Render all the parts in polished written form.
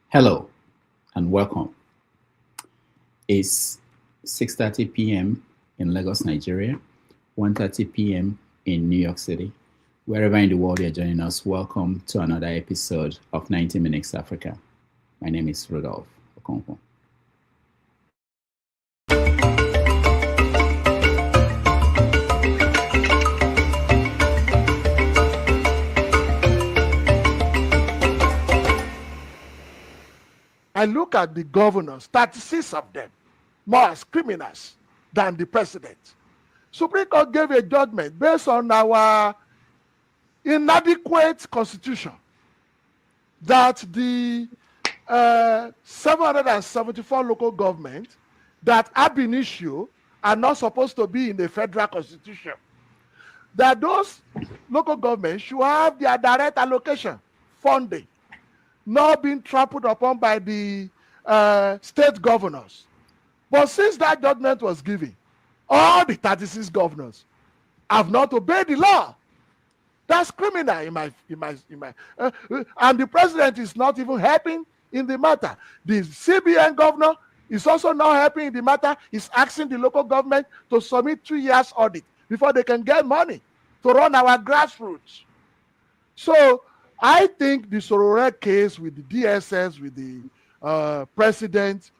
Hello and welcome. It's 6:30 p.m. in Lagos, Nigeria, 1:30 p.m. in New York City. Wherever in the world you're joining us, welcome to another episode of 90 Minutes Africa. My name is Rudolph Okonkwo. I look at the governors, 36 of them, more as criminals than the president. Supreme Court gave a judgment based on our inadequate constitution that the 774 local governments that ab initio are not supposed to be in the federal constitution, that those local governments should have their direct allocation funding not being trampled upon by the state governors. But since that judgment was given, all the 36 governors have not obeyed the law. That's criminal and the president is not even helping in the matter. The CBN governor is also not helping in the matter. He's asking the local government to submit 2 years audit before they can get money to run our grassroots. So I think the Sorore case with the DSS, with the president,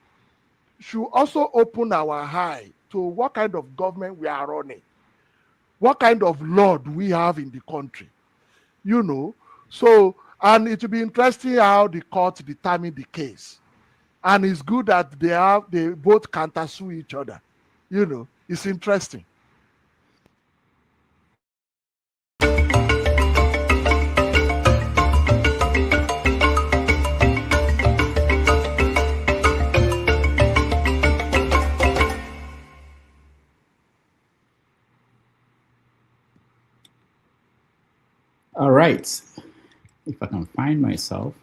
should also open our eye to what kind of government we are running. What kind of law do we have in the country? So, and it will be interesting how the court determine the case. And it's good that they both countersue each other. It's interesting. All right. If I can find myself.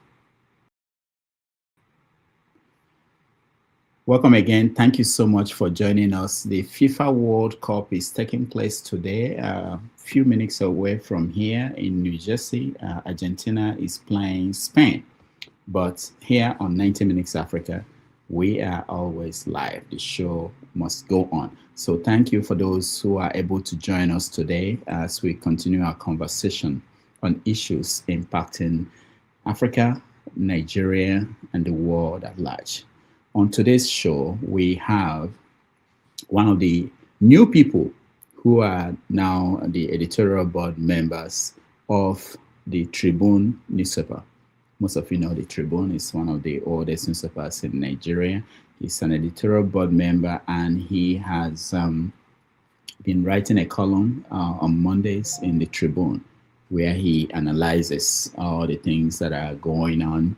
Welcome again. Thank you so much for joining us. The FIFA World Cup is taking place today, a few minutes away from here in New Jersey. Argentina is playing Spain. But here on 90 Minutes Africa, we are always live. The show must go on. So thank you for those who are able to join us today as we continue our conversation on issues impacting Africa, Nigeria, and the world at large. On today's show, we have one of the new people who are now the editorial board members of the Tribune newspaper. Most of you know the Tribune is one of the oldest newspapers in Nigeria. He's an editorial board member, and he has been writing a column on Mondays in the Tribune, where he analyzes all the things that are going on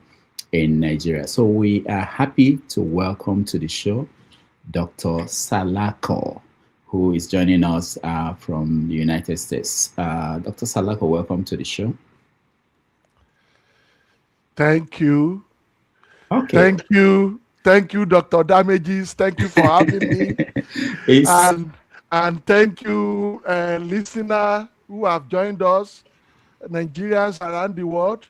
in Nigeria. So we are happy to welcome to the show Dr. Salako, who is joining us from the United States. Dr. Salako, welcome to the show. Thank you. Okay. Thank you, Dr. Damages. Thank you for having me. And thank you, listener who have joined us, Nigerians around the world.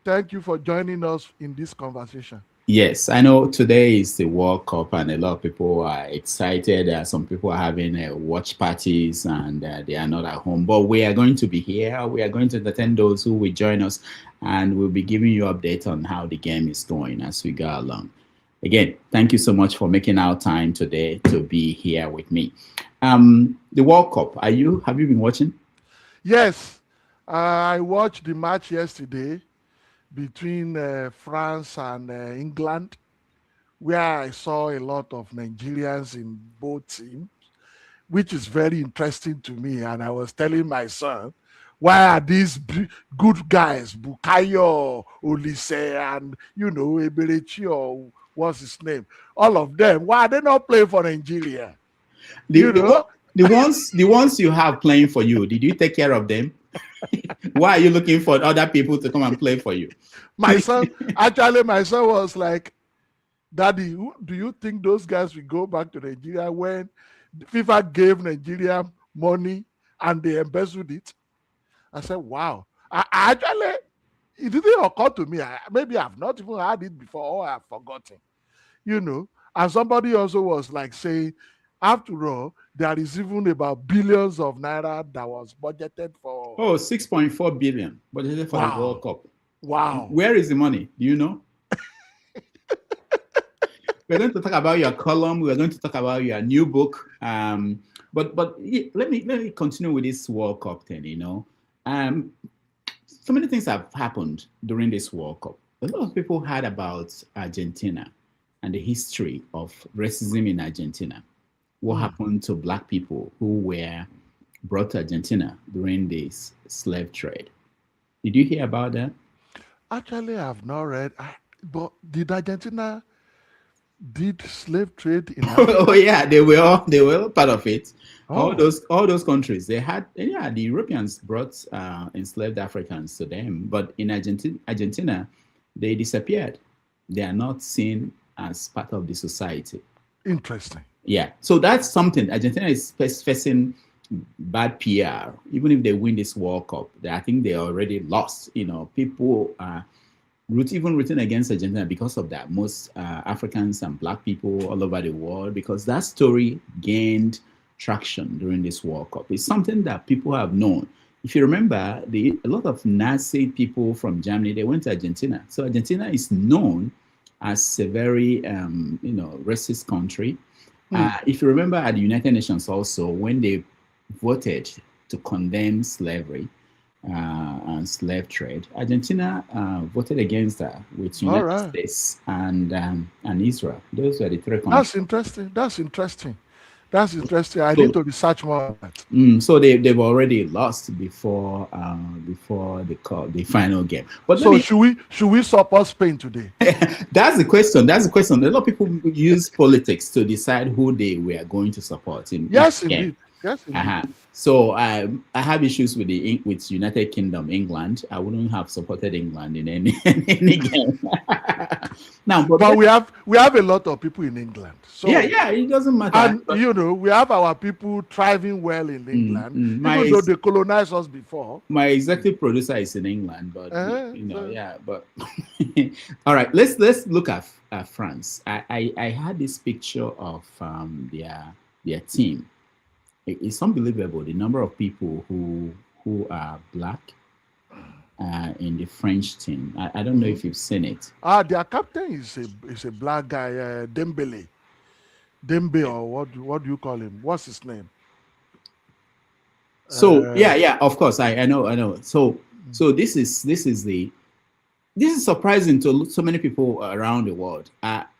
Thank you for joining us in this conversation. Yes, I know today is the World Cup and a lot of people are excited. Some people are having watch parties and they are not at home. But we are going to be here. We are going to entertain those who will join us, and we'll be giving you updates on how the game is going as we go along. Again, thank you so much for making our time today to be here with me. The World Cup, have you been watching? Yes, I watched the match yesterday between France and England, where I saw a lot of Nigerians in both teams, which is very interesting to me. And I was telling my son, why are these good guys, Bukayo, Olise, and, Eberechi, or what's his name? All of them, why are they not playing for Nigeria? The ones you have playing for you, did you take care of them? Why are you looking for other people to come and play for you? My son was like, Daddy, do you think those guys will go back to Nigeria when FIFA gave Nigeria money and they embezzled it? I said, wow. it didn't occur to me. Maybe I've not even heard it before or I've forgotten. And somebody also was like saying, after all, there is even about billions of naira that was budgeted for. Oh, 6.4 billion budgeted for the Wow. World Cup. Wow. Where is the money? Do you know? We're going to talk about your column. We're going to talk about your new book. But let me continue with this World Cup thing. So many things have happened during this World Cup. A lot of people heard about Argentina and the history of racism in Argentina. What happened to Black people who were brought to Argentina during this slave trade? Did you hear about that? Actually, I've not read. But did Argentina did slave trade in Africa? Oh yeah, they were all part of it. Oh. All those countries, they had, yeah, the Europeans brought enslaved Africans to them, but in Argentina, they disappeared. They are not seen as part of the society. Interesting. Yeah, so that's something. Argentina is facing bad PR. Even if they win this World Cup, I think they already lost. People even written against Argentina because of that. Most Africans and Black people all over the world, because that story gained traction during this World Cup. It's something that people have known. If you remember, a lot of Nazi people from Germany, they went to Argentina. So Argentina is known as a very, racist country. If you remember at the United Nations also, when they voted to condemn slavery and slave trade, Argentina voted against that with United States and Israel. Those were the three countries. That's interesting. I need to research more on that. So they've already lost before the final game. But so should we support Spain today? That's the question. A lot of people use politics to decide who they were going to support in. Yes, indeed. Yes, indeed. So I have issues with United Kingdom, England. I wouldn't have supported England in any game. Now, but we have a lot of people in England. So yeah, it doesn't matter. And we have our people thriving well in England, even though they colonized us before. My executive producer is in England, but yeah. But all right, let's look at France. I had this picture of their team. It's unbelievable the number of people who are Black in the French team. I don't know if you've seen it. Their captain is a Black guy, Dembele, or what do you call him? What's his name? So yeah, of course, I know. So this is surprising to so many people around the world.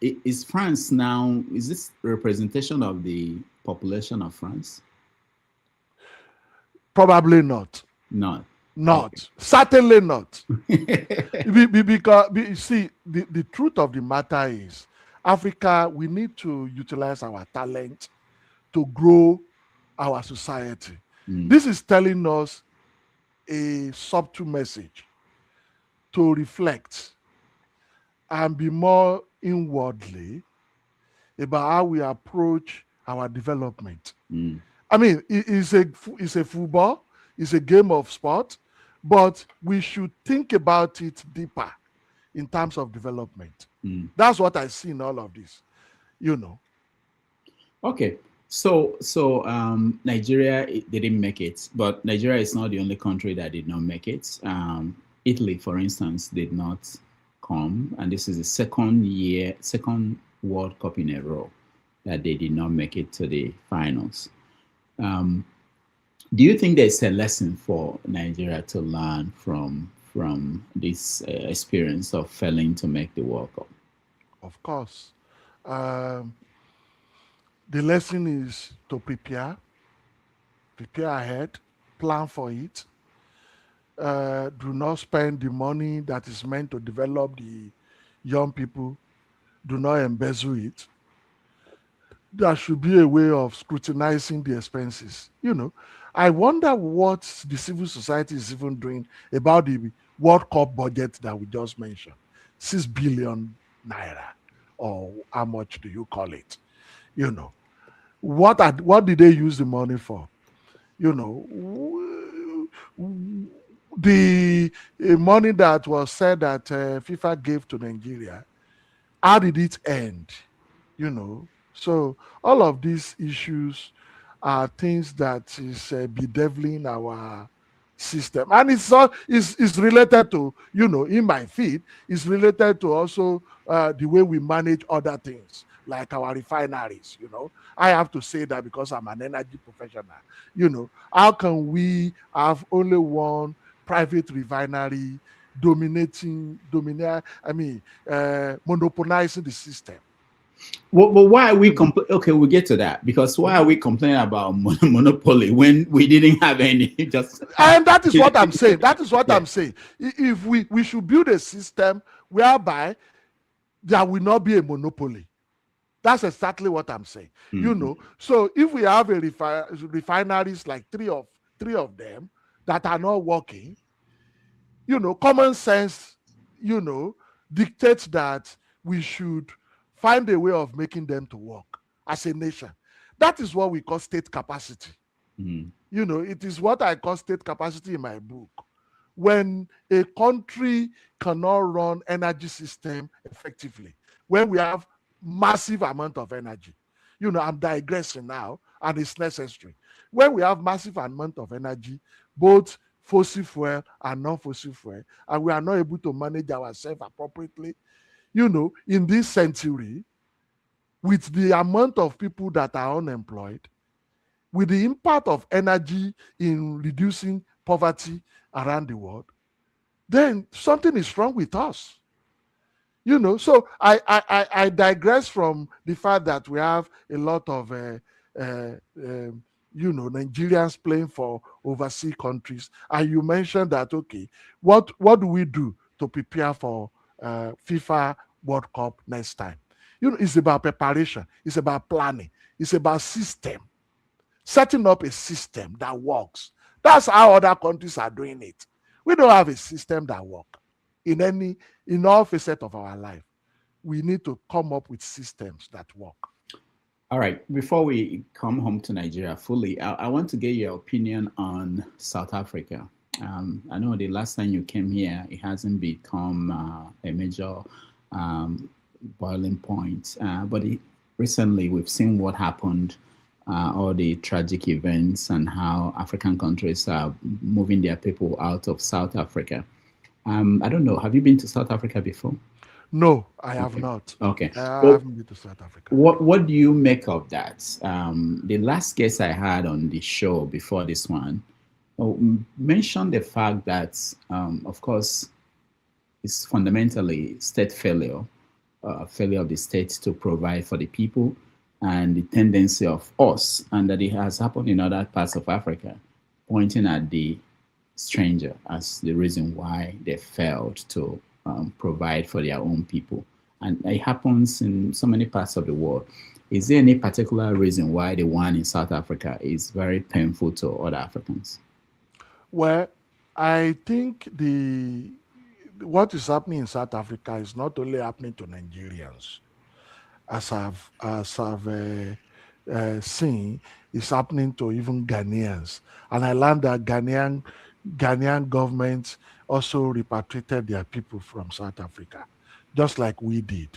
Is France now? Is this representation of the population of France? Probably not. Not. Okay. Certainly not. Because you see, the truth of the matter is, Africa, we need to utilize our talent to grow our society. This is telling us a subtle message to reflect and be more inwardly about how we approach our development. I mean, it's a football, it's a game of sport, but we should think about it deeper in terms of development. That's what I see in all of this, Okay, so Nigeria didn't make it, but Nigeria is not the only country that did not make it. Italy, for instance, did not come, and this is the second World Cup in a row that they did not make it to the finals. Do you think there's a lesson for Nigeria to learn from this experience of failing to make the World Cup? Of course. The lesson is to prepare ahead, plan for it. Do not spend the money that is meant to develop the young people. Do not embezzle it. There should be a way of scrutinizing the expenses. I wonder what the civil society is even doing about the World Cup budget that we just mentioned. 6 billion naira, or how much do you call it? What did they use the money for? the money that was said that FIFA gave to Nigeria, how did it end? You know, so all of these issues are things that is bedeviling our system, and it's all is related to, you know, in my feed, it's related to also the way we manage other things like our refineries. You know, I have to say that because I'm an energy professional. You know, how can we have only one private refinery monopolizing the system? Well, why are we okay, we'll get to that, because why are we complaining about monopoly when we didn't have any? Just And that is what I'm saying. That is what yeah. I'm saying. If we should build a system whereby there will not be a monopoly. That's exactly what I'm saying. You know, so if we have a refineries like three of them that are not working, you know, common sense, you know, dictates that we should find a way of making them to work as a nation. That is what we call state capacity. You know, it is what I call state capacity in my book. When a country cannot run energy system effectively, when we have massive amount of energy, you know, I'm digressing now, and it's necessary. When we have massive amount of energy, both fossil fuel and non-fossil fuel, and we are not able to manage ourselves appropriately, you know, in this century, with the amount of people that are unemployed, with the impact of energy in reducing poverty around the world, then something is wrong with us. You know, so I digress from the fact that we have a lot of you know, Nigerians playing for overseas countries, and you mentioned that, okay, what do we do to prepare for FIFA World Cup next time? You know, it's about preparation, it's about planning, it's about system, setting up a system that works. That's how other countries are doing it. We don't have a system that works in all facets of our life. We need to come up with systems that work. All right. Before we come home to Nigeria fully, I want to get your opinion on South Africa. I know the last time you came here, it hasn't become a major boiling point, but recently we've seen what happened, all the tragic events, and how African countries are moving their people out of South Africa. I don't know. Have you been to South Africa before? No, I have not. Okay. I haven't been to South Africa. What do you make of that? The last guest I had on the show before this one mentioned the fact that, of course, it's fundamentally state failure, failure of the state to provide for the people, and the tendency of us, and that it has happened in other parts of Africa, pointing at the stranger as the reason why they failed to provide for their own people. And it happens in so many parts of the world. Is there any particular reason why the one in South Africa is very painful to other Africans? Well, I think what is happening in South Africa is not only happening to Nigerians, as I've seen, it's happening to even Ghanaians. And I learned that Ghanaian government also repatriated their people from South Africa, just like we did.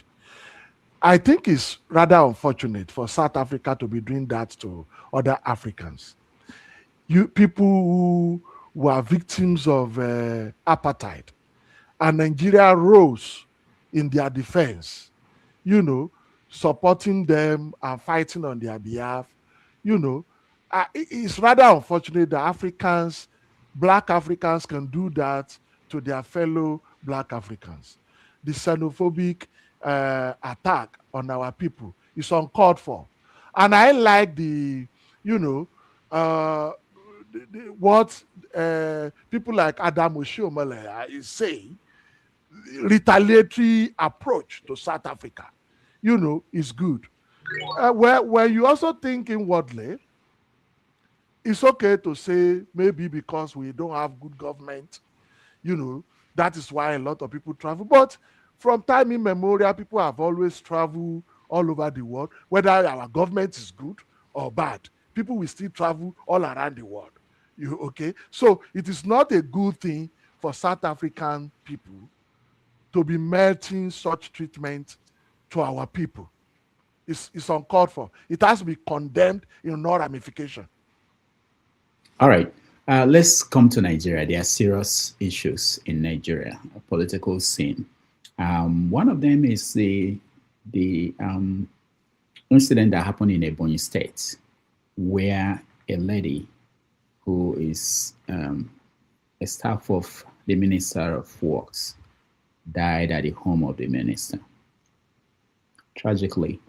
I think it's rather unfortunate for South Africa to be doing that to other Africans. People who are victims of apartheid, and Nigeria rose in their defense, you know, supporting them and fighting on their behalf. You know, it's rather unfortunate that Black Africans can do that to their fellow Black Africans. The xenophobic attack on our people is uncalled for. And I like you know, what people like Adam Oshiomhole is saying, retaliatory approach to South Africa, you know, is good. Where you also think inwardly, it's okay to say maybe because we don't have good government, you know, that is why a lot of people travel. But from time immemorial, people have always traveled all over the world, whether our government is good or bad. People will still travel all around the world, Okay? So it is not a good thing for South African people to be melting such treatment to our people. It's uncalled for. It has to be condemned in no ramification. All right. Let's come to Nigeria. There are serious issues in Nigeria, a political scene. One of them is the incident that happened in Ebonyi State, where a lady who is a staff of the Minister of Works died at the home of the minister. Tragically,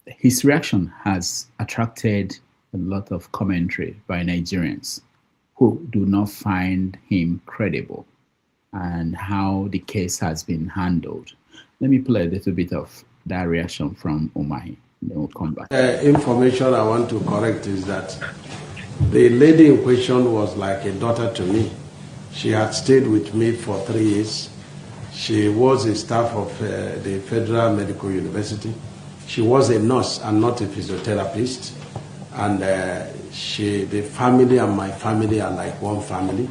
his reaction has attracted a lot of commentary by Nigerians who do not find him credible and how the case has been handled. Let me play a little bit of that reaction from Umahi, then we'll come back. Information I want to correct is that the lady in question was like a daughter to me. She had stayed with me for 3 years. She was a staff of the Federal Medical University. She was a nurse and not a physiotherapist. And the family and my family are like one family.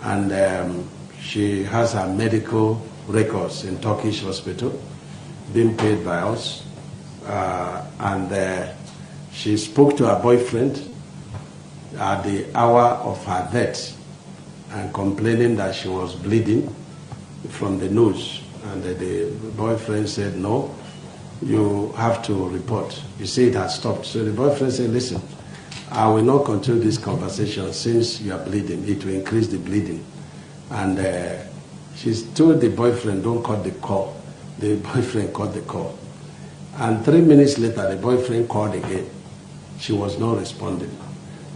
And she has her medical records in Turkish hospital, being paid by us. And she spoke to her boyfriend at the hour of her death and complaining that she was bleeding from the nose. And the boyfriend said, no, you have to report. You see, it has stopped. So the boyfriend said, listen, I will not continue this conversation since you are bleeding. It will increase the bleeding. And she told the boyfriend, don't cut the call. The boyfriend cut the call. And 3 minutes later, the boyfriend called again. She was not responding.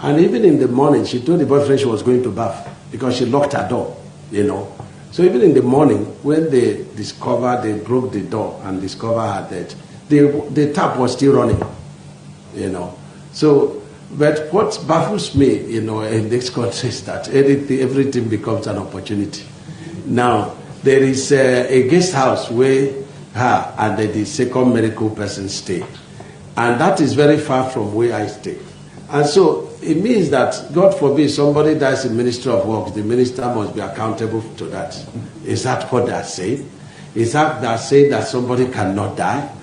And even in the morning, she told the boyfriend she was going to bath because she locked her door, you know. So even in the morning, when they broke the door and discovered her dead, the tap was still running, you know. So, but what baffles me, you know, in this country is that everything becomes an opportunity. Now, there is a guest house where her and the second medical person stay. And that is very far from where I stay. And so it means that, God forbid, somebody dies in Ministry of Works, the minister must be accountable to that. Is that what they are saying? Is that they are saying that somebody cannot die?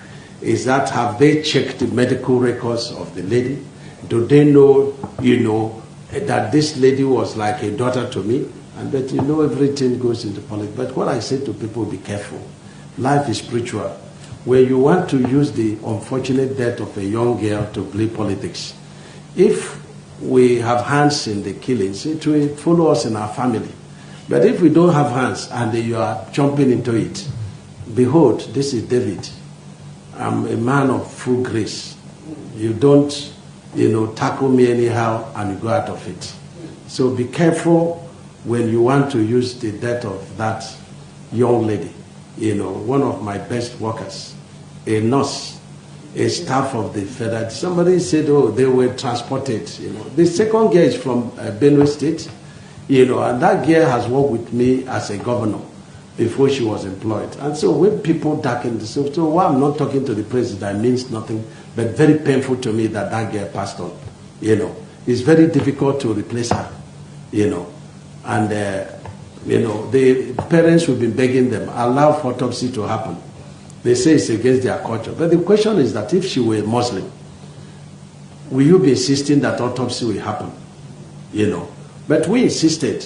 Is that, have they checked the medical records of the lady? Do they know, you know, that this lady was like a daughter to me? And that, you know, everything goes into politics. But what I say to people, be careful. Life is spiritual. When you want to use the unfortunate death of a young girl to play politics, if we have hands in the killings, it will follow us in our family. But if we don't have hands and you are jumping into it, behold, this is David. I'm a man of full grace. You don't, you know, tackle me anyhow and you go out of it. So be careful when you want to use the death of that young lady. You know, one of my best workers, a nurse, a staff of the federal. Somebody said, oh, they were transported. You know, the second girl is from Benue State, you know, and that girl has worked with me as a governor before she was employed. And so when people darken the so while I'm not talking to the president, it means nothing, but very painful to me that that girl passed on. You know, it's very difficult to replace her. You know, and you know, the parents will be begging them, allow for autopsy to happen. They say it's against their culture. But the question is that if she were a Muslim, will you be insisting that autopsy will happen? You know. But we insisted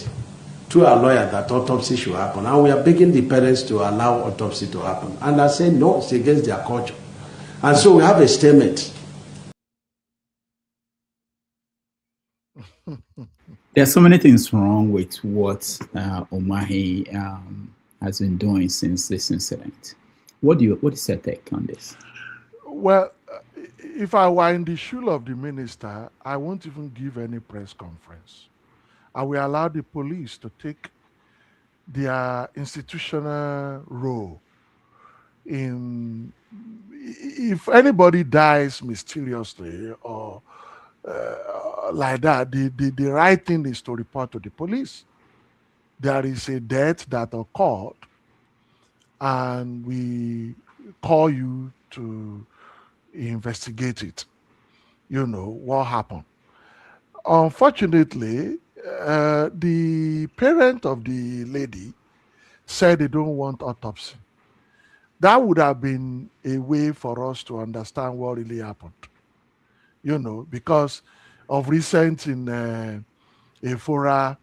to our lawyer that autopsy should happen. And we are begging the parents to allow autopsy to happen. And I say no, it's against their culture. And so we have a statement. There are so many things wrong with what Umahi has been doing since this incident. What is your take on this? Well, if I were in the shoe of the minister, I won't even give any press conference. I will allow the police to take their institutional role in, if anybody dies mysteriously or like that, the right thing is to report to the police. There is a death that occurred, and we call you to investigate it. You know what happened. Unfortunately, the parent of the lady said they don't want autopsy. That would have been a way for us to understand what really happened, because of recent in a fora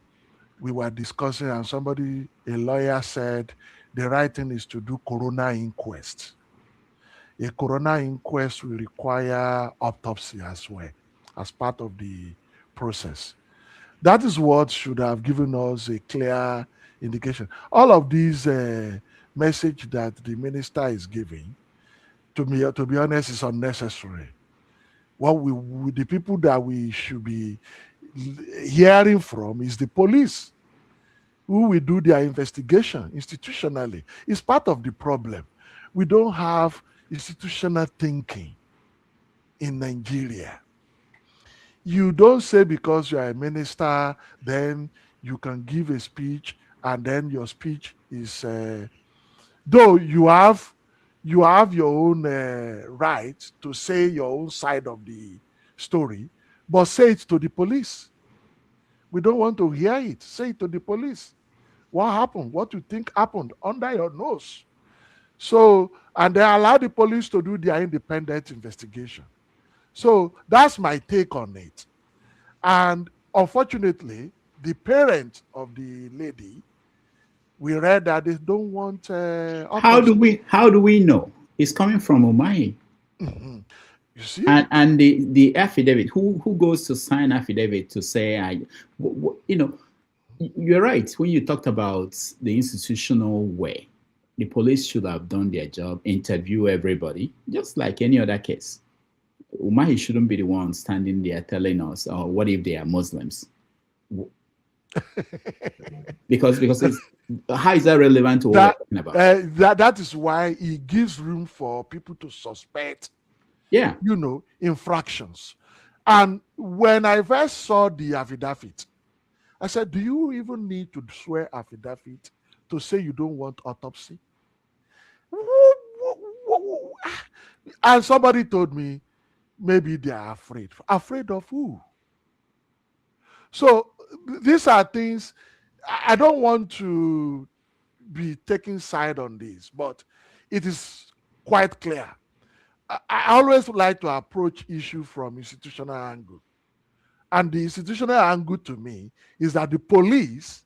we were discussing, and a lawyer said the right thing is to do coroner inquest. A coroner inquest will require autopsy as well as part of the process. That is what should have given us a clear indication. All of these message that the minister is giving, to be honest, is unnecessary. The people that we should be hearing from is the police, who will do their investigation institutionally. It's part of the problem. We don't have institutional thinking in Nigeria. You don't say because you are a minister, then you can give a speech, and then your speech is, though you have your own right to say your own side of the story, but say it to the police. We don't want to hear it. Say it to the police. What happened? What you think happened under your nose? So, and they allow the police to do their independent investigation. So that's my take on it. And unfortunately, the parent of the lady, we read that they don't want How do we know? It's coming from Umahi. Mm-hmm. You see? And the affidavit, who goes to sign affidavit to say, you're right. When you talked about the institutional way, the police should have done their job, interview everybody, just like any other case. Umahi shouldn't be the one standing there telling us, oh, what if they are Muslims? because how is that relevant to what we're talking about? That is why it gives room for people to suspect, infractions. And when I first saw the affidavit, I said, do you even need to swear affidavit to say you don't want autopsy? And somebody told me, maybe they are afraid. Afraid of who? So these are things, I don't want to be taking side on this, but it is quite clear. I always like to approach issue from institutional angle. And the institutional angle to me is that the police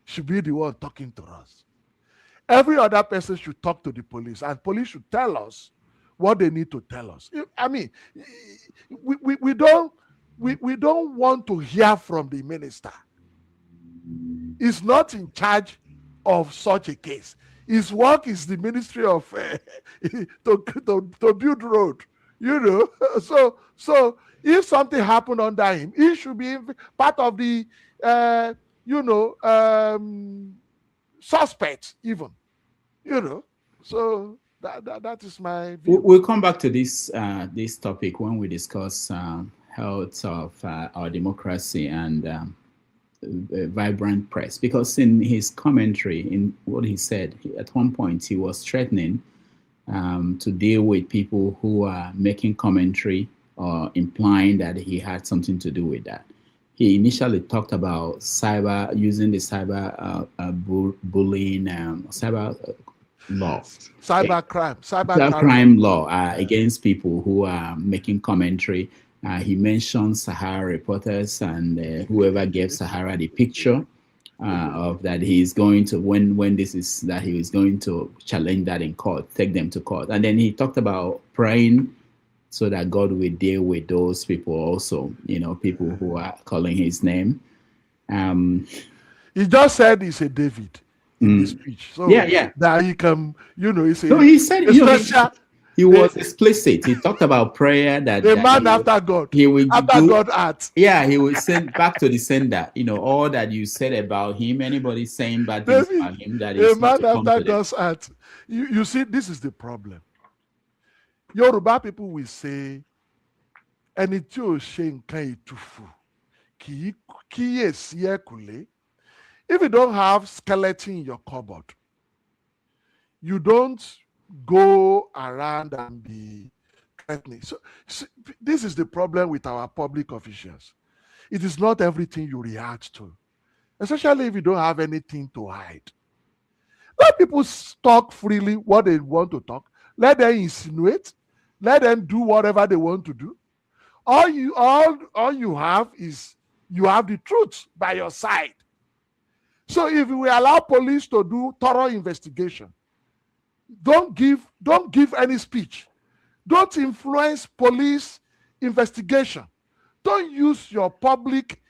should be the one talking to us. Every other person should talk to the police, and police should tell us what they need to tell us. I mean, we don't want to hear from the minister. He's not in charge of such a case. His work is the ministry of to build road. So if something happened under him, he should be part of the suspects even. So that is my view. We'll come back to this topic when we discuss health of our democracy and vibrant press, because in his commentary, in what he said, at one point he was threatening to deal with people who are making commentary or implying that he had something to do with that. He initially talked about using the cyber bullying, cyber law, cybercrime law against people who are making commentary. He mentioned Sahara reporters and whoever gave Sahara the picture of that he's going to, when this is, that he was going to challenge that in court, take them to court. And then he talked about praying so that God will deal with those people also, people who are calling his name. He just said he's a David in his speech. So that he can, he said, he was explicit. He talked about prayer that a man after God. He will God acts. Yeah, he will send back to the sender. All that you said about him, anybody saying bad things about him, that is a man after God's heart. You see, this is the problem. Yoruba people will say, "Ẹni tí ò ṣe nǹkan ìtùfù kì í kíyèsí ẹ̀kùlé." If you don't have skeleton in your cupboard, you don't go around and be threatening. So this is the problem with our public officials. it is not everything you react to, especially if you don't have anything to hide. Let people talk freely what they want to talk. Let them insinuate. Let them do whatever they want to do. All you have is you have the truth by your side. So if we allow police to do thorough investigation, don't give any speech. Don't influence police investigation. Don't use your public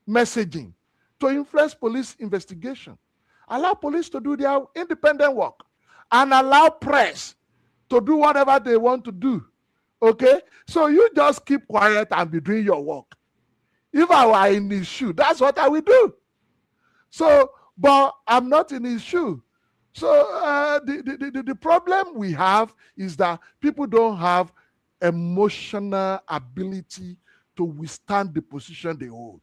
messaging to influence police investigation. Allow police to do their independent work and allow press to do whatever they want to do. Okay? So you just keep quiet and be doing your work. If I were in his shoe, that's what I will do. So, but I'm not in his shoe. So the problem we have is that people don't have emotional ability to withstand the position they hold.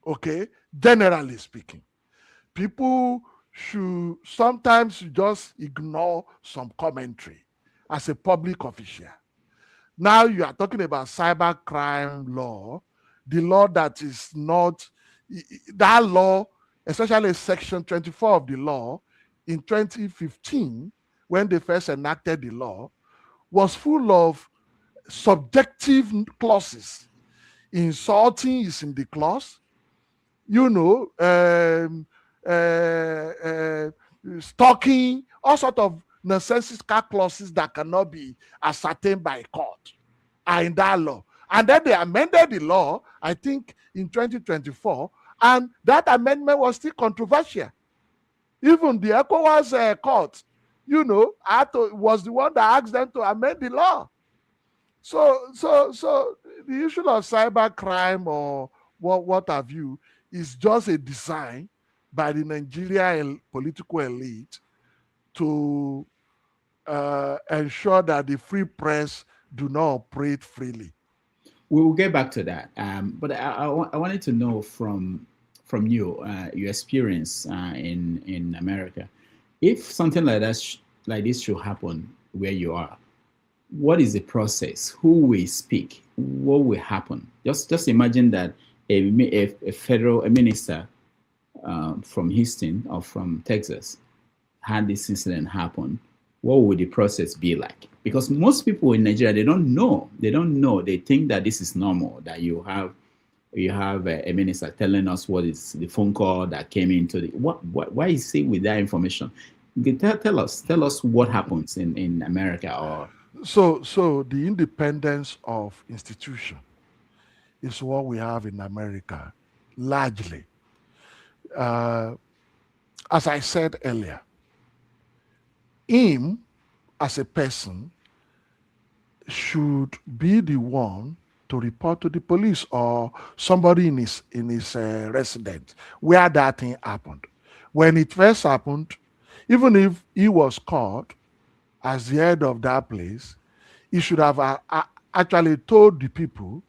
Okay? Generally speaking. People should sometimes just ignore some commentary as a public official. Now you are talking about cybercrime law, the law that is not, that law, especially Section 24 of the law in 2015, when they first enacted the law, was full of subjective clauses. Insulting is in the clause, stalking, all sorts of nonsensical clauses that cannot be ascertained by court are in that law. And then they amended the law, I think, in 2024, and that amendment was still controversial. Even the ECOWAS court, was the one that asked them to amend the law. So the issue of cybercrime or what have you is just a design by the Nigerian political elite to ensure that the free press do not operate freely. We will get back to that. But I wanted to know from you, your experience in America, if something like that, like this should happen where you are, what is the process? Who will speak? What will happen? Just imagine that a minister from Houston or from Texas had this incident happen. What would the process be like? Because most people in Nigeria, they don't know. They think that this is normal, that you have a minister telling us what is the phone call that came into the why is he with that information? Tell us what happens in America. Or so the independence of institution is what we have in America largely. As I said earlier, him as a person should be the one to report to the police or somebody in his residence where that thing happened. When it first happened, even if he was caught as the head of that place, he should have actually told the people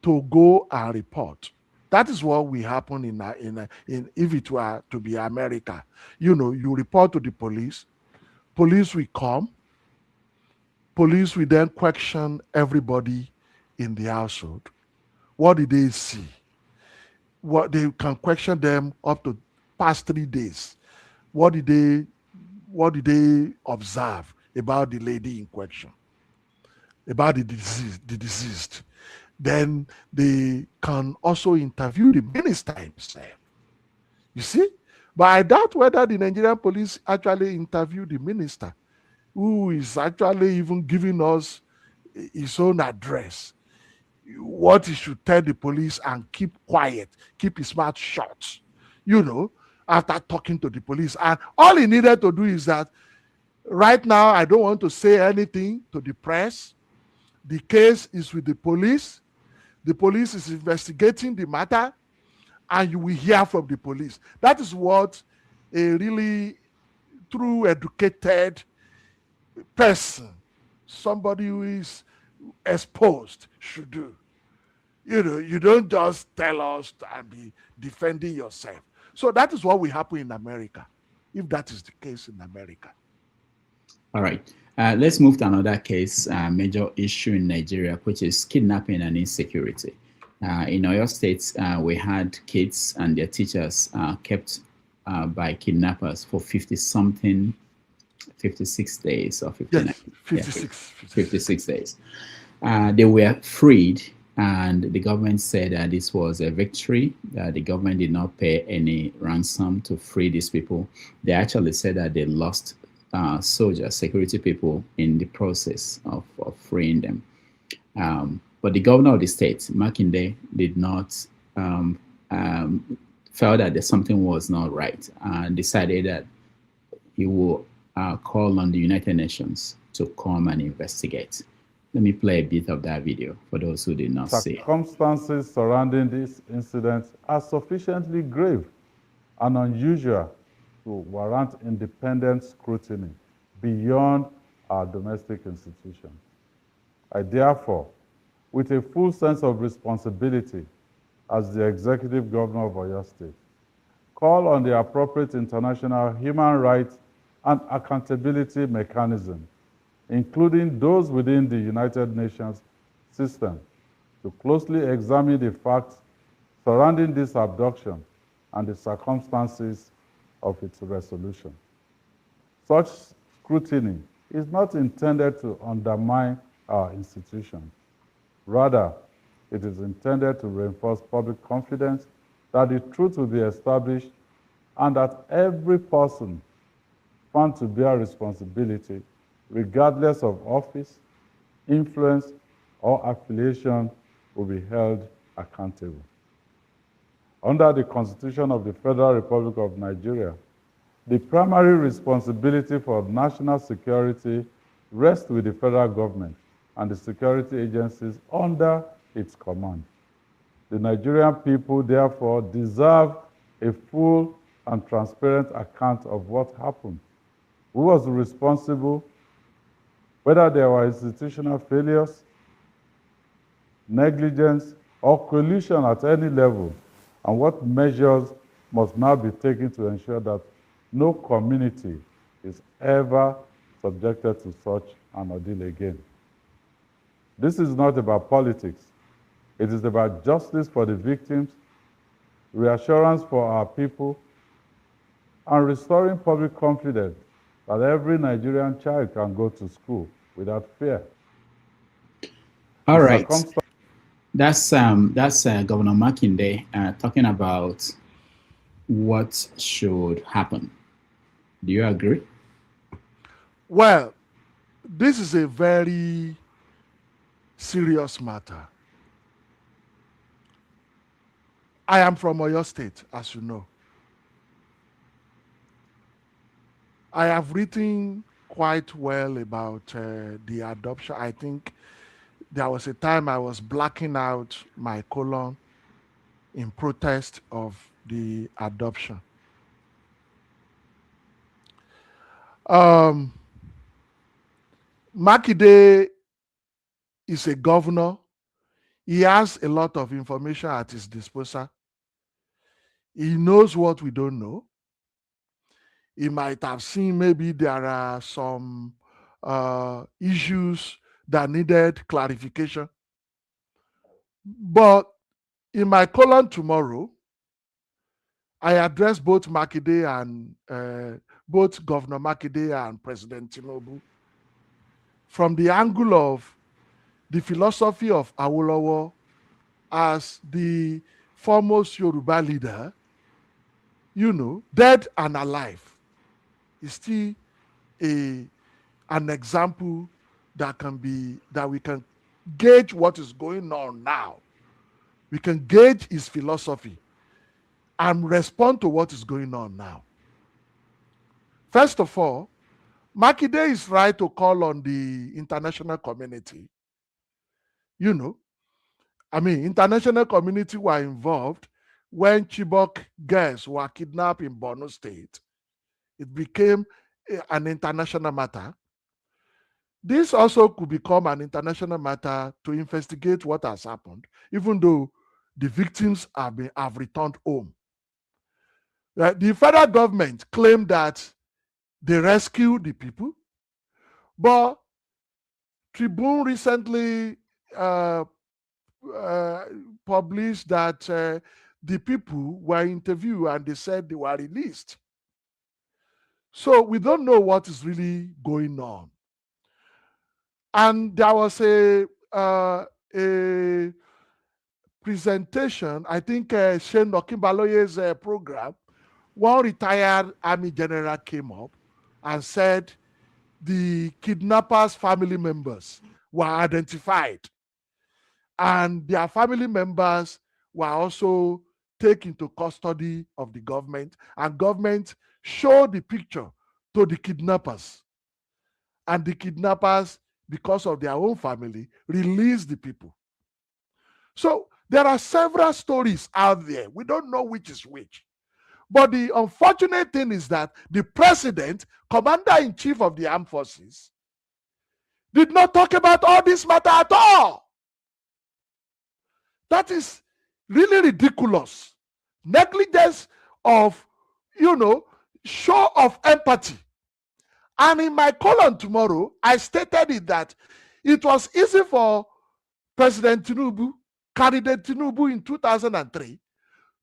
to go and report. That is what will happen in if it were to be America. You report to the police. Police will come. Police will then question everybody in the household. What did they see? What they can question them up to past 3 days. What did they observe about the lady in question? About the deceased. Then they can also interview the minister himself. You see? But I doubt whether the Nigerian police actually interviewed the minister, who is actually even giving us his own address, what he should tell the police and keep quiet, keep his mouth shut, after talking to the police. And all he needed to do is that, right now, I don't want to say anything to the press. The case is with the police. The police is investigating the matter, and you will hear from the police. That is what a really true educated person, somebody who is exposed, should do. You don't just tell us and be defending yourself. So that is what will happen in America, if that is the case in America. All right. Let's move to another case, major issue in Nigeria, which is kidnapping and insecurity. In Oyo State, we had kids and their teachers kept by kidnappers for 50-something, 56 days or 59. Yes, 56. Yeah, 56 days. They were freed, and the government said that this was a victory, that the government did not pay any ransom to free these people. They actually said that they lost soldiers, security people in the process of freeing them. But the governor of the state, Makinde, did not felt that something was not right and decided that he will call on the United Nations to come and investigate. Let me play a bit of that video for those who did not see it. Circumstances surrounding this incident are sufficiently grave and unusual to warrant independent scrutiny beyond our domestic institutions. I therefore, with a full sense of responsibility as the executive governor of Oyo State, call on the appropriate international human rights and accountability mechanisms, including those within the United Nations system, to closely examine the facts surrounding this abduction and the circumstances of its resolution. Such scrutiny is not intended to undermine our institutions. Rather, it is intended to reinforce public confidence that the truth will be established and that every person found to bear responsibility, regardless of office, influence, or affiliation, will be held accountable. Under the Constitution of the Federal Republic of Nigeria, the primary responsibility for national security rests with the federal government and the security agencies under its command. The Nigerian people, therefore, deserve a full and transparent account of what happened, who was responsible, whether there were institutional failures, negligence, or collusion at any level, and what measures must now be taken to ensure that no community is ever subjected to such an ordeal again. This is not about politics. It is about justice for the victims, reassurance for our people, and restoring public confidence that every Nigerian child can go to school without fear. All right. That's Governor Makinde talking about what should happen. Do you agree? Well, this is a very serious matter. I am from Oyo State, as you know. I have written quite well about the adoption. I think there was a time I was blacking out my colon in protest of the adoption. Makinde is a governor. He has a lot of information at his disposal. He knows what we don't know. He might have seen maybe there are some issues that needed clarification. But in my column tomorrow, I address both Makinde and both Governor Makinde and President Tinubu from the angle of the philosophy of Awolowo as the foremost Yoruba leader, you know, dead and alive, is still an example that we can gauge what is going on now. We can gauge his philosophy and respond to what is going on now. First of all, Makinde is right to call on the international community. You know, I mean, international community were involved when Chibok girls were kidnapped in Borno State. It became an international matter. This also could become an international matter to investigate what has happened, even though the victims have returned home. The federal government claimed that they rescued the people, but Tribune recently published that the people were interviewed and they said they were released. So we don't know what is really going on. And there was a presentation, I think Shane Okimbaloye's program. One retired army general came up and said the kidnappers' family members were identified, and their family members were also taken to custody of the government, and government showed the picture to the kidnappers, and the kidnappers, because of their own family, released the people. So there are several stories out there. We don't know which is which. But the unfortunate thing is that the president, commander-in-chief of the armed forces, did not talk about all this matter at all. That is really ridiculous. Negligence of, show of empathy. And in my column tomorrow, I stated it that it was easy for President Tinubu, candidate Tinubu in 2003,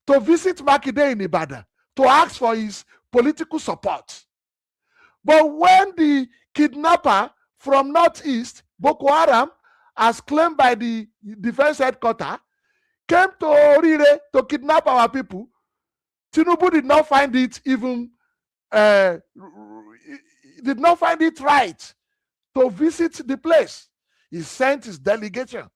to visit Makinde in Ibadan to ask for his political support. But when the kidnapper from Northeast, Boko Haram, as claimed by the defense headquarters, came to Olarinre to kidnap our people, Tinubu did not find it right to visit the place. He sent his delegation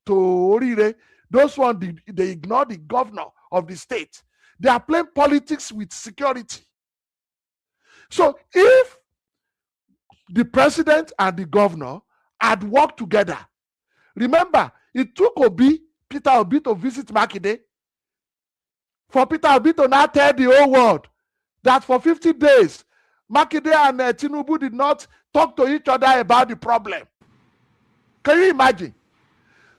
to Olarinre. Those ones, they ignored the governor of the state. They are playing politics with security. So if the president and the governor had worked together, remember, it took Peter Obi to visit Makinde, for Peter Obi to now tell the whole world that for 50 days, Makinde and Tinubu did not talk to each other about the problem. Can you imagine?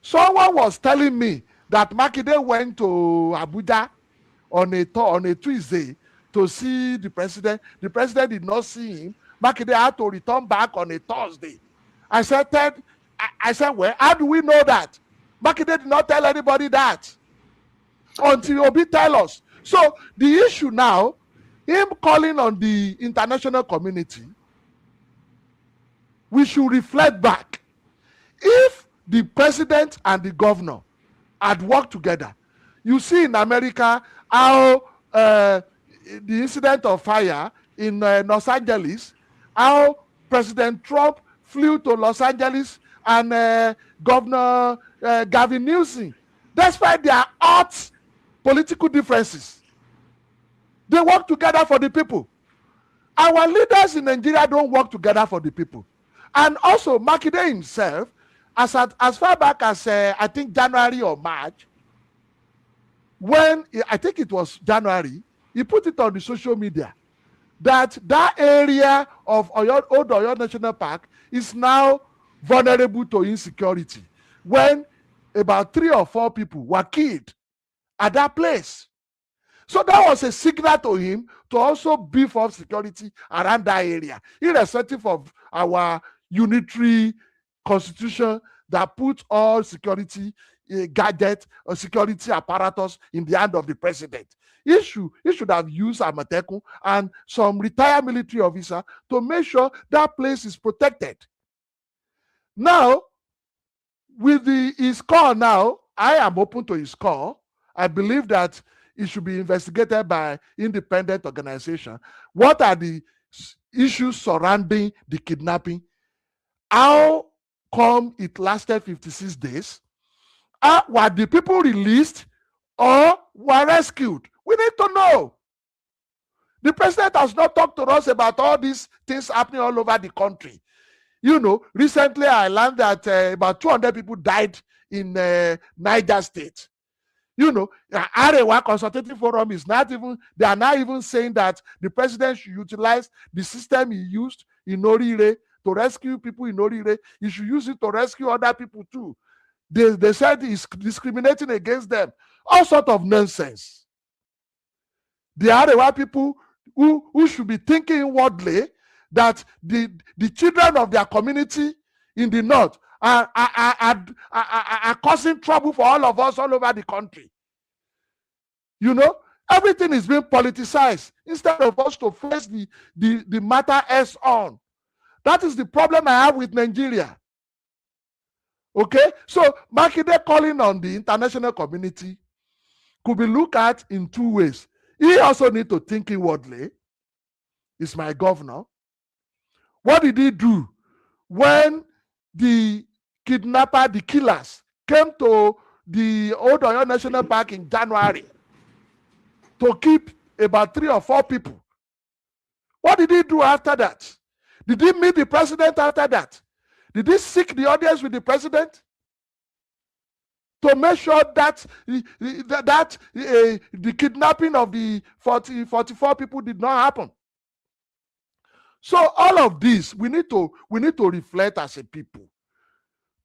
Someone was telling me that Makinde went to Abuja on a Tuesday to see the president. The president did not see him. Makinde had to return back on a Thursday. I said, well, how do we know that? Makinde did not tell anybody that until Obi tell us. So the issue now, him calling on the international community, we should reflect back. If the president and the governor had worked together, you see in America how the incident of fire in Los Angeles, how President Trump flew to Los Angeles and Governor Gavin Newsom, despite their hot political differences, they work together for the people. Our leaders in Nigeria don't work together for the people. And also, Makinde himself, as far back as I think January or March, when I think it was January, he put it on the social media that area of Old Oyo National Park is now vulnerable to insecurity, when about 3 or 4 people were killed at that place. So that was a signal to him to also beef up security around that area, irrespective of our unitary constitution that puts all security gadgets or security apparatus in the hand of the president. He should have used Amatekun and some retired military officer to make sure that place is protected. Now, with his call now, I am open to his call. I believe that it should be investigated by independent organization. What are the issues surrounding the kidnapping? How come it lasted 56 days? Were the people released or were rescued? We need to know. The president has not talked to us about all these things happening all over the country. Recently I learned that about 200 people died in Niger State. Arewa Consultative Forum they are not even saying that the president should utilize the system he used in Olarinre to rescue people in Olarinre. He should use it to rescue other people too. They said he's discriminating against them. All sorts of nonsense. The Arewa people who should be thinking inwardly that the children of their community in the north are causing trouble for all of us all over the country. Everything is being politicized instead of us to face the matter as on. That is the problem I have with Nigeria. Okay, so Makinde calling on the international community could be looked at in two ways. He also need to think inwardly. He's my governor. What did he do when the killers came to the Old Oyo National Park in January to keep about 3 or 4 people? What did he do after that? Did he meet the president after that? Did he seek the audience with the president to make sure that the kidnapping of the 44 people did not happen? So all of this, we need to reflect as a people.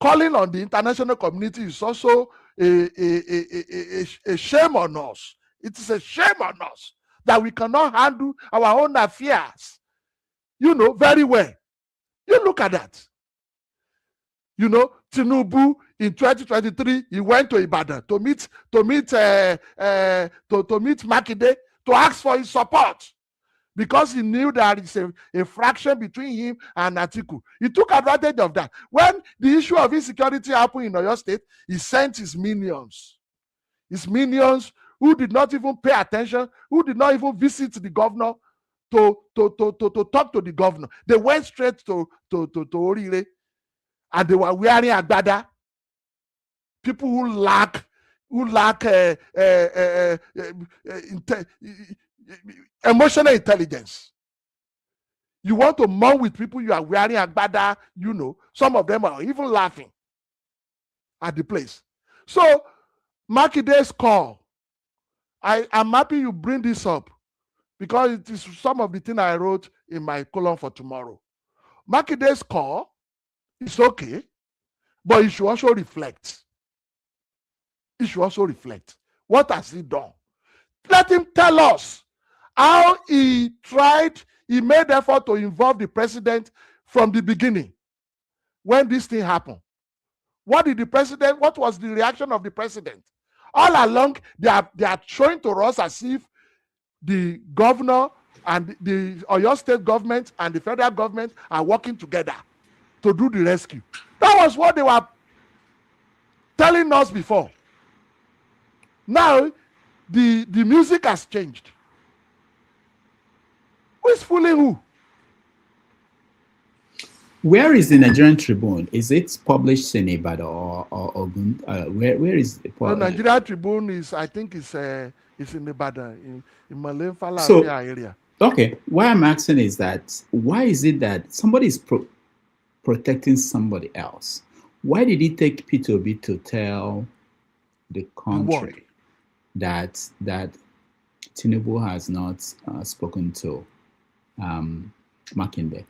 Calling on the international community is also a shame on us. It is a shame on us that we cannot handle our own affairs, very well. You look at that. Tinubu in 2023, he went to Ibadan to meet Makinde to ask for his support because he knew that it's a fraction between him and Atiku. He took advantage of that. When the issue of insecurity happened in Oyo State, he sent his minions who did not even pay attention, who did not even visit the governor to talk to the governor. They went straight to Olarinre, and they were wearing agbada. People who lack emotional intelligence. You want to mourn with people, you are wearing agbada, some of them are even laughing at the place. So Makide's call, I'm happy you bring this up because it is some of the things I wrote in my column for tomorrow. Makide's call is okay, but he should also reflect. What has he done? Let him tell us how he made effort to involve the president from the beginning when this thing happened. What was the reaction of the president? All along, they are showing to us as if the governor and the Oyo State government and the federal government are working together to do the rescue. That was what they were telling us before. Now, the music has changed. Who is fooling who? Where is the Nigerian Tribune? Is it published in Ibadan or Ogun? Where is the Nigerian Tribune is, I think, is in Ibadan, in Malenfala area. Okay, why I'm asking is that why is it that somebody is protecting somebody else? Why did it take P2B to tell the country that Tinubu has not spoken to Makinde?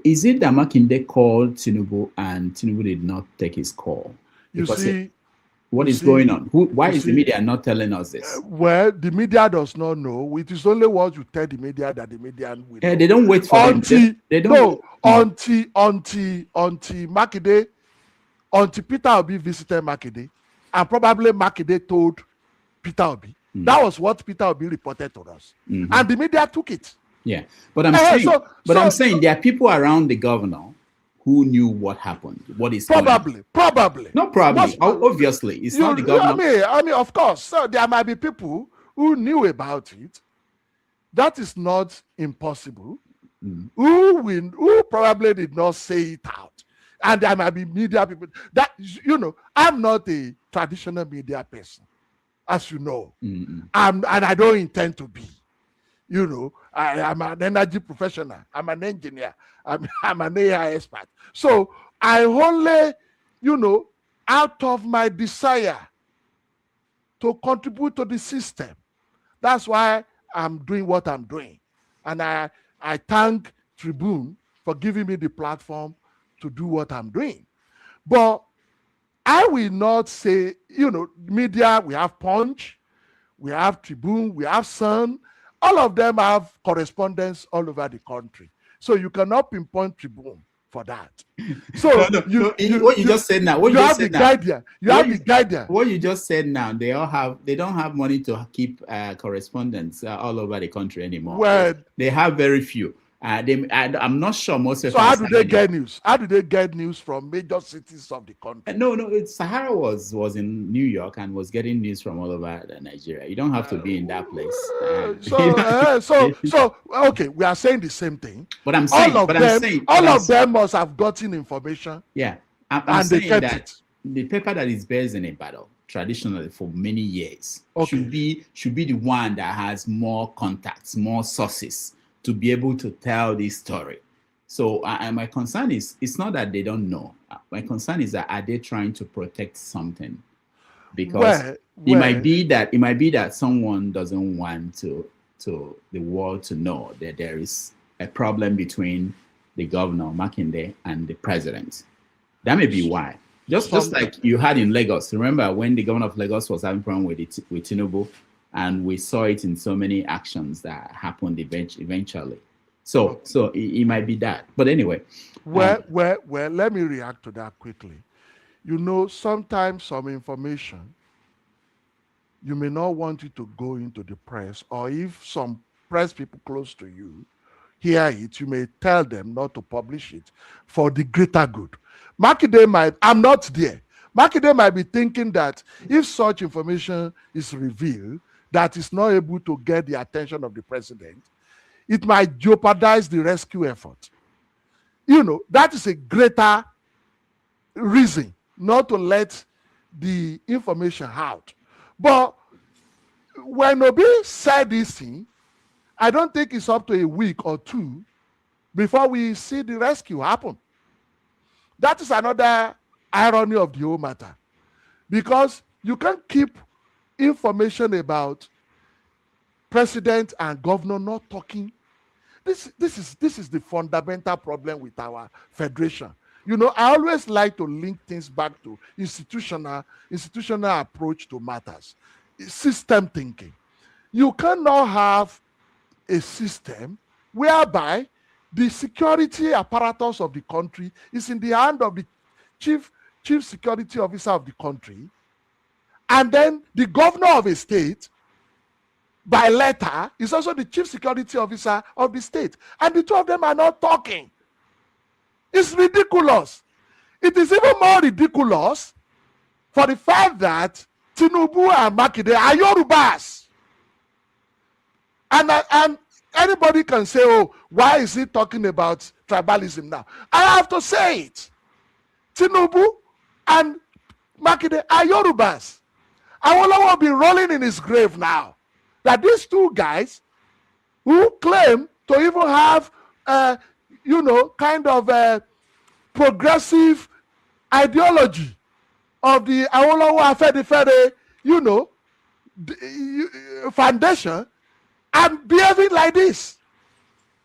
Is it that Makinde called Tinubu and Tinubu did not take his call? What is going on? Why is the media not telling us this? Well, the media does not know. It is only what you tell the media that the media will know. They don't wait for until Makinde, until Peter Obi visited Makinde, and probably Makinde told Peter Obi. That was what Peter Obi reported to us, and the media took it. Yeah, but I'm saying there are people around the governor who knew what happened, what is probably. No, probably. Obviously, it's not the governor. I mean, of course. So there might be people who knew about it. That is not impossible. Who probably did not say it out, and there might be media people that I'm not a traditional media person, as you know, and I don't intend to be. I'm an energy professional. I'm an engineer. I'm an AI expert. So I only, out of my desire to contribute to the system, that's why I'm doing what I'm doing. And I thank Tribune for giving me the platform to do what I'm doing. But I will not say, media, we have Punch, we have Tribune, we have Sun. All of them have correspondence all over the country. So you cannot pinpoint Tribune for that. So what you just said now, what you have the guardian. You have the guardian. What you just said now, they don't have money to keep correspondence all over the country anymore. Well, they have very few. I'm not sure most of. So how do they get news? How do they get news from major cities of the country? No. Sahara was in New York and was getting news from all over Nigeria. You don't have to be in that place. So okay, we are saying the same thing. But I'm saying all of them must have gotten information. Yeah, I'm saying that the paper that is based in a battle traditionally for many years should be the one that has more contacts, more sources to be able to tell this story. So my concern is, it's not that they don't know. My concern is that, are they trying to protect something? Because it might be that someone doesn't want to the world to know that there is a problem between the governor, Makinde, and the president. That may be why. Just like you had in Lagos. Remember when the governor of Lagos was having a problem with Tinubu? And we saw it in so many actions that happened eventually. So it might be that. But anyway. Well, let me react to that quickly. You know, sometimes some information, you may not want it to go into the press, or if some press people close to you hear it, you may tell them not to publish it for the greater good. Makinde I'm not there. Makinde might be thinking that if such information is revealed, that is not able to get the attention of the president, it might jeopardize the rescue effort. You know, that is a greater reason not to let the information out. But when Obi said this thing, I don't think it's up to a week or two before we see the rescue happen. That is another irony of the whole matter. Because you can't keep information about president and governor not talking. This is the fundamental problem with our federation. You know, I always like to link things back to institutional approach to matters, system thinking. You cannot have a system whereby the security apparatus of the country is in the hand of the chief security officer of the country, and then the governor of a state, by letter, is also the chief security officer of the state. And the two of them are not talking. It's ridiculous. It is even more ridiculous for the fact that Tinubu and Makinde are Yorubas. And anybody can say, oh, why is he talking about tribalism now? I have to say it. Tinubu and Makinde are Yorubas. Awolowo will be rolling in his grave now. That these two guys who claim to even have, kind of a progressive ideology of the Awolowo Afenifere, foundation, and behaving like this.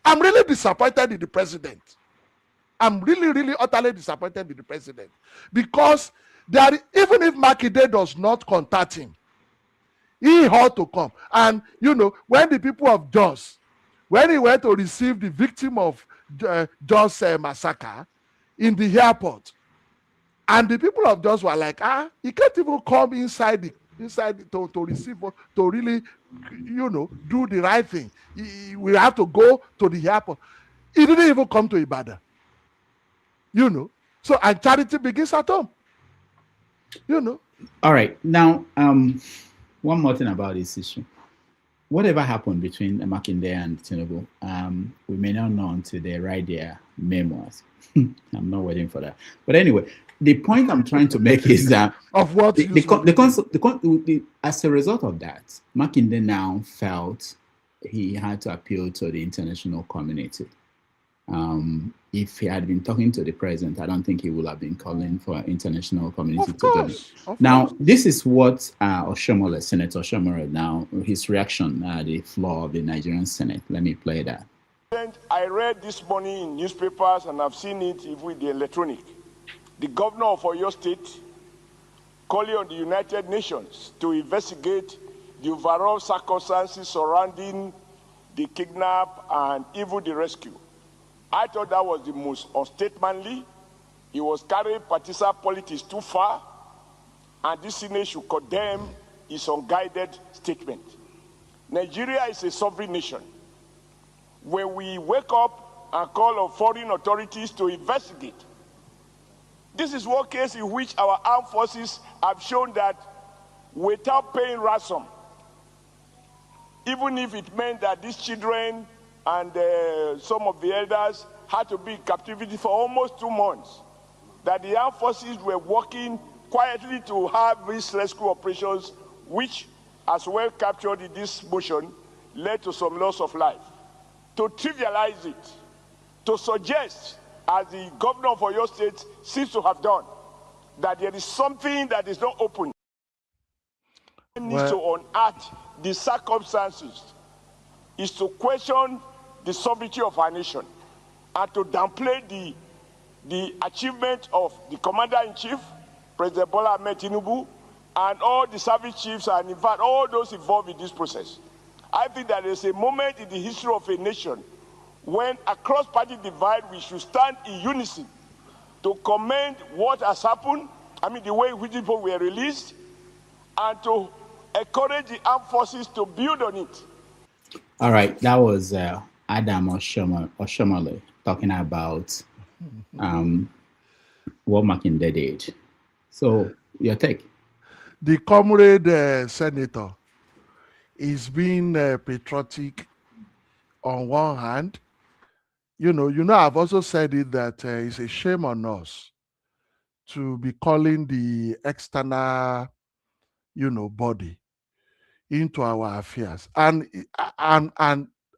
I'm really disappointed in the president. I'm really, really utterly disappointed in the president. Because even if Makinde does not contact him, he ought to come. And, when the people of Jos, when he went to receive the victim of Jos massacre in the airport, and the people of Jos were like, he can't even come inside to receive, to really, do the right thing. We have to go to the airport. He didn't even come to Ibadan. So, and charity begins at home. All right. Now, one more thing about this issue. Whatever happened between Makinde and Tinubu, we may not know until they write their memoirs. I'm not waiting for that. But anyway, the point I'm trying to make is that of what as a result of that, Makinde now felt he had to appeal to the international community. If he had been talking to the president, I don't think he would have been calling for international community to do it. Now, this is what Oshomole, Senator Oshomole, now, his reaction at the floor of the Nigerian Senate. Let me play that. I read this morning in newspapers, and I've seen it with the electronic. The governor of Oyo State calling on the United Nations to investigate the overall circumstances surrounding the kidnap and even the rescue. I thought that was the most unstatesmanly. He was carrying partisan politics too far, and this Senate should condemn his unguided statement. Nigeria is a sovereign nation. When we wake up and call on foreign authorities to investigate, this is one case in which our armed forces have shown that without paying ransom, even if it meant that these children and some of the elders had to be in captivity for almost 2 months, that the armed forces were working quietly to have these rescue operations, which, as well captured in this motion, led to some loss of life. To trivialize it, to suggest, as the governor of Oyo State seems to have done, that there is something that is not open, needs to unearth the circumstances, is to question the sovereignty of our nation and to downplay the achievement of the commander-in-chief, President Bola Ahmed Tinubu, and all the service chiefs, and in fact all those involved in this process. I think that there's a moment in the history of a nation when, across party divide, we should stand in unison to commend what has happened, I mean the way in which people were released, and to encourage the armed forces to build on it. All right, that was Adam Oshomole talking about what Makinde did. So, your take? The comrade senator is being patriotic on one hand. You know, I've also said it that it's a shame on us to be calling the external, body into our affairs. And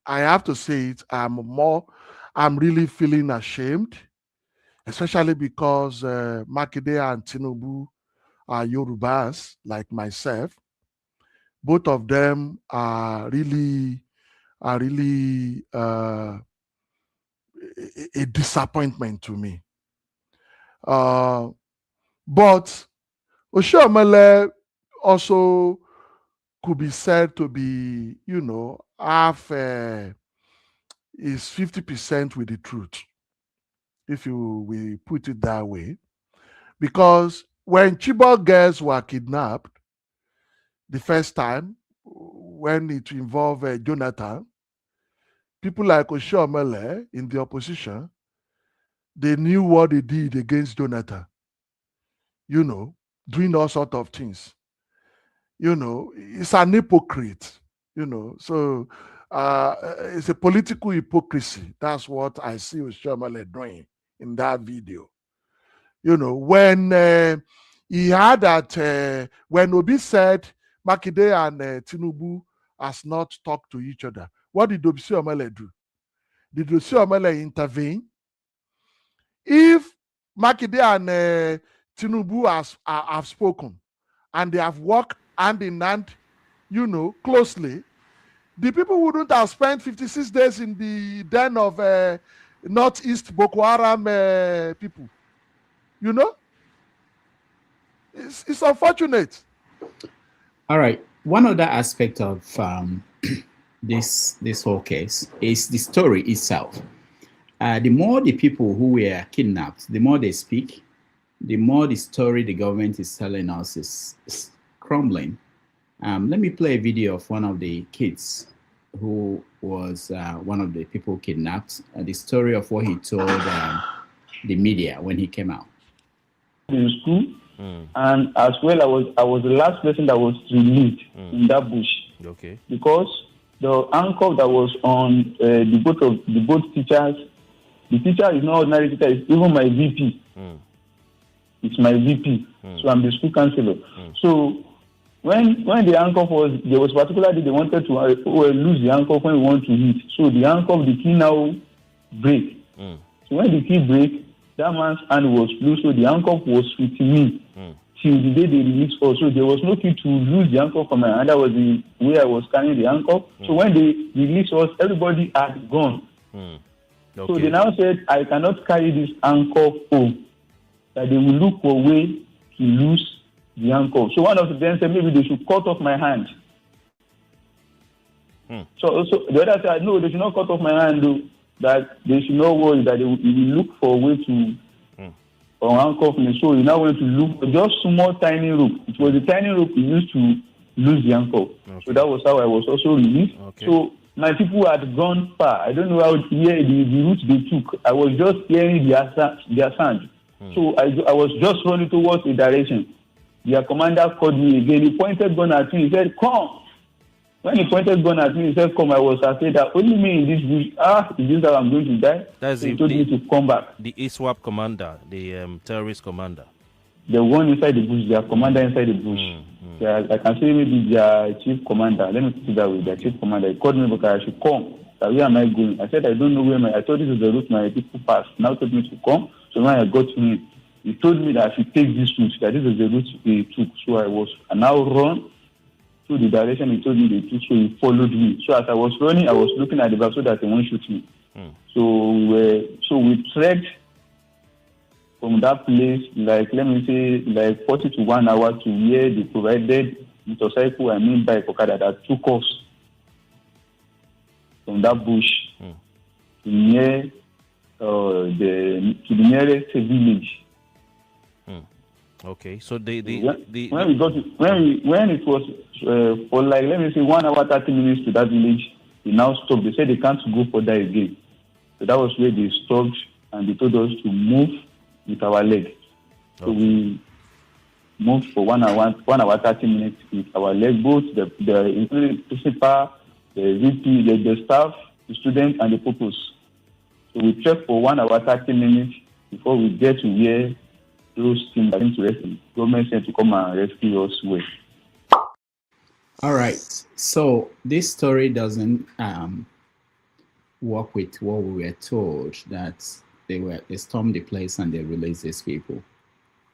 I have to say it, I'm really feeling ashamed, especially because Makinde and Tinubu are Yorubas like myself. Both of them are really a disappointment to me. But Oshomole also could be said to be, half is 50% with the truth, if we put it that way. Because when Chibok girls were kidnapped the first time, when it involved Jonathan, people like Oshomole in the opposition, they knew what they did against Jonathan, doing all sorts of things. It's an hypocrite, so it's a political hypocrisy. That's what I see Oshomole doing in that video. When he had that, when Obi said Makinde and Tinubu has not talked to each other, what did Oshomole do? Did Oshomole intervene? If Makinde and Tinubu have spoken and they have worked hand in hand, closely, the people wouldn't have spent 56 days in the den of Northeast Boko Haram people. It's unfortunate. All right. One other aspect of this whole case is the story itself. The more the people who were kidnapped, the more they speak, the more the story the government is telling us is crumbling. Let me play a video of one of the kids who was one of the people kidnapped, the story of what he told the media when he came out. In school, and as well, I was the last person that was released in that bush. Okay. Because the anchor that was on the boat teachers, the teacher is not ordinary teacher, it's even my VP. It's my VP. So I'm the school counselor. So when the anchor there was particularly they wanted to lose the anchor when we want to hit. So the anchor of the key now break. So when the key break, that man's hand was loose, so the anchor was with me till the day they released us. So there was no key to lose the anchor from my hand. That was the way I was carrying the anchor. So when they released us, everybody had gone. Okay. So they now said, I cannot carry this anchor home. That they will look for a way to lose the anchor. So one of them said, maybe they should cut off my hand. So the other said, no, they should not cut off my hand, though. that they should not worry, that he will look for a way to handcuff me. So he now went to look for just small tiny rope. It was a tiny rope he used to lose the handcuff. Okay. So that was how I was also released. Okay. So my people had gone far. I don't know how where the route they took. I was just hearing their sound. So I was just running towards a direction. Their commander called me again. He pointed gun at me. He said, "Come." When he pointed gun at me, he said, "Come." I was afraid that only me in this bush. Is this how I'm going to die? That's so he told me to come back. The ISWAP commander, the terrorist commander. The one inside the bush, their commander inside the bush. I can say maybe their chief commander. Let me put it that way. Their chief commander. He called me because I should come. So where am I going? I said, I don't know where I thought this is the route my people passed. Now told me to come. So when I got to him, he told me that I should take this route, that this is the route he took. So I now run to the direction he told me they took, so he followed me. So as I was running, I was looking at the back so that he won't shoot me. So we trekked from that place, like, let me say, like 40 to 1 hour to where they provided motorcycle, bike Okada that took us from that bush to near the nearest village. Okay, so when it was for like, let me say 1 hour 30 minutes to that village, they now stopped. They said they can't go further again. So that was where they stopped and they told us to move with our leg. So we moved for 1 hour 30 minutes with our leg, both the principal, the VP, the staff, the students, and the purpose. So we trekked for 1 hour 30 minutes before we get to where those things are going to rescue. Government sent to come and rescue us with. All right. So this story doesn't work with what we were told, that they stormed the place and they released these people.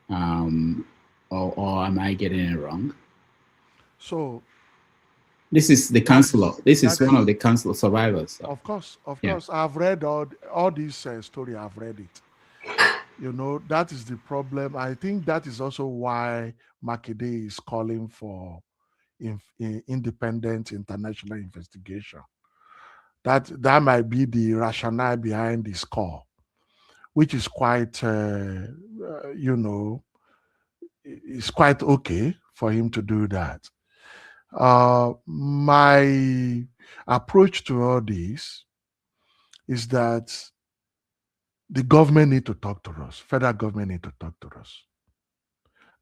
Or am I getting it wrong? So this is the counselor. This is one of the counselor survivors. So. Of course. I've read all these story. I've read it. You know, that is the problem. I think that is also why Makinde is calling for independent international investigation. That might be the rationale behind this call, which is quite, it's quite okay for him to do that. My approach to all this is that the government need to talk to us. Federal government need to talk to us.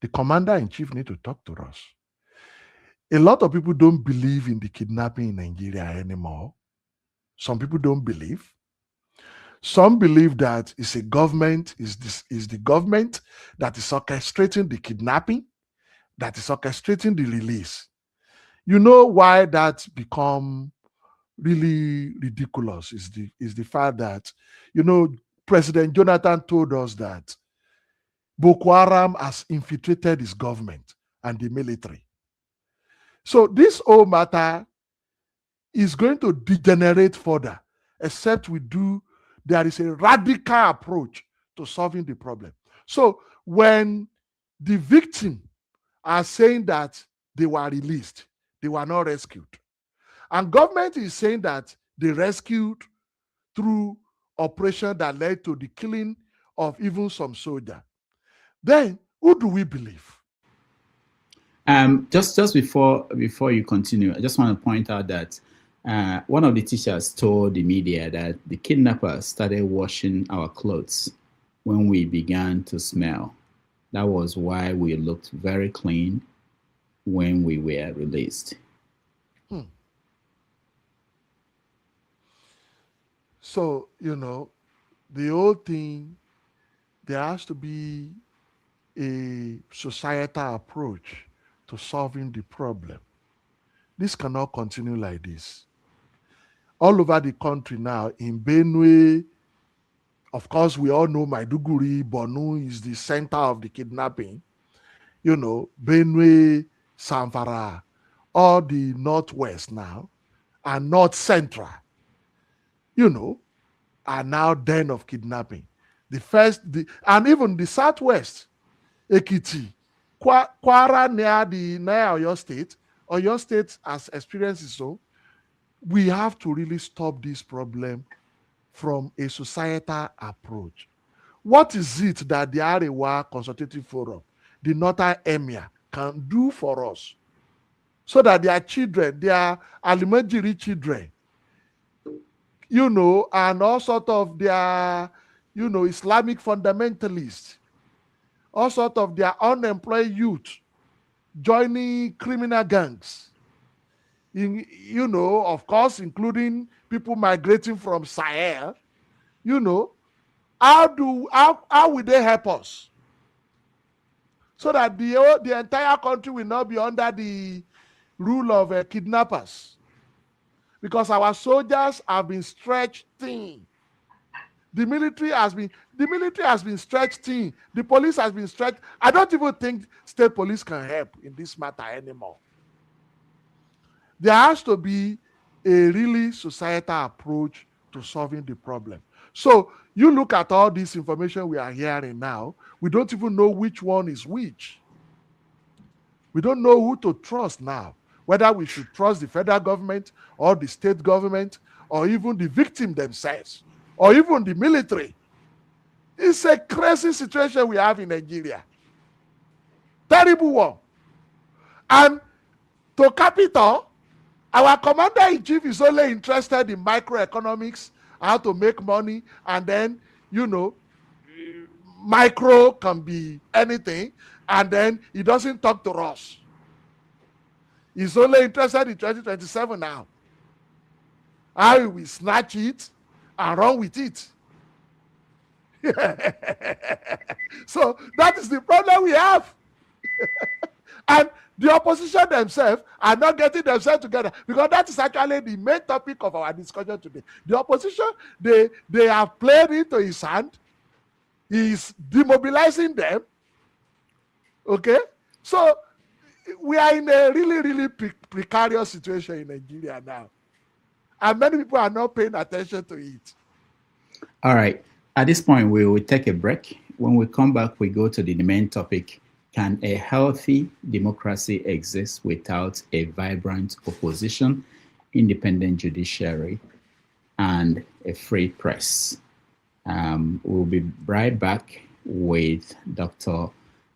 The commander-in-chief need to talk to us. A lot of people don't believe in the kidnapping in Nigeria anymore. Some people don't believe. Some believe that it's a government, is the government that is orchestrating the kidnapping, that is orchestrating the release. You know why that become really ridiculous is the fact that, President Jonathan told us that Boko Haram has infiltrated his government and the military. So this whole matter is going to degenerate further, except there is a radical approach to solving the problem. So when the victim are saying that they were released, they were not rescued, and government is saying that they rescued through operation that led to the killing of even some soldiers, then who do we believe? Just before you continue, I just want to point out that one of the teachers told the media that the kidnappers started washing our clothes when we began to smell. That was why we looked very clean when we were released. So, the whole thing, there has to be a societal approach to solving the problem. This cannot continue like this. All over the country now, in Benue, of course, we all know Maiduguri, Borno is the center of the kidnapping. Benue, Zamfara, all the northwest now, and north central, are now den of kidnapping. And even the southwest, Ekiti, Kwara near Oyo State has experienced it. So we have to really stop this problem from a societal approach. What is it that the Arewa Consultative Forum, the Northern Emir, can do for us so that their children, their elementary children, and all sort of their, Islamic fundamentalists, all sort of their unemployed youth joining criminal gangs, of course, including people migrating from Sahel, how will they help us so that the entire country will not be under the rule of kidnappers? Because our soldiers have been stretched thin. The military has been stretched thin. The police has been stretched. I don't even think state police can help in this matter anymore. There has to be a really societal approach to solving the problem. So you look at all this information we are hearing now, we don't even know which one is which. We don't know who to trust now, whether we should trust the federal government or the state government or even the victim themselves or even the military. It's a crazy situation we have in Nigeria. Terrible one. And to cap it all, our commander-in-chief is only interested in microeconomics, how to make money, and then, micro can be anything, and then he doesn't talk to us. He's only interested in 2027 now. How we snatch it and run with it. So that is the problem we have. And the opposition themselves are not getting themselves together, because that is actually the main topic of our discussion today. The opposition, they have played into his hand. He is demobilizing them. Okay? So we are in a really, really precarious situation in Nigeria now. And many people are not paying attention to it. All right. At this point, we will take a break. When we come back, we go to the main topic. Can a healthy democracy exist without a vibrant opposition, independent judiciary, and a free press? We'll be right back with Dr.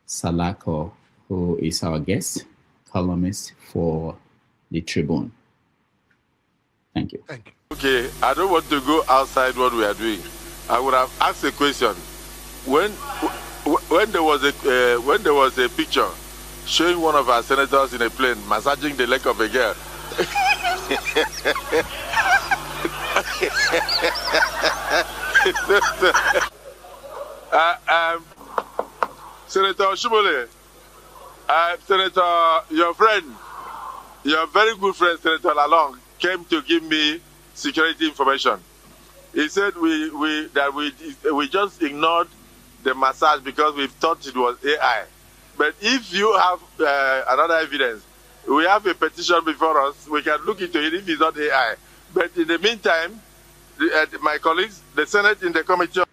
Salako, who is our guest, columnist for the Tribune. Thank you. Thank you. Okay, I don't want to go outside what we are doing. I would have asked a question. When there was a picture showing one of our senators in a plane massaging the leg of a girl. Senator Shibole, Senator, your very good friend, Senator Lalong, came to give me security information. He said we just ignored the massage because we thought it was AI. But if you have another evidence, we have a petition before us. We can look into it if it's not AI. But in the meantime, my colleagues, the Senate in the committee.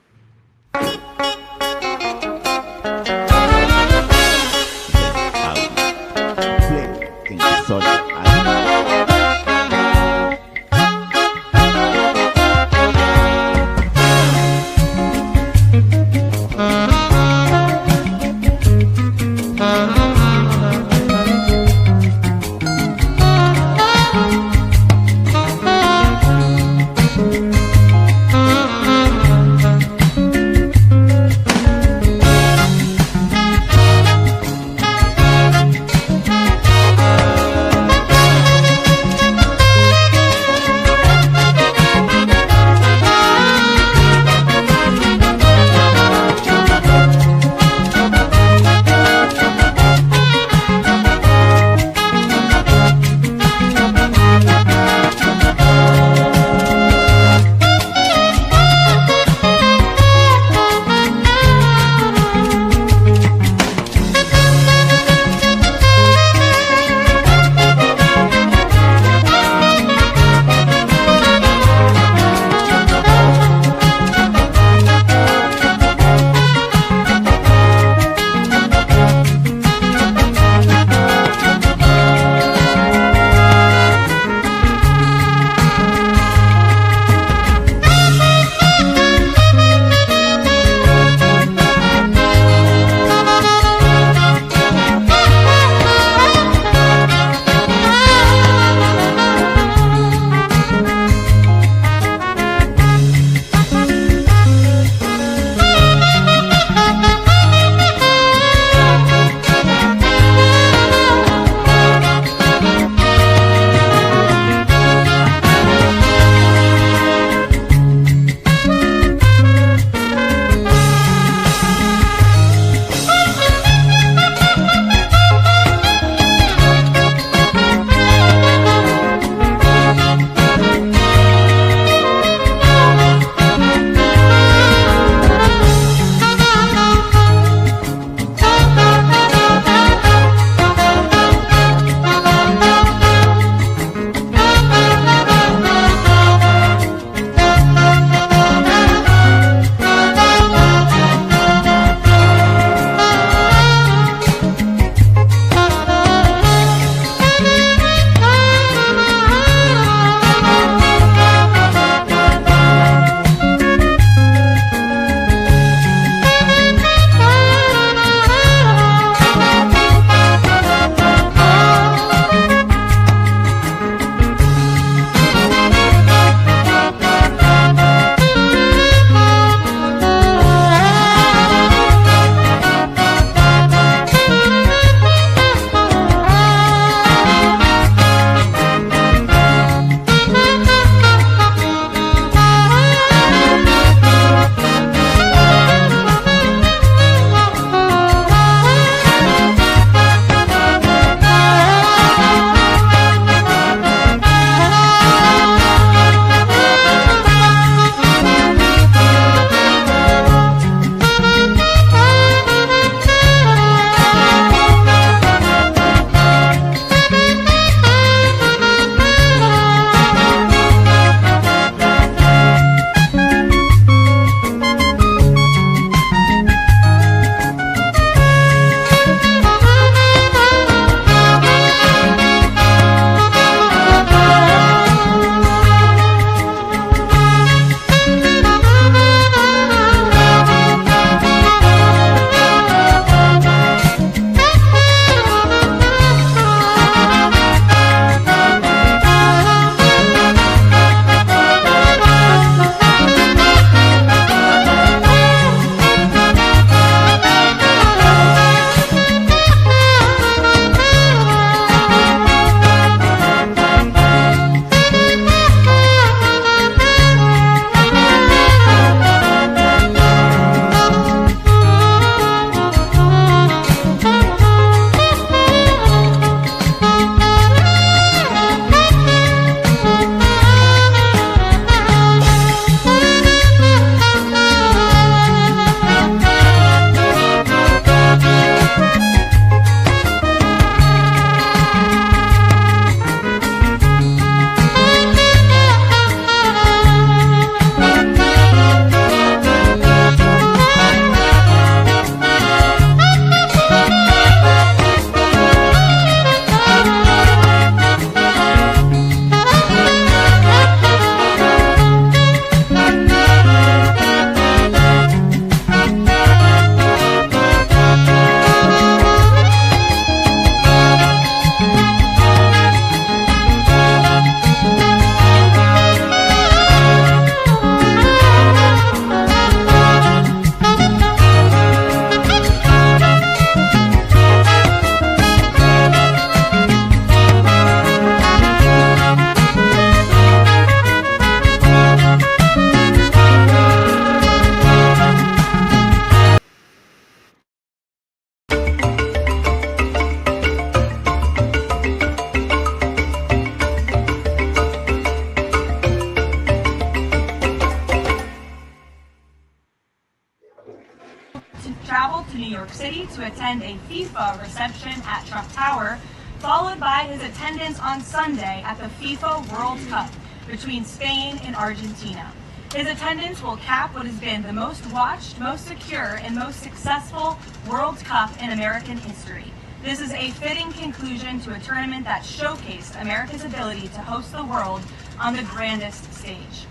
to travel to New York City to attend a FIFA reception at Trump Tower, followed by his attendance on Sunday at the FIFA World Cup between Spain and Argentina. His attendance will cap what has been the most watched, most secure, and most successful World Cup in American history. This is a fitting conclusion to a tournament that showcased America's ability to host the world on the grandest stage.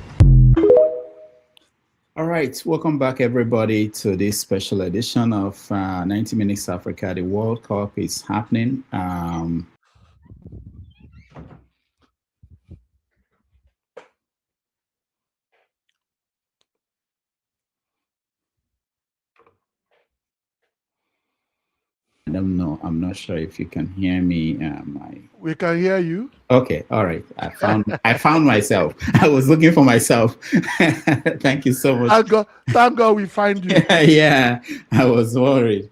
All right, welcome back everybody to this special edition of 90 Minutes Africa. The World Cup is happening. I don't know. I'm not sure if you can hear me. We can hear you. Okay, all right. I found myself. I was looking for myself. Thank you so much. Thank God we find you. Yeah, I was worried.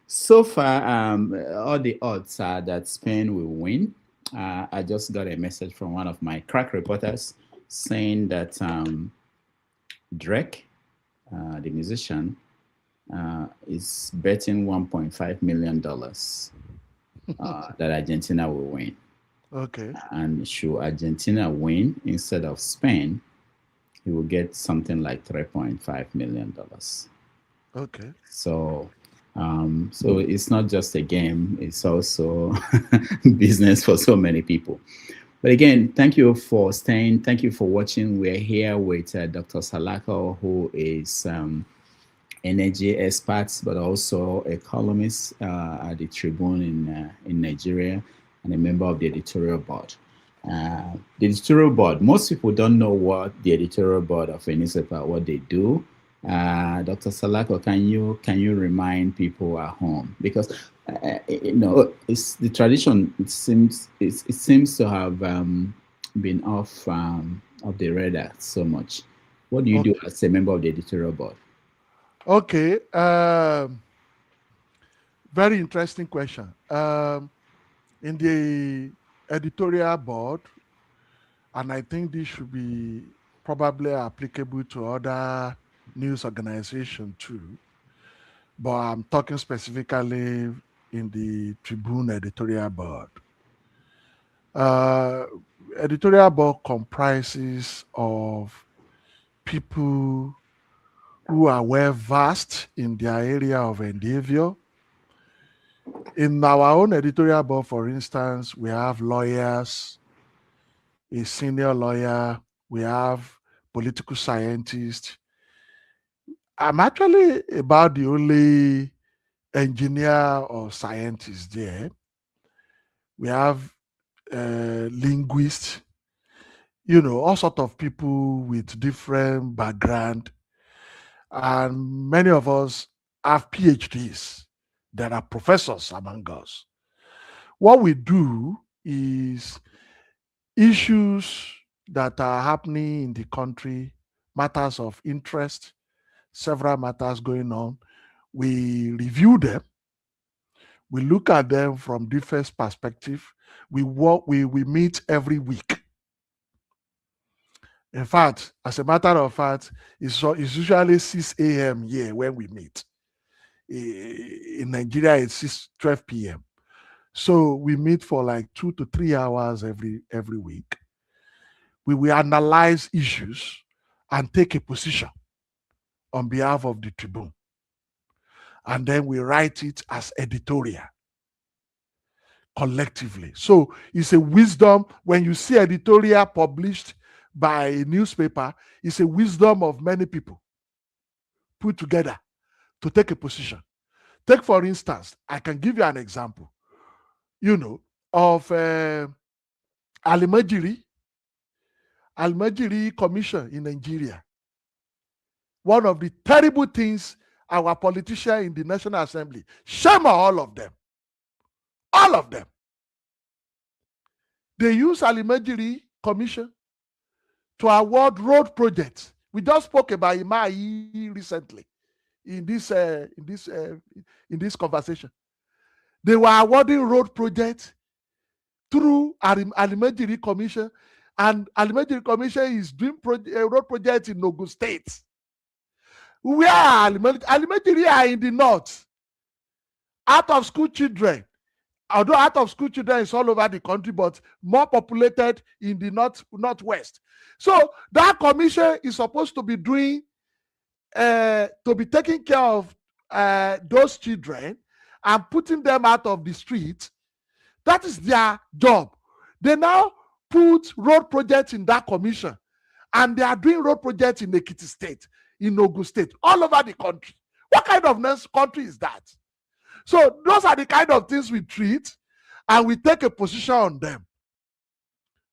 So far, all the odds are that Spain will win. I just got a message from one of my crack reporters saying that Drake, the musician, is betting $1.5 million that Argentina will win. Okay. And should Argentina win instead of Spain, he will get something like $3.5 million. Okay. So it's not just a game; it's also business for so many people. But again, thank you for staying. Thank you for watching. We're here with Dr. Salako, who is energy experts, but also a columnist at the Tribune in Nigeria and a member of the editorial board. The editorial board, most people don't know what the editorial board of a newspaper, what they do. Dr. Salako, can you remind people at home? Because it's the tradition. It seems to have been off the radar so much. What do you do as a member of the editorial board? Okay, very interesting question. In the editorial board, and I think this should be probably applicable to other news organizations too, but I'm talking specifically in the Tribune editorial board. Editorial board comprises of people who are well versed in their area of endeavor. In our own editorial board, for instance, we have lawyers, a senior lawyer, we have political scientists. I'm actually about the only engineer or scientist there. We have linguists, all sorts of people with different background. And many of us have PhDs. There are professors among us. What we do is issues that are happening in the country, matters of interest, several matters going on. We review them. We look at them from different perspectives. We meet every week. In fact, as a matter of fact, it's usually 6 a.m. here when we meet. In Nigeria, it's 12 p.m. So we meet for like 2 to 3 hours every week. We will analyze issues and take a position on behalf of the Tribune. And then we write it as editorial collectively. So it's a wisdom. When you see editorial published by a newspaper, it's a wisdom of many people put together to take a position. Take, for instance, I can give you an example, of Al-Majiri Commission in Nigeria. One of the terrible things our politicians in the National Assembly, shame on all of them. All of them. They use Al-Majiri Commission to award road projects. We just spoke about Imai recently in this conversation. They were awarding road projects through Al-Majiri Commission, and Al-Majiri Commission is doing road projects in Ogun State. Where are elementary are in the north. Out of school children, although out of school children is all over the country, but more populated in the northwest. So that commission is supposed to be doing, to be taking care of those children and putting them out of the street. That is their job. They now put road projects in that commission, and they are doing road projects in Ekiti State, in Ogun State, all over the country. What kind of country is that? So those are the kind of things we treat, and we take a position on them.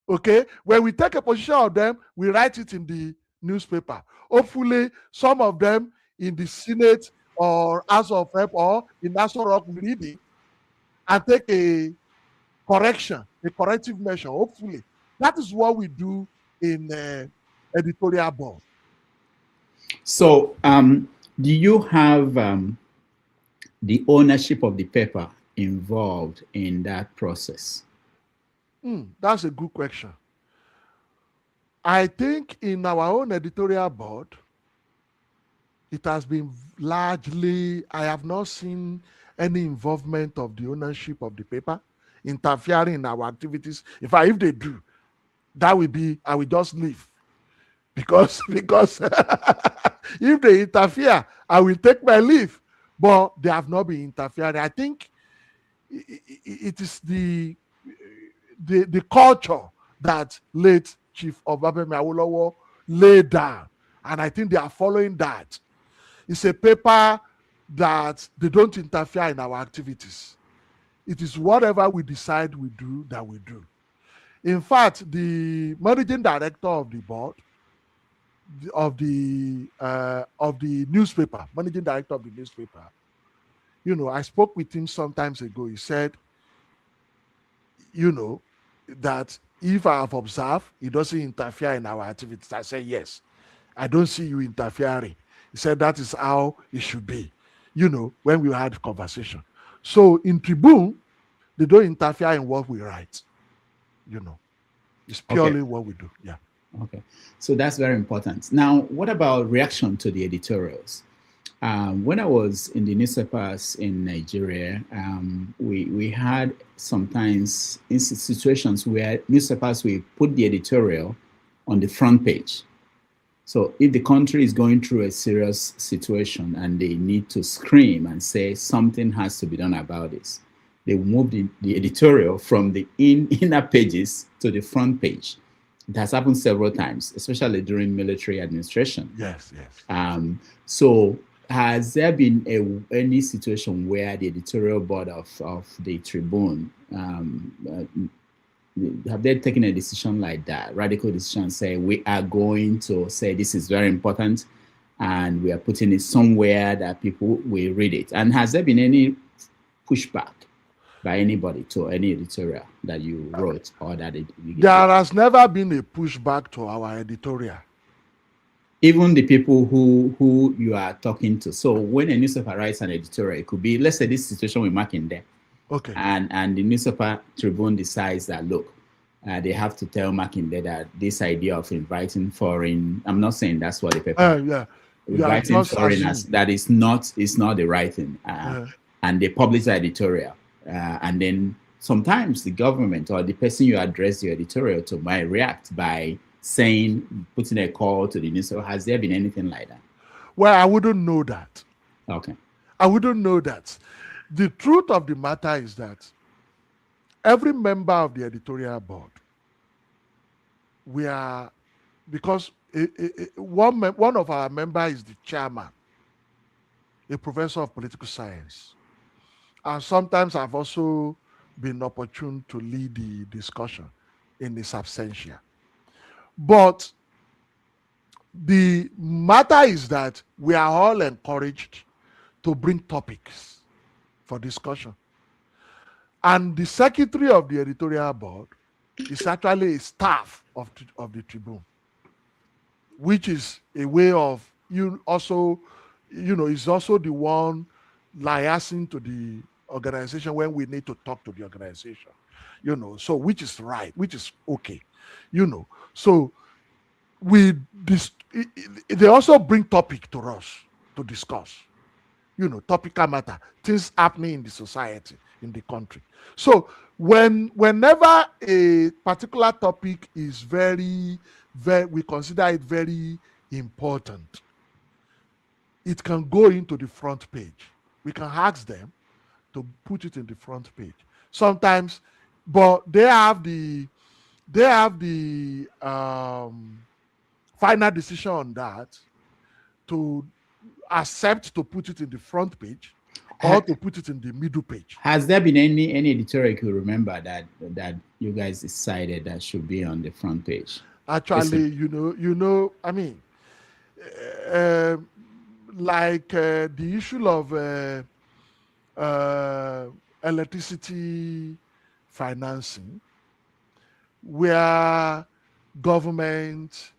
Okay? When we take a position on them, we write it in the newspaper. Hopefully, some of them in the Senate or House of Rep or in National Rock will read it and take a correction, a corrective measure, hopefully. That is what we do in editorial board. So, do you have the ownership of the paper involved in that process? That's a good question. I think in our own editorial board, it has been largely, I have not seen any involvement of the ownership of the paper interfering in our activities. In fact, if they do, that will be, I will just leave. Because if they interfere, I will take my leave. But they have not been interfering. I think it is the culture that late Chief Obafemi Awolowo laid down. And I think they are following that. It's a paper that they don't interfere in our activities. It is whatever we decide we do that we do. In fact, the managing director of the board, of the newspaper, managing director of the newspaper, you know, I spoke with him some times ago. He said, you know, that if I have observed, he doesn't interfere in our activities. I said, yes, I don't see you interfering. He said, that is how it should be, you know, when we had a conversation. So in Tribune, they don't interfere in what we write, you know. It's purely what we do, yeah. Okay, so that's very important. Now, what about reaction to the editorials? When I was in the newspapers in Nigeria, we had sometimes in situations where newspapers will put the editorial on the front page. So if the country is going through a serious situation and they need to scream and say something has to be done about this, they move the editorial from the inner pages to the front page. It has happened several times, especially during military administration. Yes, yes. So has there been any situation where the editorial board of the Tribune, have they taken a decision like that, radical decision, say we are going to say this is very important and we are putting it somewhere that people will read it? And has there been any pushback by anybody to any editorial that you wrote or that there has never been a pushback to our editorial. Even the people who you are talking to. So when a newspaper writes an editorial, it could be, let's say this situation with Makinde. Okay. And the newspaper Tribune decides that, look, they have to tell Makinde that this idea of inviting foreign, I'm not saying that's what the paper, inviting foreigners, that is not the right thing. And they publish the editorial. And then sometimes the government or the person you address your editorial to might react by saying, putting a call to the newspaper. Has there been anything like that? Well, I wouldn't know that. Okay. I wouldn't know that. The truth of the matter is that every member of the editorial board, we are, because one of our members is the chairman, a professor of political science. And sometimes I've also been opportune to lead the discussion in this absentia. But the matter is that we are all encouraged to bring topics for discussion. And the secretary of the editorial board is actually a staff of the Tribune, which is a way of, is also the one liaising to the organization when we need to talk to the organization, so which is right, which is okay, so they also bring topic to us, to discuss. Topical matter, things happening in the society, in the country. So whenever a particular topic is very, we consider it very important, it can go into the front page. We can ask them to put it in the front page. Sometimes, but they have the final decision on that, to accept to put it in the front page or to put it in the middle page. Has there been any editorial you remember that you guys decided that should be on the front page? Actually, I mean, like the issue of electricity financing, where government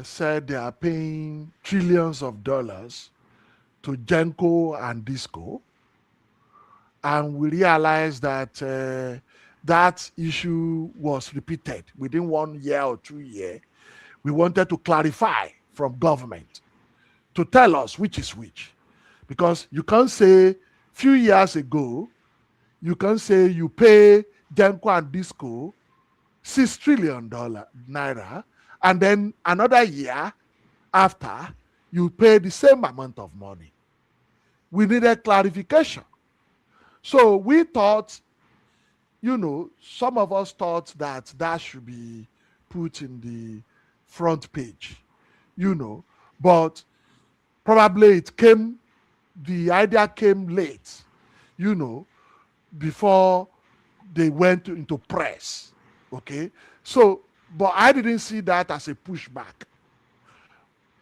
said they are paying trillions of dollars to Genco and Disco, and we realized that that issue was repeated within 1 year or 2 years. We wanted to clarify from government to tell us which is which, because you can't say few years ago, you can say you pay Genco and Disco $6 trillion naira, and then another year after, you pay the same amount of money. We needed clarification. So we thought, some of us thought that should be put in the front page, but probably the idea came late, before they went into press. Okay, so, but I didn't see that as a pushback.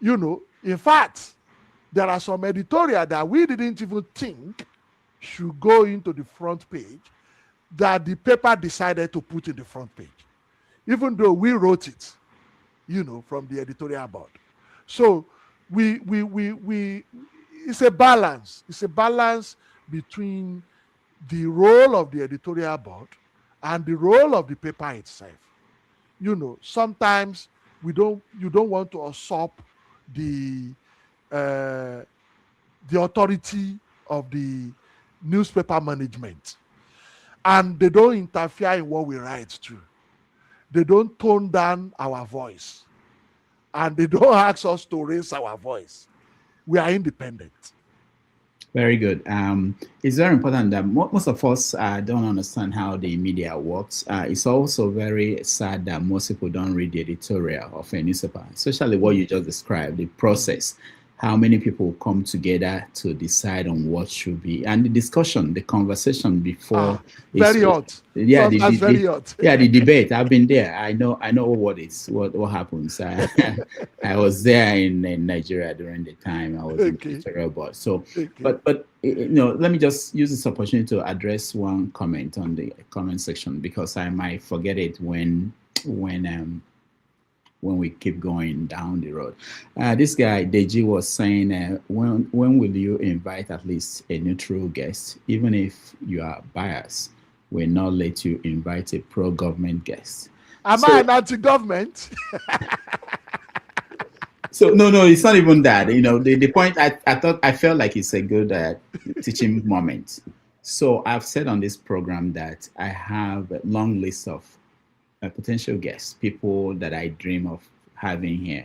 In fact, there are some editorial that we didn't even think should go into the front page, that the paper decided to put in the front page, even though we wrote it, from the editorial board. So it's a balance. It's a balance between the role of the editorial board and the role of the paper itself. Sometimes you don't want to usurp the authority of the newspaper management, and they don't interfere in what we write too. They don't tone down our voice, and they don't ask us to raise our voice. We are independent. Very good. It's very important that most of us don't understand how the media works. It's also very sad that most people don't read the editorial of a newspaper, especially what you just described, the process, how many people come together to decide on what should be, and the discussion, the conversation before. Very hot. Yeah, very hot. Yeah, the debate. I've been there. I know what happens. I was there in Nigeria during the time I was in the editorial board. So, but let me just use this opportunity to address one comment on the comment section, because I might forget it when we keep going down the road. This guy, Deji, was saying, when will you invite at least a neutral guest? Even if you are biased, we'll not let you invite a pro-government guest. Am I an anti-government? So, no, it's not even that. The point, I felt like it's a good teaching moment. So I've said on this program that I have a long list of potential guests, people that I dream of having here.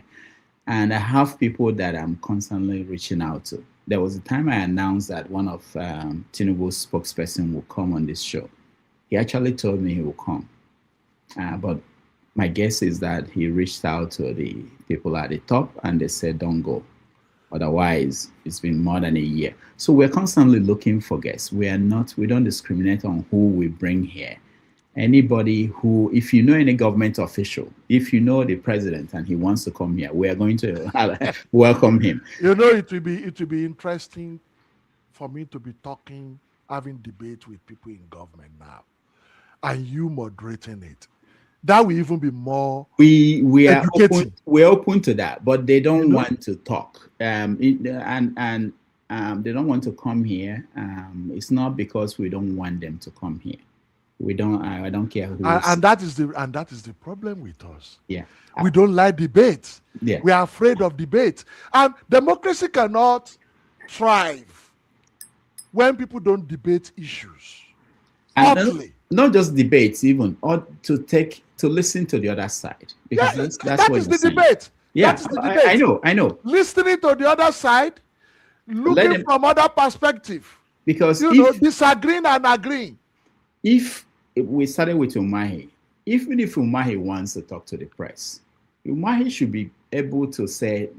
And I have people that I'm constantly reaching out to. There was a time I announced that one of Tinubu's spokesperson will come on this show. He actually told me he will come. But my guess is that he reached out to the people at the top and they said, don't go. Otherwise, it's been more than a year. So we're constantly looking for guests. We don't discriminate on who we bring here. Anybody who, if you know any government official, if you know the president and he wants to come here, we are going to welcome him. It will be interesting for me to be having debate with people in government now, and you moderating it. That will even be more. We are open to that, but they don't want to talk. And they don't want to come here. It's not because we don't want them to come here. We don't. I don't care who. And that is the problem with us. Yeah. We don't like debate. Yeah. We are afraid of debate. And democracy cannot thrive when people don't debate issues. And not just debates, even, or to listen to the other side. Because that's what is the debate. Yeah, that is the debate. I know. Listening to the other side, looking from other perspective. Because disagreeing and agreeing. If we started with Umahi, even if Umahi wants to talk to the press, Umahi should be able to say,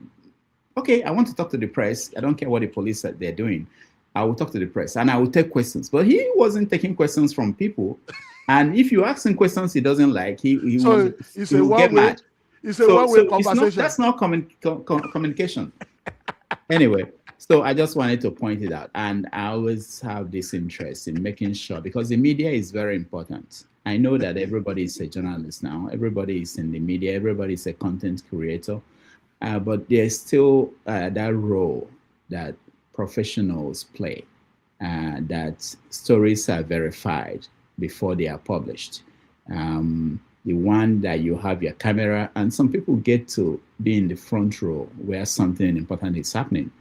okay, I want to talk to the press. I don't care what the police said they're doing. I will talk to the press and I will take questions. But he wasn't taking questions from people. And if you ask him questions he doesn't like, he will get mad. It's a one-way conversation. That's not communication. Anyway, so I just wanted to point it out. And I always have this interest in making sure, because the media is very important. I know that everybody is a journalist now. Everybody is in the media. Everybody is a content creator. But there's still that role that professionals play, that stories are verified before they are published. The one that you have your camera, and some people get to be in the front row where something important is happening.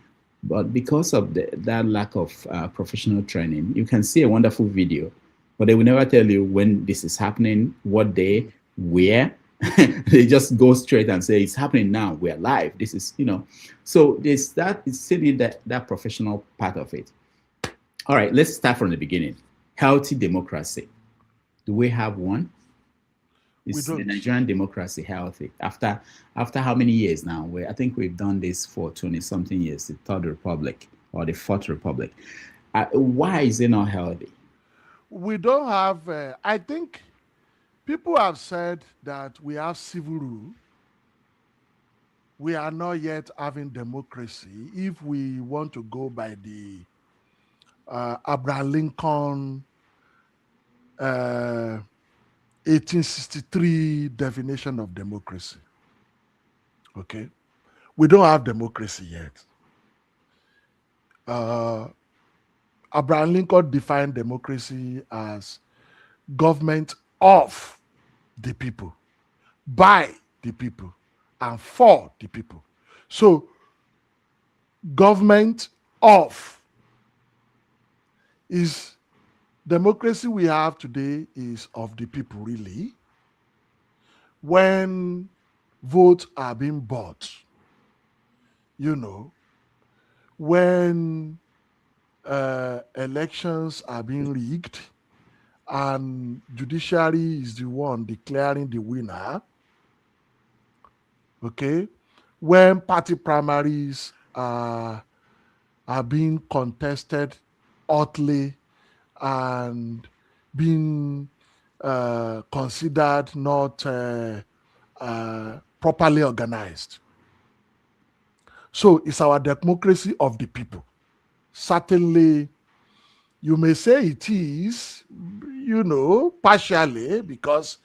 But because of that lack of professional training, you can see a wonderful video, but they will never tell you when this is happening, what day, where. They just go straight and say, it's happening now, we're live. This is, so there's that, it's still that professional part of it. All right, let's start from the beginning. Healthy democracy. Do we have one? Is the Nigerian democracy healthy? After how many years now? I think we've done this for 20-something years, the Third Republic or the Fourth Republic. Why is it not healthy? We don't have, I think people have said that we have civil rule. We are not yet having democracy if we want to go by the Abraham Lincoln 1863 definition of democracy. Okay? We don't have democracy yet. Abraham Lincoln defined democracy as government of the people, by the people, and for the people. So, government of is democracy we have today is of the people, really. When votes are being bought, when elections are being rigged, and judiciary is the one declaring the winner, okay? When party primaries are being contested hotly and being considered not properly organized. So it's our democracy of the people. Certainly, you may say it is, partially, because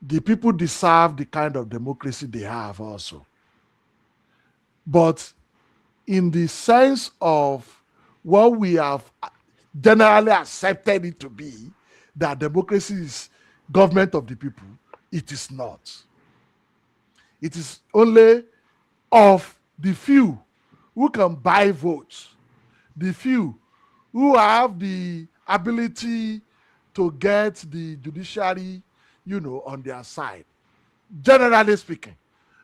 the people deserve the kind of democracy they have also. But in the sense of what we have generally accepted it to be, that democracy is government of the people, it is not. It is only of the few who can buy votes, the few who have the ability to get the judiciary, on their side, generally speaking.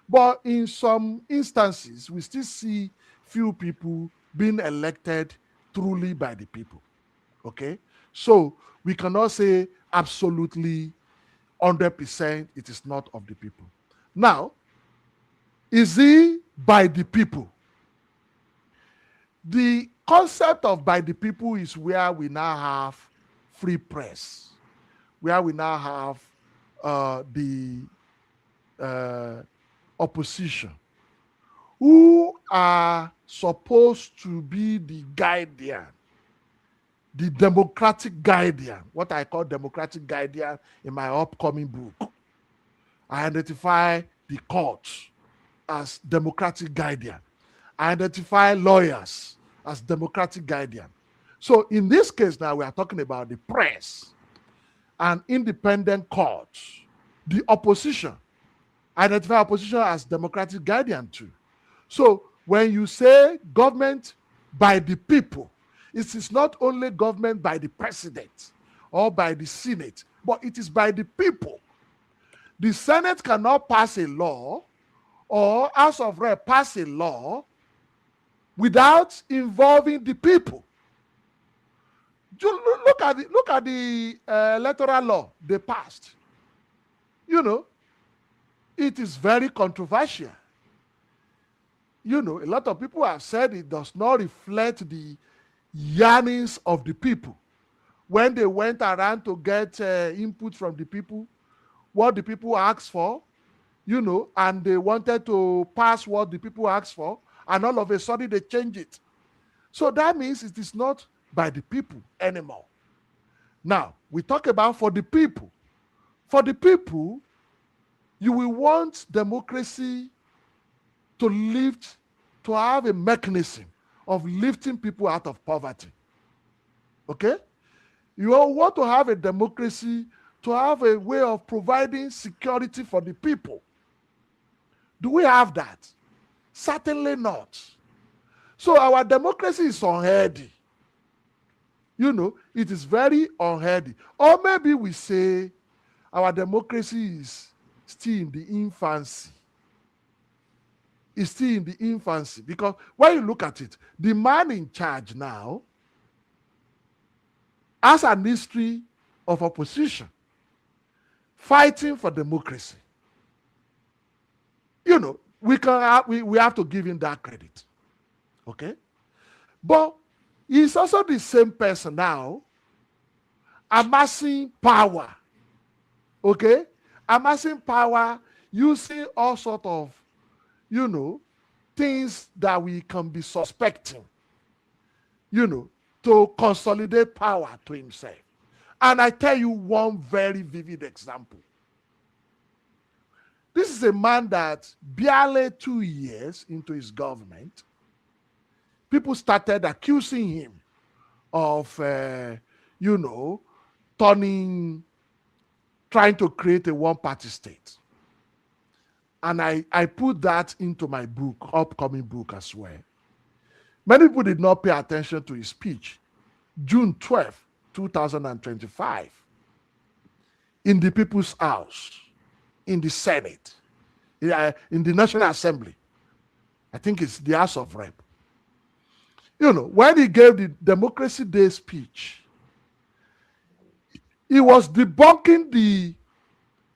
But in some instances, we still see few people being elected truly by the people. Okay? So we cannot say absolutely 100% it is not of the people. Now, is it by the people? The concept of by the people is where we now have free press, where we now have the opposition, who are supposed to be the guardian, the democratic guardian, what I call democratic guardian in my upcoming book. I identify the courts as democratic guardian. I identify lawyers as democratic guardian. So in this case now, we are talking about the press. and independent courts. The opposition, identify opposition as democratic guardian too. So when you say government by the people, it is not only government by the president or by the Senate, but it is by the people. The Senate cannot pass a law or House of Rep pass a law without involving the people. Look at the electoral law they passed. You know, it is very controversial. You know, a lot of people have said it does not reflect the yearnings of the people. When they went around to get input from the people, what the people asked for, you know, and they wanted to pass what the people asked for, and all of a sudden they change it. So that means it is not by the people anymore. Now, we talk about for the people. For the people, you will want democracy to lift, to have a mechanism of lifting people out of poverty. Okay? You want to have a democracy to have a way of providing security for the people. Do we have that? Certainly not. So our democracy is unhealthy. You know, it is very unhealthy. Or maybe we say our democracy is still in the infancy. It's still in the infancy, because when you look at it, the man in charge now has an history of opposition, fighting for democracy. You know, we have to give him that credit. Okay? But he's also the same person now, amassing power. Okay? Amassing power using all sorts of, you know, things that we can be suspecting, you know, to consolidate power to himself. And I tell you one very vivid example. This is a man that barely 2 years into his government, people started accusing him of, you know, trying to create a one-party state. And I put that into my book, upcoming book as well. Many people did not pay attention to his speech, June 12, 2025, in the People's House, in the Senate, in the National Assembly. I think it's the House of Rep. You know, when he gave the Democracy Day speech, he was debunking the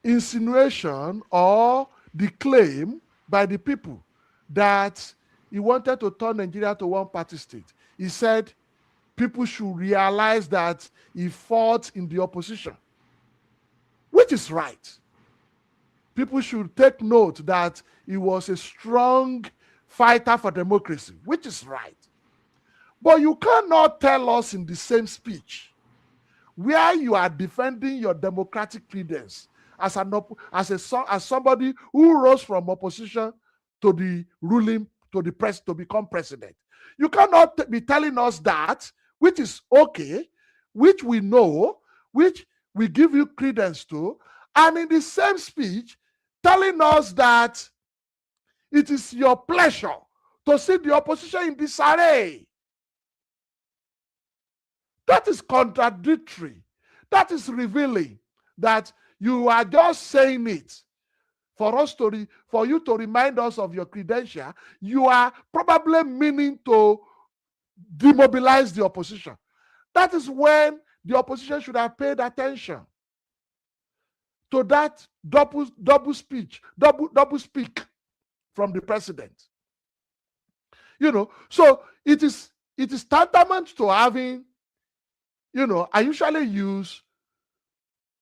insinuation or the claim by the people that he wanted to turn Nigeria to one-party state. He said people should realize that he fought in the opposition, which is right. People should take note that he was a strong fighter for democracy, which is right. But you cannot tell us in the same speech where you are defending your democratic credence as somebody who rose from opposition to the ruling, to the press, to become president. You cannot be telling us that, which is okay, which we know, which we give you credence to, and in the same speech, telling us that it is your pleasure to see the opposition in disarray. That is contradictory. That is revealing that you are just saying it for you to remind us of your credential. You are probably meaning to demobilize the opposition. That is when the opposition should have paid attention to that double speak from the president. You know, so it is tantamount to having, you know, I usually use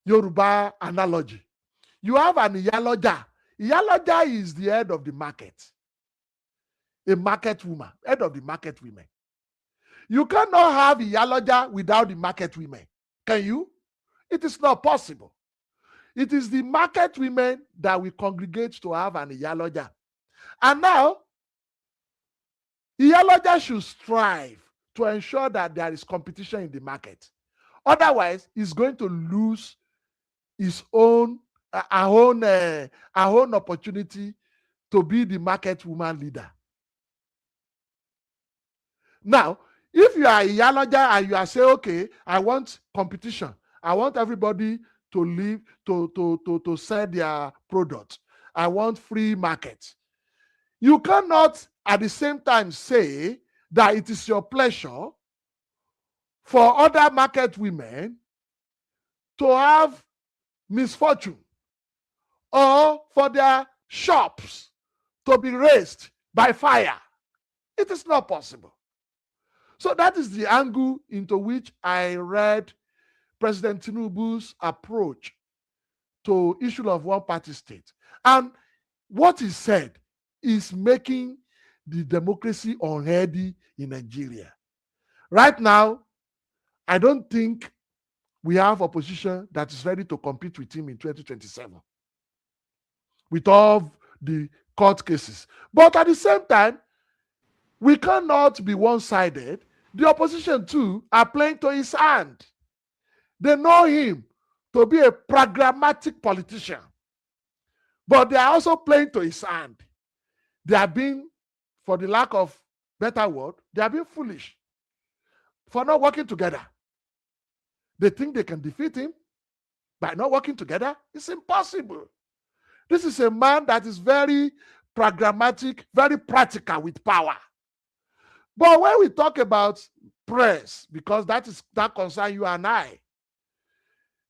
Yoruba analogy. You have an Iyaloja. Iyaloja is the head of the market. A market woman, head of the market women. You cannot have Iyaloja without the market women. Can you? It is not possible. It is the market women that we congregate to have an Iyaloja. And now, Iyaloja should strive to ensure that there is competition in the market. Otherwise, he's going to lose her own opportunity to be the market woman leader. Now, if you are a Iyaloja and you are saying, okay, I want competition, I want everybody to live, to sell their products, I want free market. You cannot at the same time say that it is your pleasure for other market women to have misfortune or for their shops to be razed by fire. It is not possible. So that is the angle into which I read President Tinubu's approach to issue of one-party state. And what he said is making the democracy unhealthy in Nigeria. Right now, I don't think we have opposition that is ready to compete with him in 2027 with all the court cases. But at the same time, we cannot be one-sided. The opposition too are playing to his hand. They know him to be a pragmatic politician, but they are also playing to his hand. They are being, for the lack of better word, they are being foolish for not working together. They think they can defeat him by not working together. It's impossible. This is a man that is very pragmatic, very practical with power. But when we talk about press, because that concerns you and I,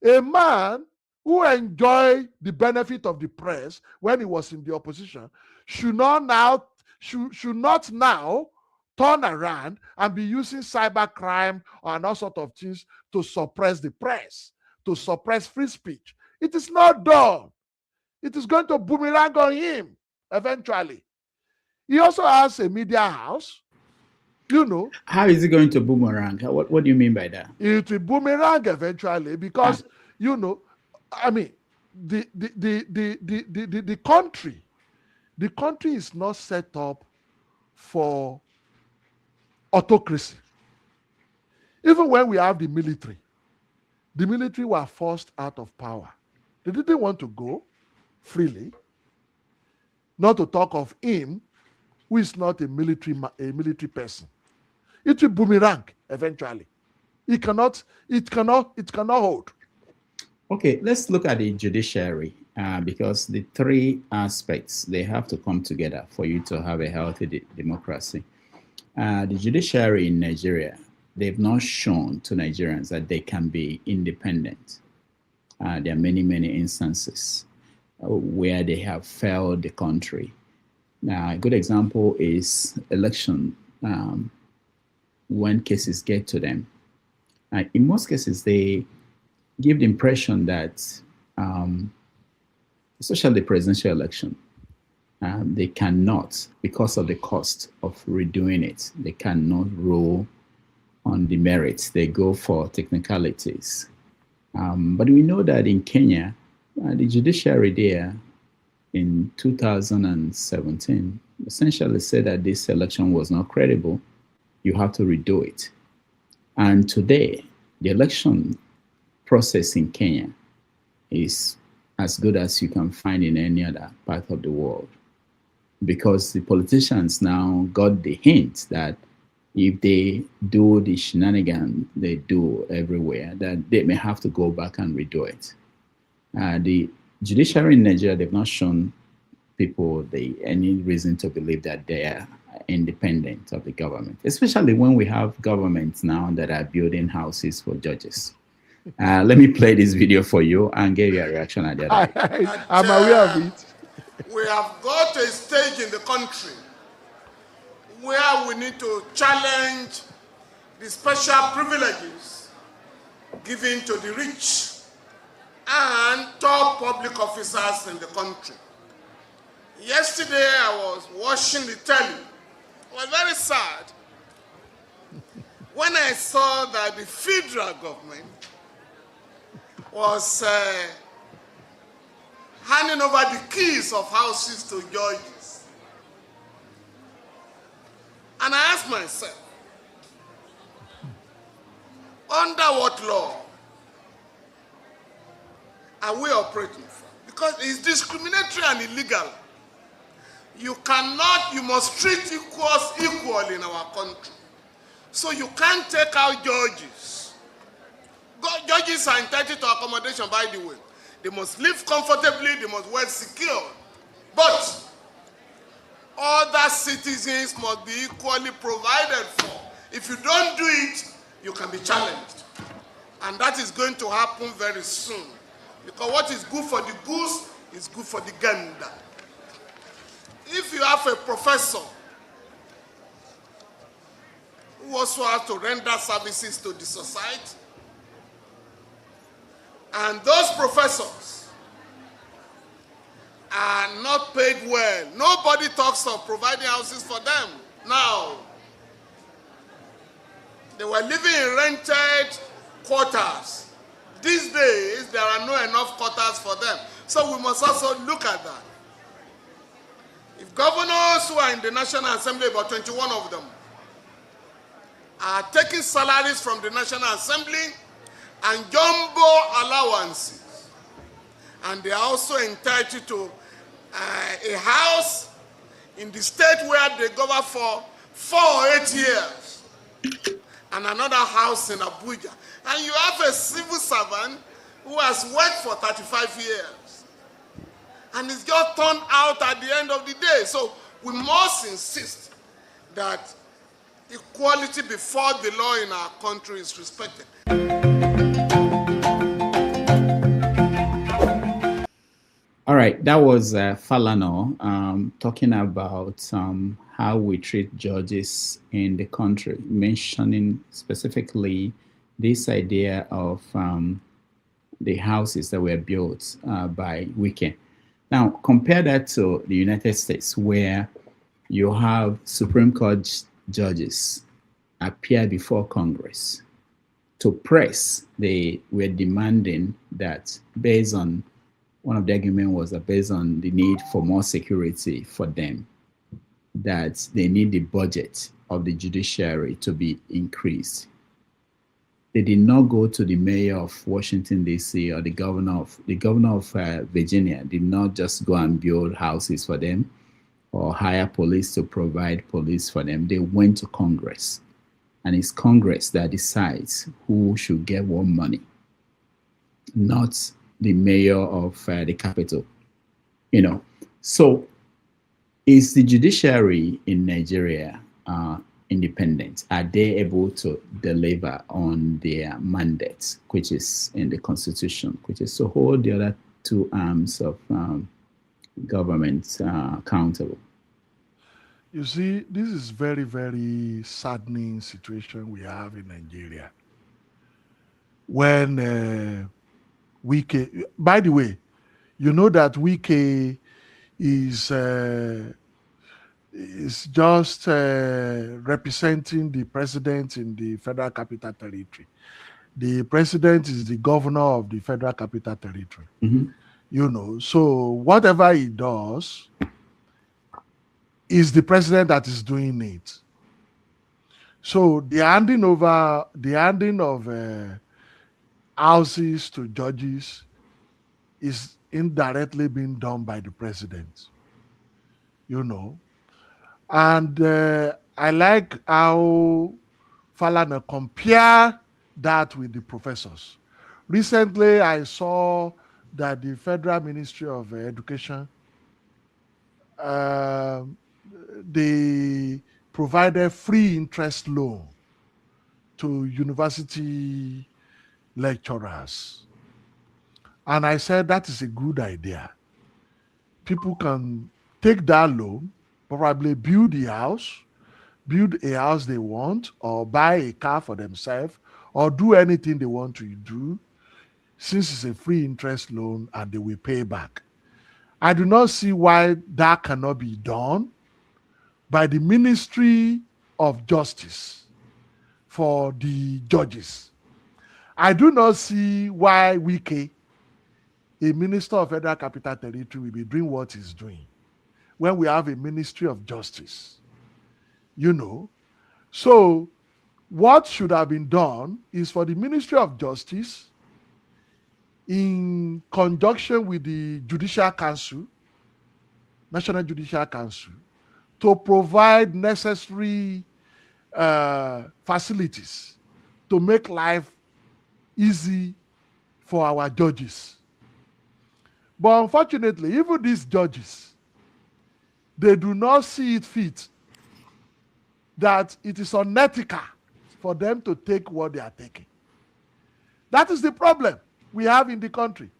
a man who enjoyed the benefit of the press when he was in the opposition should not now turn around and be using cybercrime and all sorts of things to suppress the press, to suppress free speech. It is not done. It is going to boomerang on him eventually. He also has a media house. You know. How is it going to boomerang? What do you mean by that? It will boomerang eventually because, you know, I mean, the country is not set up for autocracy. Even when we have the military were forced out of power. They didn't want to go freely. Not to talk of him, who is not a military person. It will boomerang eventually. It cannot hold. Okay, let's look at the judiciary because the three aspects, they have to come together for you to have a healthy democracy. The judiciary in Nigeria, they've not shown to Nigerians that they can be independent. There are many, many instances where they have failed the country. Now, a good example is election. When cases get to them, in most cases, they give the impression that, especially the presidential election, they cannot, because of the cost of redoing it, they cannot rule on the merits. They go for technicalities. But we know that in Kenya, the judiciary there in 2017 essentially said that this election was not credible. You have to redo it. And today, the election process in Kenya is as good as you can find in any other part of the world, because the politicians now got the hint that if they do the shenanigans they do everywhere, that they may have to go back and redo it. The judiciary in Nigeria, they've not shown people any reason to believe that they are independent of the government, especially when we have governments now that are building houses for judges. Let me play this video for you and give you a reaction at the other. I'm aware of it. We have got to a stage in the country where we need to challenge the special privileges given to the rich and top public officers in the country. Yesterday, I was watching the telly. I was very sad when I saw that the federal government was handing over the keys of houses to judges. And I asked myself, under what law are we operating from? Because it's discriminatory and illegal. You must treat equals equal in our country. So you can't take out judges. Judges are entitled to accommodation, by the way. They must live comfortably, they must well secured. But other citizens must be equally provided for. If you don't do it, you can be challenged. And that is going to happen very soon. Because what is good for the goose is good for the gander. If you have a professor who also has to render services to the society, and those professors are not paid well, nobody talks of providing houses for them now. They were living in rented quarters. These days, there are not enough quarters for them. So we must also look at that. If governors who are in the National Assembly, about 21 of them, are taking salaries from the National Assembly and jumbo allowances, and they are also entitled to a house in the state where they govern for 4 or 8 years, and another house in Abuja, and you have a civil servant who has worked for 35 years, and is just turned out at the end of the day. So we must insist that equality before the law in our country is respected. All right, that was Falano talking about how we treat judges in the country, mentioning specifically this idea of the houses that were built by Wike. Now, compare that to the United States, where you have Supreme Court judges appear before Congress to press. They were demanding that, based on one of the arguments was that based on the need for more security for them, that they need the budget of the judiciary to be increased. They did not go to the mayor of Washington, D.C. or the governor of Virginia did not just go and build houses for them or hire police to provide police for them. They went to Congress, and it's Congress that decides who should get what money, not the mayor of the capital. So is the judiciary in Nigeria independent? Are they able to deliver on their mandate, which is in the Constitution, which is to hold the other two arms of government accountable? You see, this is very, very saddening situation we have in Nigeria. When Wike, by the way, you know that Wike is just representing the president in the Federal Capital Territory. The president is the governor of the Federal Capital Territory. Mm-hmm. So whatever he does is the president that is doing it. So the handing of houses to judges is indirectly being done by the president. And I like how Falana compare that with the professors. Recently, I saw that the Federal Ministry of Education, they provided free interest loan to university lecturers. And I said, that is a good idea. People can take that loan, probably build a house they want, or buy a car for themselves, or do anything they want to do, since it's a free interest loan and they will pay back. I do not see why that cannot be done by the Ministry of Justice for the judges. I do not see why Wike, a minister of Federal Capital Territory, will be doing what he's doing when we have a Ministry of Justice. So what should have been done is for the Ministry of Justice, in conjunction with the Judicial Council, National Judicial Council, to provide necessary facilities to make life easy for our judges. But unfortunately, even these judges, they do not see it fit that it is unethical for them to take what they are taking. That is the problem we have in the country.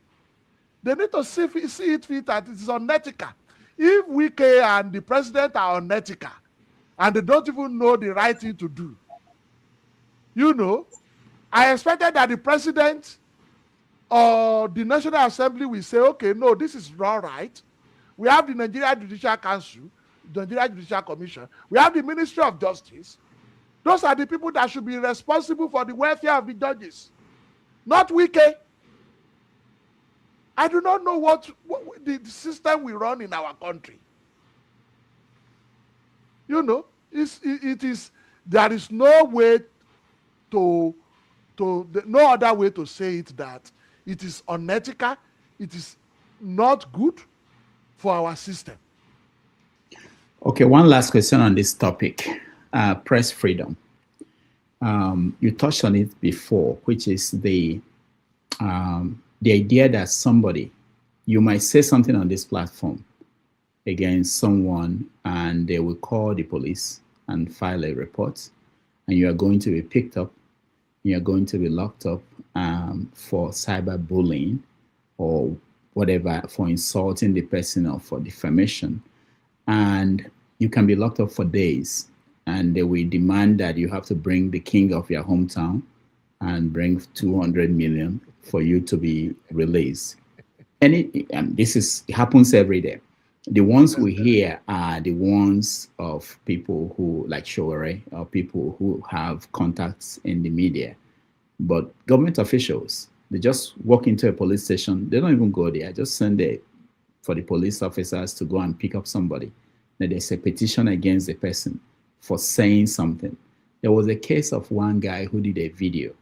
They need to see it fit that it is unethical. If Wike and the president are unethical and they don't even know the right thing to do, you know, I expected that the president or the National Assembly will say, okay, no, this is not right. We have the Nigerian Judicial Council, the Nigerian Judicial Commission. We have the Ministry of Justice. Those are the people that should be responsible for the welfare of the judges, not Wike. I do not know what the system we run in our country. You know, there is no way no other way to say it that it is unethical, it is not good for our system. Okay, one last question on this topic, press freedom. You touched on it before, which is the idea that somebody, you might say something on this platform against someone and they will call the police and file a report, and you are going to be picked up, you are going to be locked up for cyberbullying or whatever, for insulting the person or for defamation. And you can be locked up for days, and they will demand that you have to bring the king of your hometown and bring 200 million for you to be released. And it happens every day. The ones we hear are the ones of people who, like Showere, or people who have contacts in the media. But government officials, they just walk into a police station. They don't even go there. Just send for the police officers to go and pick up somebody. Then there's a petition against the person for saying something. There was a case of one guy who did a video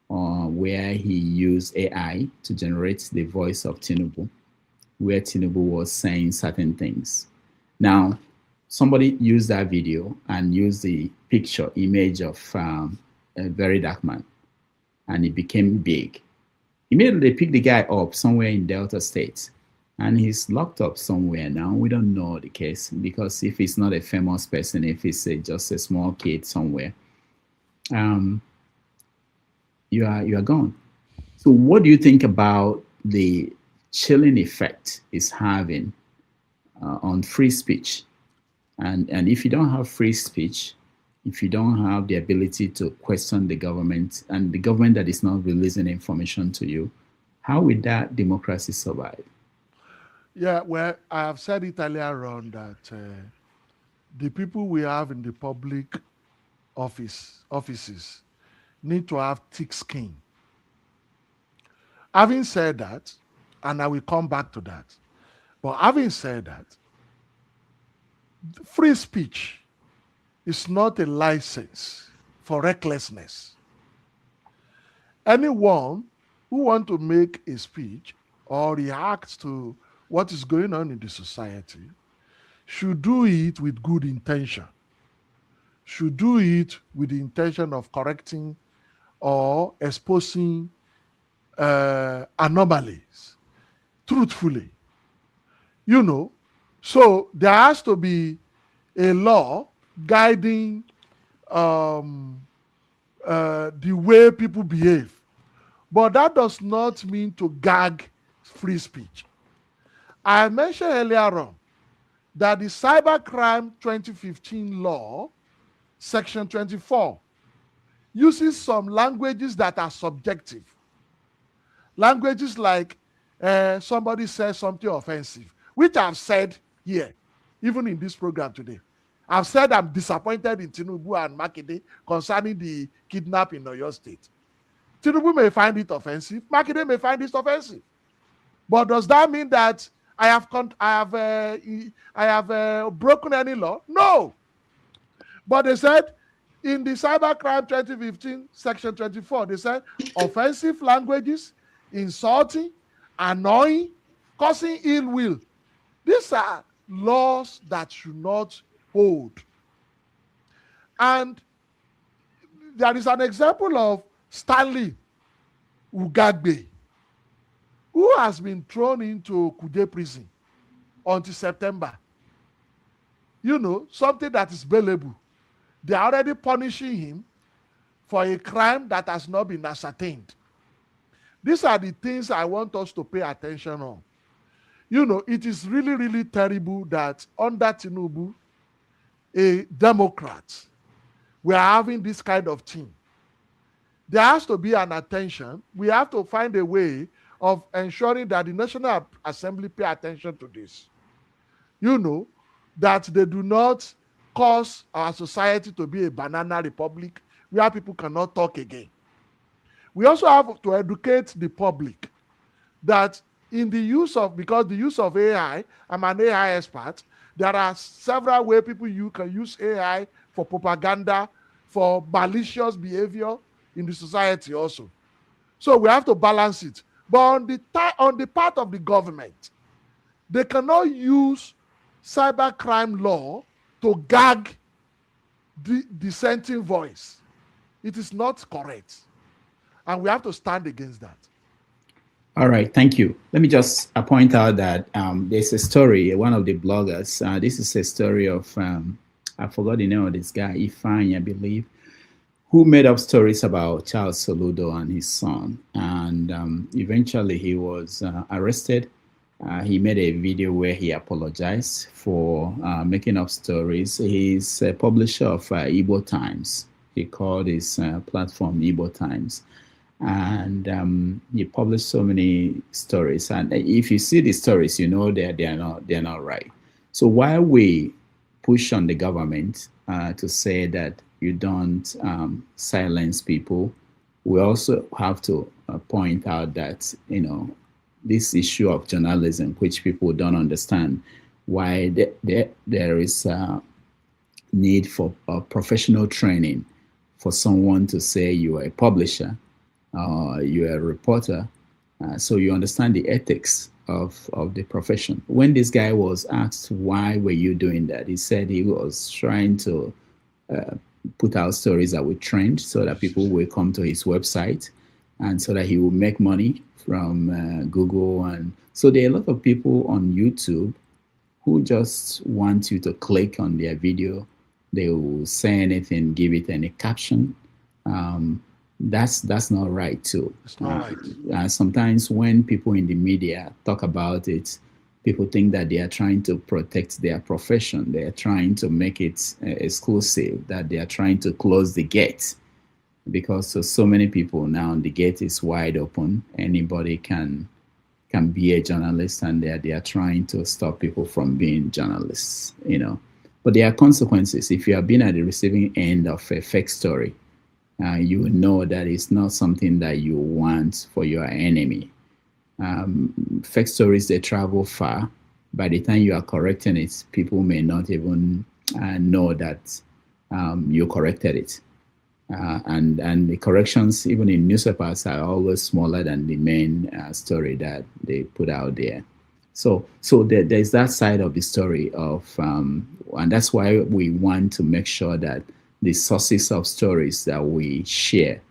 where he used AI to generate the voice of Tinubu, where Tinubu was saying certain things. Now, somebody used that video and used the image of a very dark man, and it became big. Immediately, they picked the guy up somewhere in Delta State, and he's locked up somewhere now. We don't know the case, because if it's not a famous person, if it's just a small kid somewhere, you are gone. So what do you think about the chilling effect it's having on free speech? And if you don't have free speech, if you don't have the ability to question the government, and the government that is not releasing information to you, how will that democracy survive? Yeah, well, I have said it earlier on that the people we have in the public offices need to have thick skin. Having said that, and I will come back to that, but having said that, free speech is not a license for recklessness. Anyone who wants to make a speech or react to what is going on in the society should do it with good intention, should do it with the intention of correcting or exposing anomalies truthfully. You know, so there has to be a law guiding the way people behave. But that does not mean to gag free speech. I mentioned earlier on that the Cybercrime 2015 law, section 24, uses some languages that are subjective. Languages like somebody says something offensive, which I've said here, even in this program today. I've said I'm disappointed in Tinubu and Makinde concerning the kidnapping in Oyo State. Tinubu may find it offensive, Makinde may find it offensive. But does that mean that I have broken any law? No. But they said in the Cybercrime 2015, section 24, they said offensive languages, insulting, annoying, causing ill will. These are laws that should not hold. And there is an example of Stanley Ugagbe, who has been thrown into Kuje prison until September. You know, something that is bailable. They are already punishing him for a crime that has not been ascertained. These are the things I want us to pay attention on. You know, it is really, really terrible that under Tinubu, a Democrat, we are having this kind of thing. There has to be an attention. We have to find a way of ensuring that the National Assembly pay attention to this. You know, that they do not cause our society to be a banana republic where people cannot talk again. We also have to educate the public that in the use of, because the use of AI, I'm an AI expert, there are several ways people can use AI for propaganda, for malicious behavior in the society also. So we have to balance it. But on the part of the government, they cannot use cybercrime law to gag the dissenting voice. It is not correct. And we have to stand against that. All right, thank you. Let me just point out that there's a story, one of the bloggers, this is a story of, I forgot the name of this guy, Ifeanyi, I believe, who made up stories about Charles Soludo and his son. And eventually he was arrested. He made a video where he apologized for making up stories. He's a publisher of Igbo Times. He called his platform Igbo Times. And he published so many stories. And if you see the stories, you know they're not right. So while we push on the government to say that you don't silence people, we also have to point out that, you know, this issue of journalism, which people don't understand, why there is a need for professional training for someone to say you are a publisher, you're a reporter, so you understand the ethics of the profession. When this guy was asked, why were you doing that? He said he was trying to put out stories that would trend so that people will come to his website and so that he will make money from Google. And so there are a lot of people on YouTube who just want you to click on their video. They will say anything, give it any caption. That's not right too. It's not right. Sometimes when people in the media talk about it, people think that they are trying to protect their profession. They are trying to make it exclusive, that they are trying to close the gate. Because so many people now, the gate is wide open. Anybody can be a journalist, and they are trying to stop people from being journalists, you know. But there are consequences. If you have been at the receiving end of a fake story, you will know that it's not something that you want for your enemy. Fake stories, they travel far. By the time you are correcting it, people may not even know that you corrected it. And the corrections, even in newspapers, are always smaller than the main story that they put out there. So there's that side of the story of, and that's why we want to make sure that the sources of stories that we share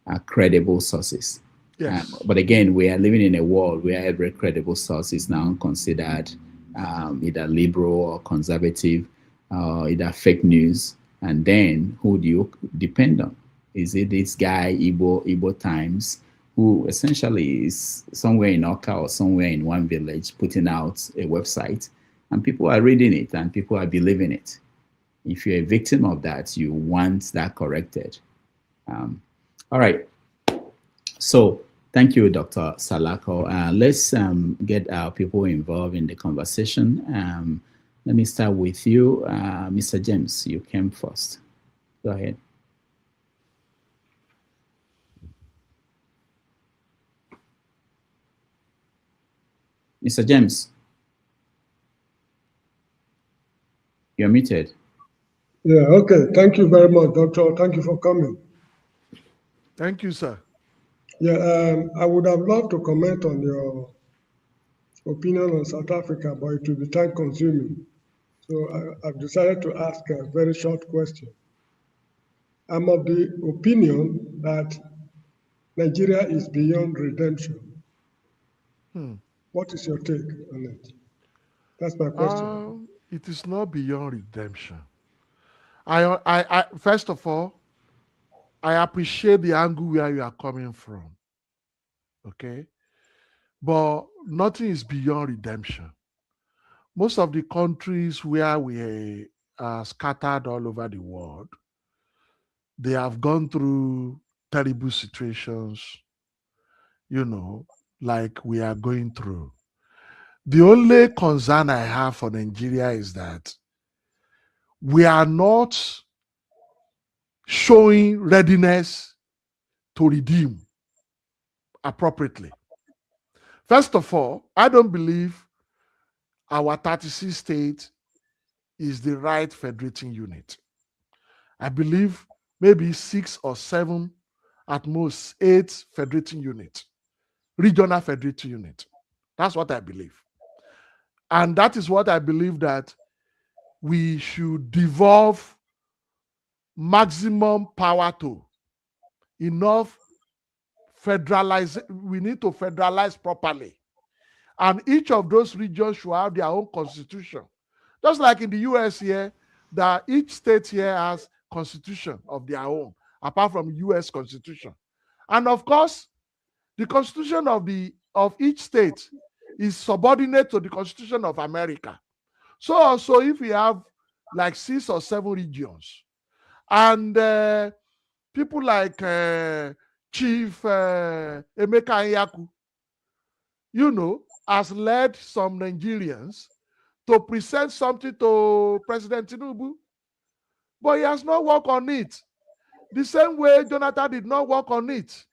are credible sources. Yes. But again, we are living in a world where every credible source is now considered either liberal or conservative, either fake news. And then who do you depend on? Is it this guy, Igbo Times, who essentially is somewhere in Oka or somewhere in one village putting out a website, and people are reading it and people are believing it? If you're a victim of that, you want that corrected. All right. So thank you, Dr. Salako. Let's get our people involved in the conversation. Let me start with you, Mr. James. You came first. Go ahead. Mr. James, you're muted. Yeah, okay. Thank you very much, Doctor. Thank you for coming. Thank you, sir. Yeah, I would have loved to comment on your opinion on South Africa, but it will be time consuming. So I've decided to ask a very short question. I'm of the opinion that Nigeria is beyond redemption. What is your take on it? That's my question. It is not beyond redemption. I first of all, I appreciate the angle where you are coming from. Okay. But nothing is beyond redemption. Most of the countries where we are scattered all over the world, they have gone through terrible situations, like we are going through. The only concern I have for Nigeria is that we are not showing readiness to redeem appropriately. First of all, I don't believe our 36 state is the right federating unit. I believe maybe 6 or 7, at most 8 federating units, regional federating unit. That's what I believe. And that is what I believe that we should devolve maximum power to. Enough federalize. We need to federalize properly. And each of those regions should have their own constitution. Just like in the US here, that each state here has constitution of their own, apart from US constitution. And of course, the constitution of each state is subordinate to the Constitution of America. So also if we have like 6 or 7 regions, and people like Chief Emeka Anyaku, has led some Nigerians to present something to President Tinubu, but he has not worked on it. The same way Jonathan did not work on it.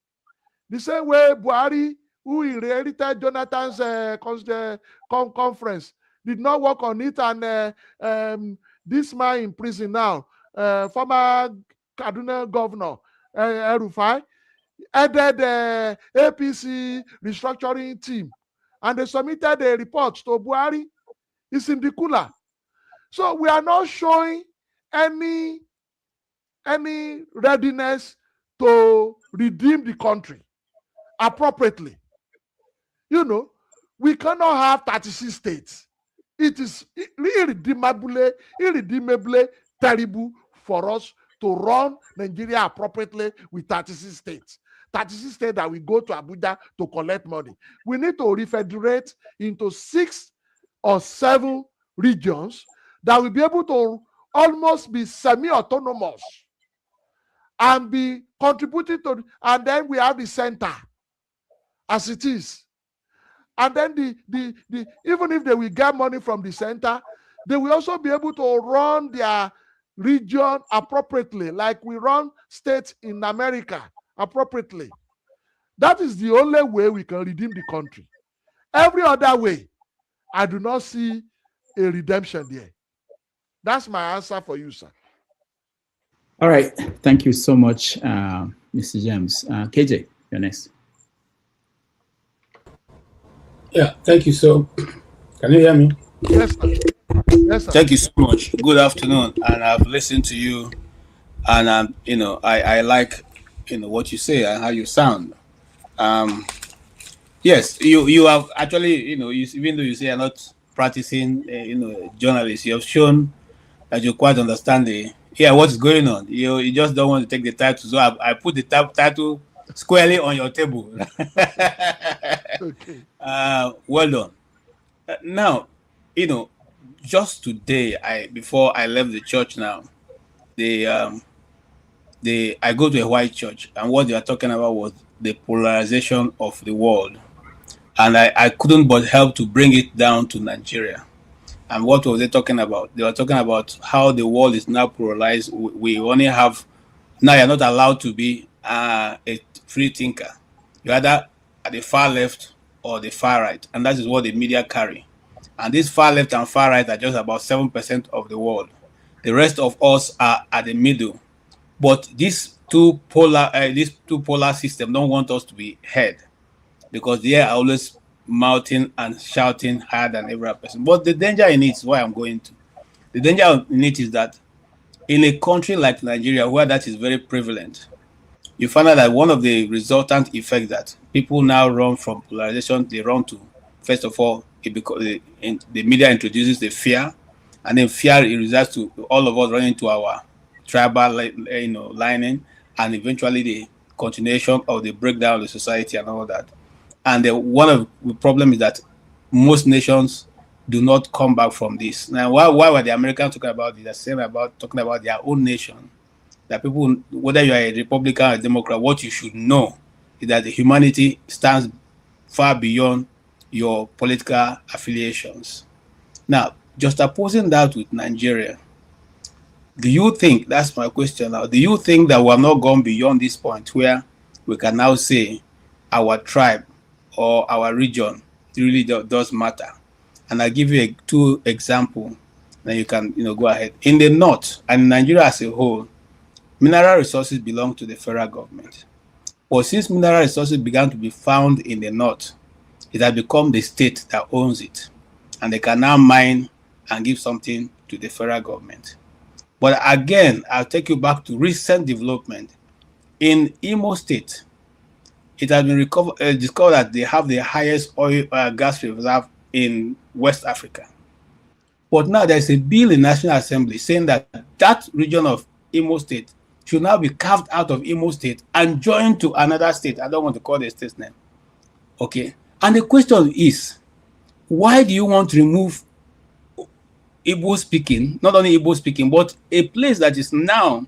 The same way Buhari, who inherited Jonathan's conference, did not work on it. And this man in prison now, former Kaduna governor, El-Rufai, headed the APC restructuring team. And they submitted a report to Buhari. It's in the cooler. So we are not showing any readiness to redeem the country appropriately. We cannot have 36 states. It is irredeemably terrible for us to run Nigeria appropriately with 36 states. 36 states that we go to Abuja to collect money. We need to refederate into 6 or 7 regions that will be able to almost be semi-autonomous and be contributing to, and then we have the center as it is. And then even if they will get money from the center, they will also be able to run their region appropriately, like we run states in America appropriately. That is the only way we can redeem the country. Every other way, I do not see a redemption there. That's my answer for you, sir. All right. Thank you so much, Mr. James. KJ, you're next. Yeah, thank you. So, can you hear me? Yes, sir. Yes, sir. Thank you so much. Good afternoon. And I've listened to you, and I like what you say and how you sound. Yes, you have actually even though you say you're not practicing journalist, you have shown that you quite understand what's going on. You just don't want to take the title, so I put the title squarely on your table. Okay. Well done. Now, just today, before I left the church now, I go to a white church, and what they are talking about was the polarization of the world. And I couldn't but help to bring it down to Nigeria. And what were they talking about? They were talking about how the world is now polarized. We only have, now you're not allowed to be a free thinker. You're either at the far left or the far right. And that is what the media carry. And this far left and far right are just about 7% of the world. The rest of us are at the middle. But this this two polar system don't want us to be heard, because they are always mouthing and shouting higher than every other person. But the danger in it is why I'm going to. The danger in it is that in a country like Nigeria, where that is very prevalent, you find out that one of the resultant effects that people now run from polarization, they run to, first of all, because the media introduces the fear, and then fear results to all of us running into our tribal, lining, and eventually the continuation of the breakdown of the society and all that. And one of the problem is that most nations do not come back from this. Now, why were the Americans talking about this? They're saying about talking about their own nation. That people, whether you are a Republican or a Democrat, what you should know is that the humanity stands far beyond your political affiliations. Now, just opposing that with Nigeria, do you think, that's my question now, do you think that we have not gone beyond this point where we can now say our tribe or our region really does matter? And I'll give you two examples, then you can go ahead. In the north and Nigeria as a whole, mineral resources belong to the federal government. But since mineral resources began to be found in the north, it has become the state that owns it. And they can now mine and give something to the federal government. But again, I'll take you back to recent development. In Imo State, it has been discovered that they have the highest oil gas reserve in West Africa. But now there's a bill in National Assembly saying that that region of Imo State should now be carved out of Imo State and joined to another state. I don't want to call the state's name. Okay. And the question is, why do you want to remove Igbo speaking, not only Igbo speaking, but a place that is now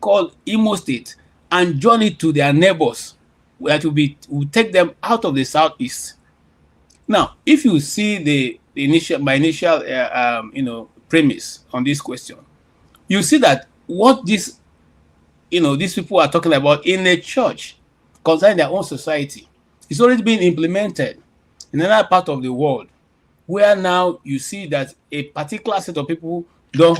called Imo State, and join it to their neighbors, where will take them out of the southeast? Now, if you see my initial premise on this question, you see that what these people are talking about in a church concerning their own society is already being implemented in another part of the world, where now you see that a particular set of people do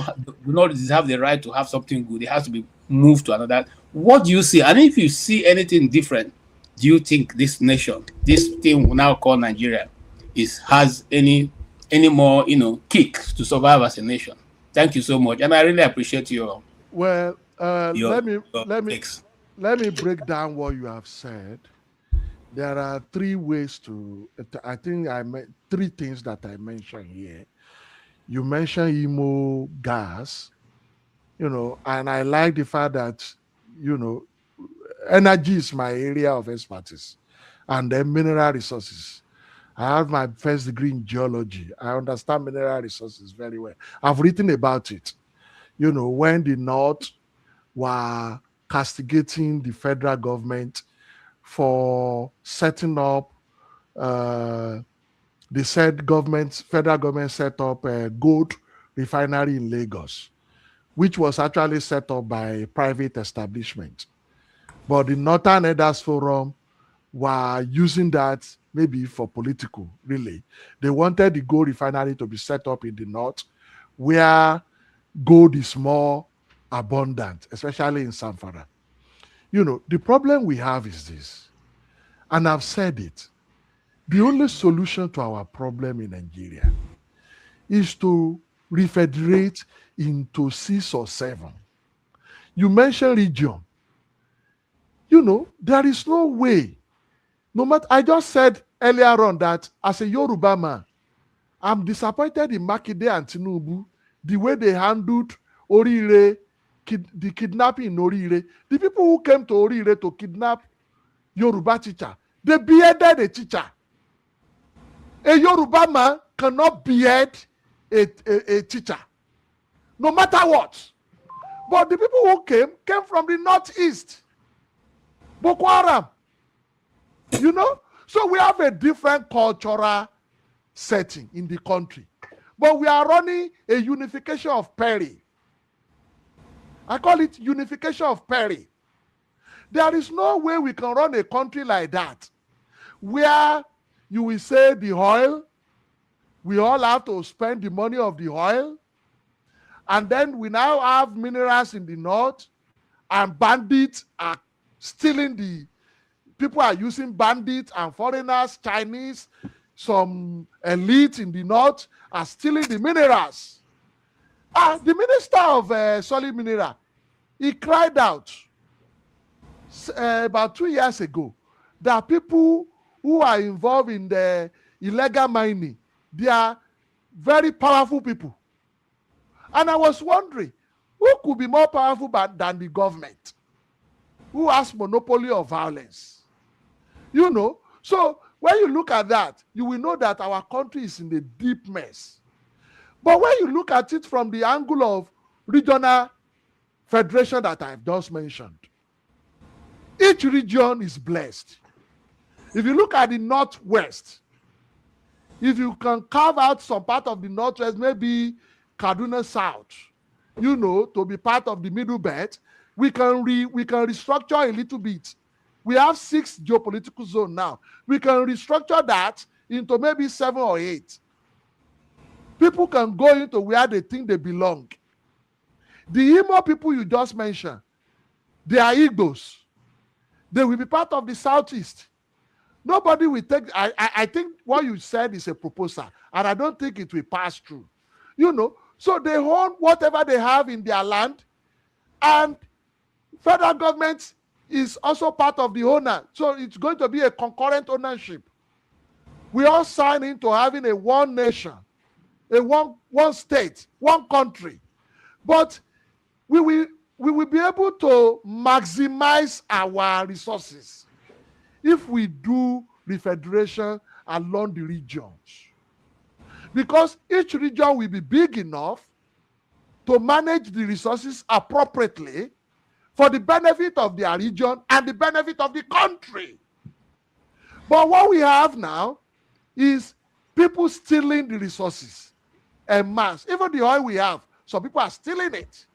not have the right to have something good. It has to be moved to another. What do you see? And if you see anything different, do you think this nation, this thing we now call Nigeria, has any more kick to survive as a nation? Thank you so much, and I really appreciate your. Well, let me break down what you have said. There are three ways to. I think three things that I mentioned here. You mentioned Imo gas, and I like the fact that energy is my area of expertise, and then mineral resources. I have my first degree in geology. I understand mineral resources very well. I've written about it. When the North were castigating the federal government for setting up, federal government set up a gold refinery in Lagos, which was actually set up by a private establishment. But the Northern Elders Forum were using that maybe for political, really. They wanted the gold refinery to be set up in the north, where gold is more abundant, especially in Zamfara. The problem we have is this, and I've said it. The only solution to our problem in Nigeria is to refederate into 6 or 7. You mentioned region. There is no way. No matter, I just said earlier on that as a Yoruba man, I'm disappointed in Makinde and Tinubu, the way they handled Orire, the kidnapping in Orire. The people who came to Orire to kidnap Yoruba teacher, they beheaded a teacher. A Yoruba man cannot behead a teacher, no matter what. But the people who came from the northeast. Boko Haram. So we have a different cultural setting in the country. But we are running a unification of Perry. I call it unification of Perry. There is no way we can run a country like that, where you will say the oil, we all have to spend the money of the oil, and then we now have minerals in the north, and bandits are stealing people are using bandits and foreigners, Chinese, some elite in the north are stealing the minerals. The minister of solid mineral, he cried out about 2 years ago that people who are involved in the illegal mining, they are very powerful people. And I was wondering, who could be more powerful than the government, who has monopoly of violence? You know, so when you look at that, you will know that our country is in a deep mess. But when you look at it from the angle of regional federation that I've just mentioned, each region is blessed. If you look at the Northwest, if you can carve out some part of the Northwest, maybe Kaduna South, you know, to be part of the Middle Belt, we can restructure a little bit. We have 6 geopolitical zones now. We can restructure that into maybe 7 or 8. People can go into where they think they belong. The Imo people you just mentioned, they are Igbos. They will be part of the Southeast. Nobody will take, I think what you said is a proposal, and I don't think it will pass through. You know, so they own whatever they have in their land, and federal government is also part of the owner. So it's going to be a concurrent ownership. We all sign into having a one nation, a one state, one country. But we will be able to maximize our resources if we do the federation along the regions. Because each region will be big enough to manage the resources appropriately for the benefit of their region and the benefit of the country. But what we have now is people stealing the resources en masse. Even the oil we have, some people are stealing it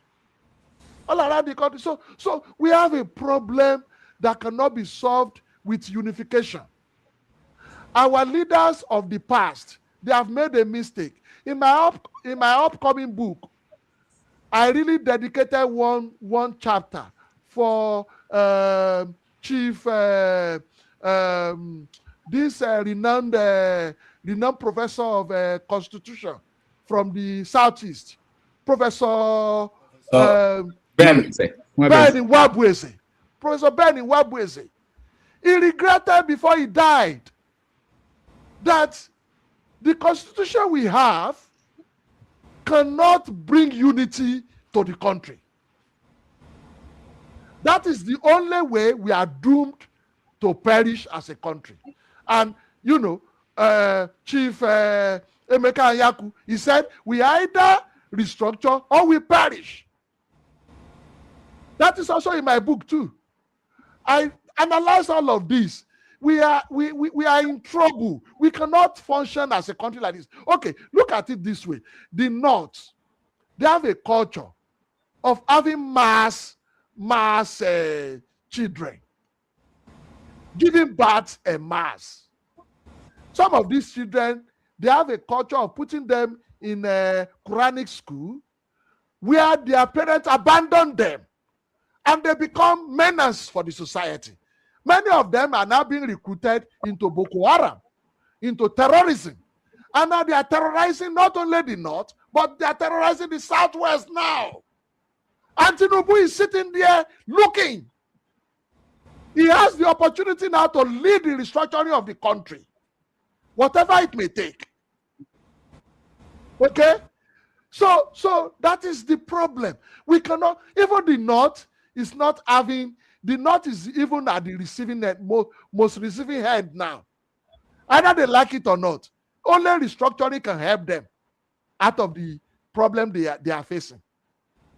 all around the country. So we have a problem that cannot be solved with unification. Our leaders of the past, they have made a mistake. In my upcoming book, I really dedicated one chapter for Chief renowned professor of Constitution from the Southeast, Professor Ben Nwabweze. Professor Ben Nwabweze. He regretted before he died that the Constitution we have cannot bring unity to the country. That is the only way we are doomed to perish as a country. And, you know, Chief Emeka Anyaku, he said, we either restructure or we perish. That is also in my book too. I analyze all of this. We are in trouble. We cannot function as a country like this. Okay, look at it this way. The North, they have a culture of having mass children, giving birth en mass. Some of these children, they have a culture of putting them in a Quranic school where their parents abandon them and they become menace for the society. Many of them are now being recruited into Boko Haram, into terrorism. And now they are terrorizing not only the North, but they are terrorizing the Southwest now. And Tinubu is sitting there looking. He has the opportunity now to lead the restructuring of the country, whatever it may take. Okay? So that is the problem. We cannot, even the North is not having, the North is even at the receiving end, most receiving hand now. Either they like it or not. Only restructuring can help them out of the problem they are facing.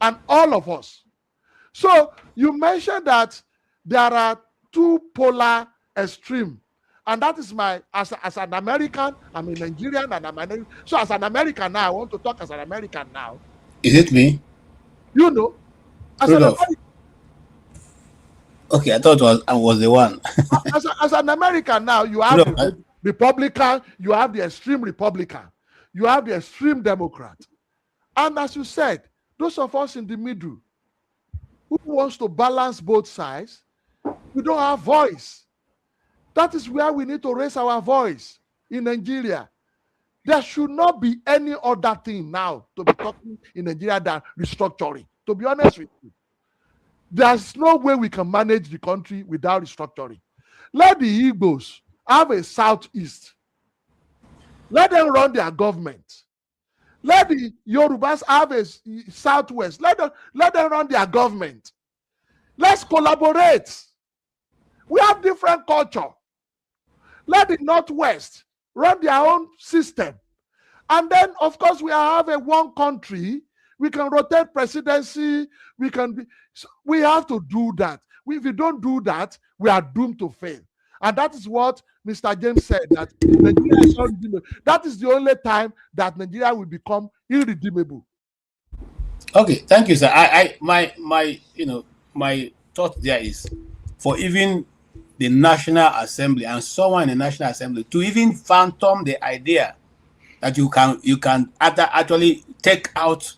And all of us. So you mentioned that there are two polar extremes. And that is as an American, I'm a Nigerian and I'm an, so as an American now, I want to talk as an American now. Is it me? You know, as an American, okay, I thought I was the one. as an American now, you have the Republican, you have the extreme Republican, you have the extreme Democrat. And as you said, those of us in the middle, who wants to balance both sides, we don't have voice. That is where we need to raise our voice in Nigeria. There should not be any other thing now to be talking in Nigeria than restructuring. To be honest with you, there's no way we can manage the country without restructuring. Let the Igbos have a southeast. Let them run their government. Let the Yorubas have a southwest. Let them run their government. Let's collaborate. We have different culture. Let the northwest run their own system. And then, of course, we have a one country. We can rotate presidency. We have to do that. If we don't do that, we are doomed to fail. And that is what Mr. James said, that Nigeria is unredeemable. That is the only time that Nigeria will become irredeemable. Okay, thank you, sir. My thought there is for even the National Assembly and someone in the National Assembly to even phantom the idea that you can actually take out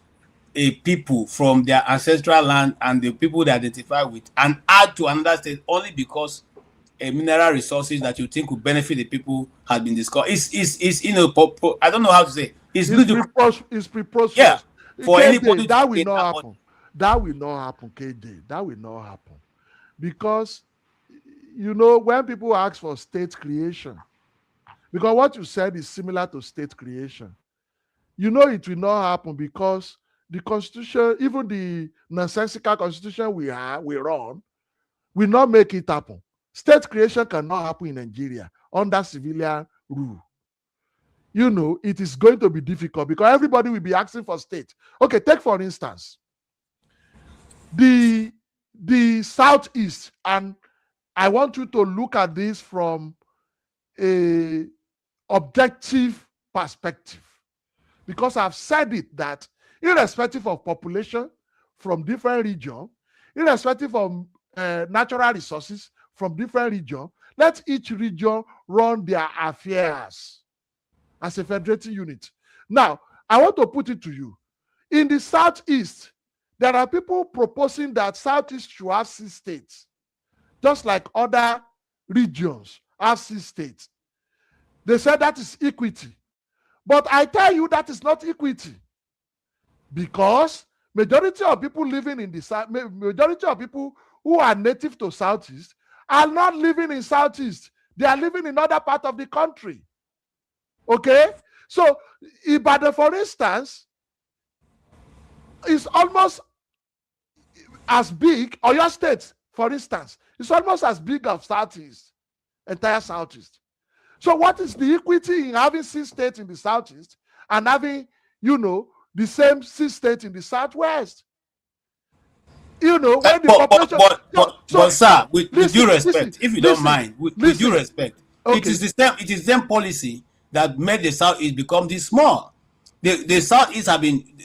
a people from their ancestral land and the people they identify with and add to another state only because a mineral resources that you think would benefit the people has been discussed. It's I don't know how to say. It's preposterous. Yeah. For KJ, anybody that will not happen. That will not happen, KJ. That will not happen. Because, when people ask for state creation, because what you said is similar to state creation, it will not happen because the constitution, even the nonsensical constitution we run, will not make it happen. State creation cannot happen in Nigeria under civilian rule. It is going to be difficult because everybody will be asking for state. Okay, take for instance, the Southeast, and I want you to look at this from a objective perspective, because I've said it that irrespective of population from different regions, irrespective of natural resources from different regions, let each region run their affairs as a federating unit. Now, I want to put it to you. In the Southeast, there are people proposing that Southeast should have 6 states, just like other regions have 6 states. They said that is equity. But I tell you that is not equity. Because majority of people living in the South, majority of people who are native to Southeast are not living in Southeast. They are living in other part of the country. Okay? So, Ibadan, for instance, is almost as big, or your state, for instance, is almost as big as Southeast, entire Southeast. So what is the equity in having 6 states in the Southeast and having, the same 6 states in the Southwest? When the population... But sir, with due respect, if you don't mind, with due respect, okay. It is the same policy that made the Southeast become this small. The Southeast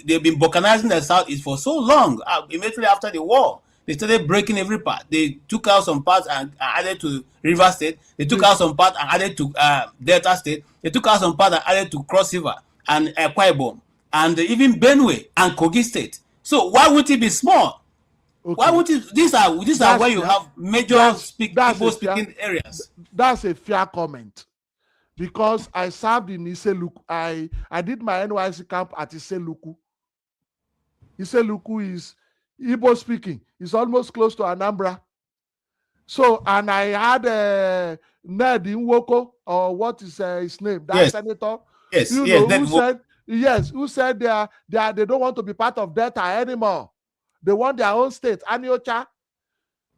they've been balkanizing the Southeast for so long. Immediately after the war, they started breaking every part. They took out some parts and added to River State. They took out some parts and added to Delta State. They took out some parts and added to Cross River and Akwa Ibom and even Benue and Kogi State. So why would it be small? Okay. Why would it? These are where you have major people speaking areas. That's a fair comment. Because I served in Iseluku. I did my NYC camp at Iseluku. Iseluku is Igbo speaking. It's almost close to Anambra. So, and I had Ned Nwoko, or what is his name? That senator. Yes, who said they don't want to be part of Delta anymore. They want their own state, Aniocha,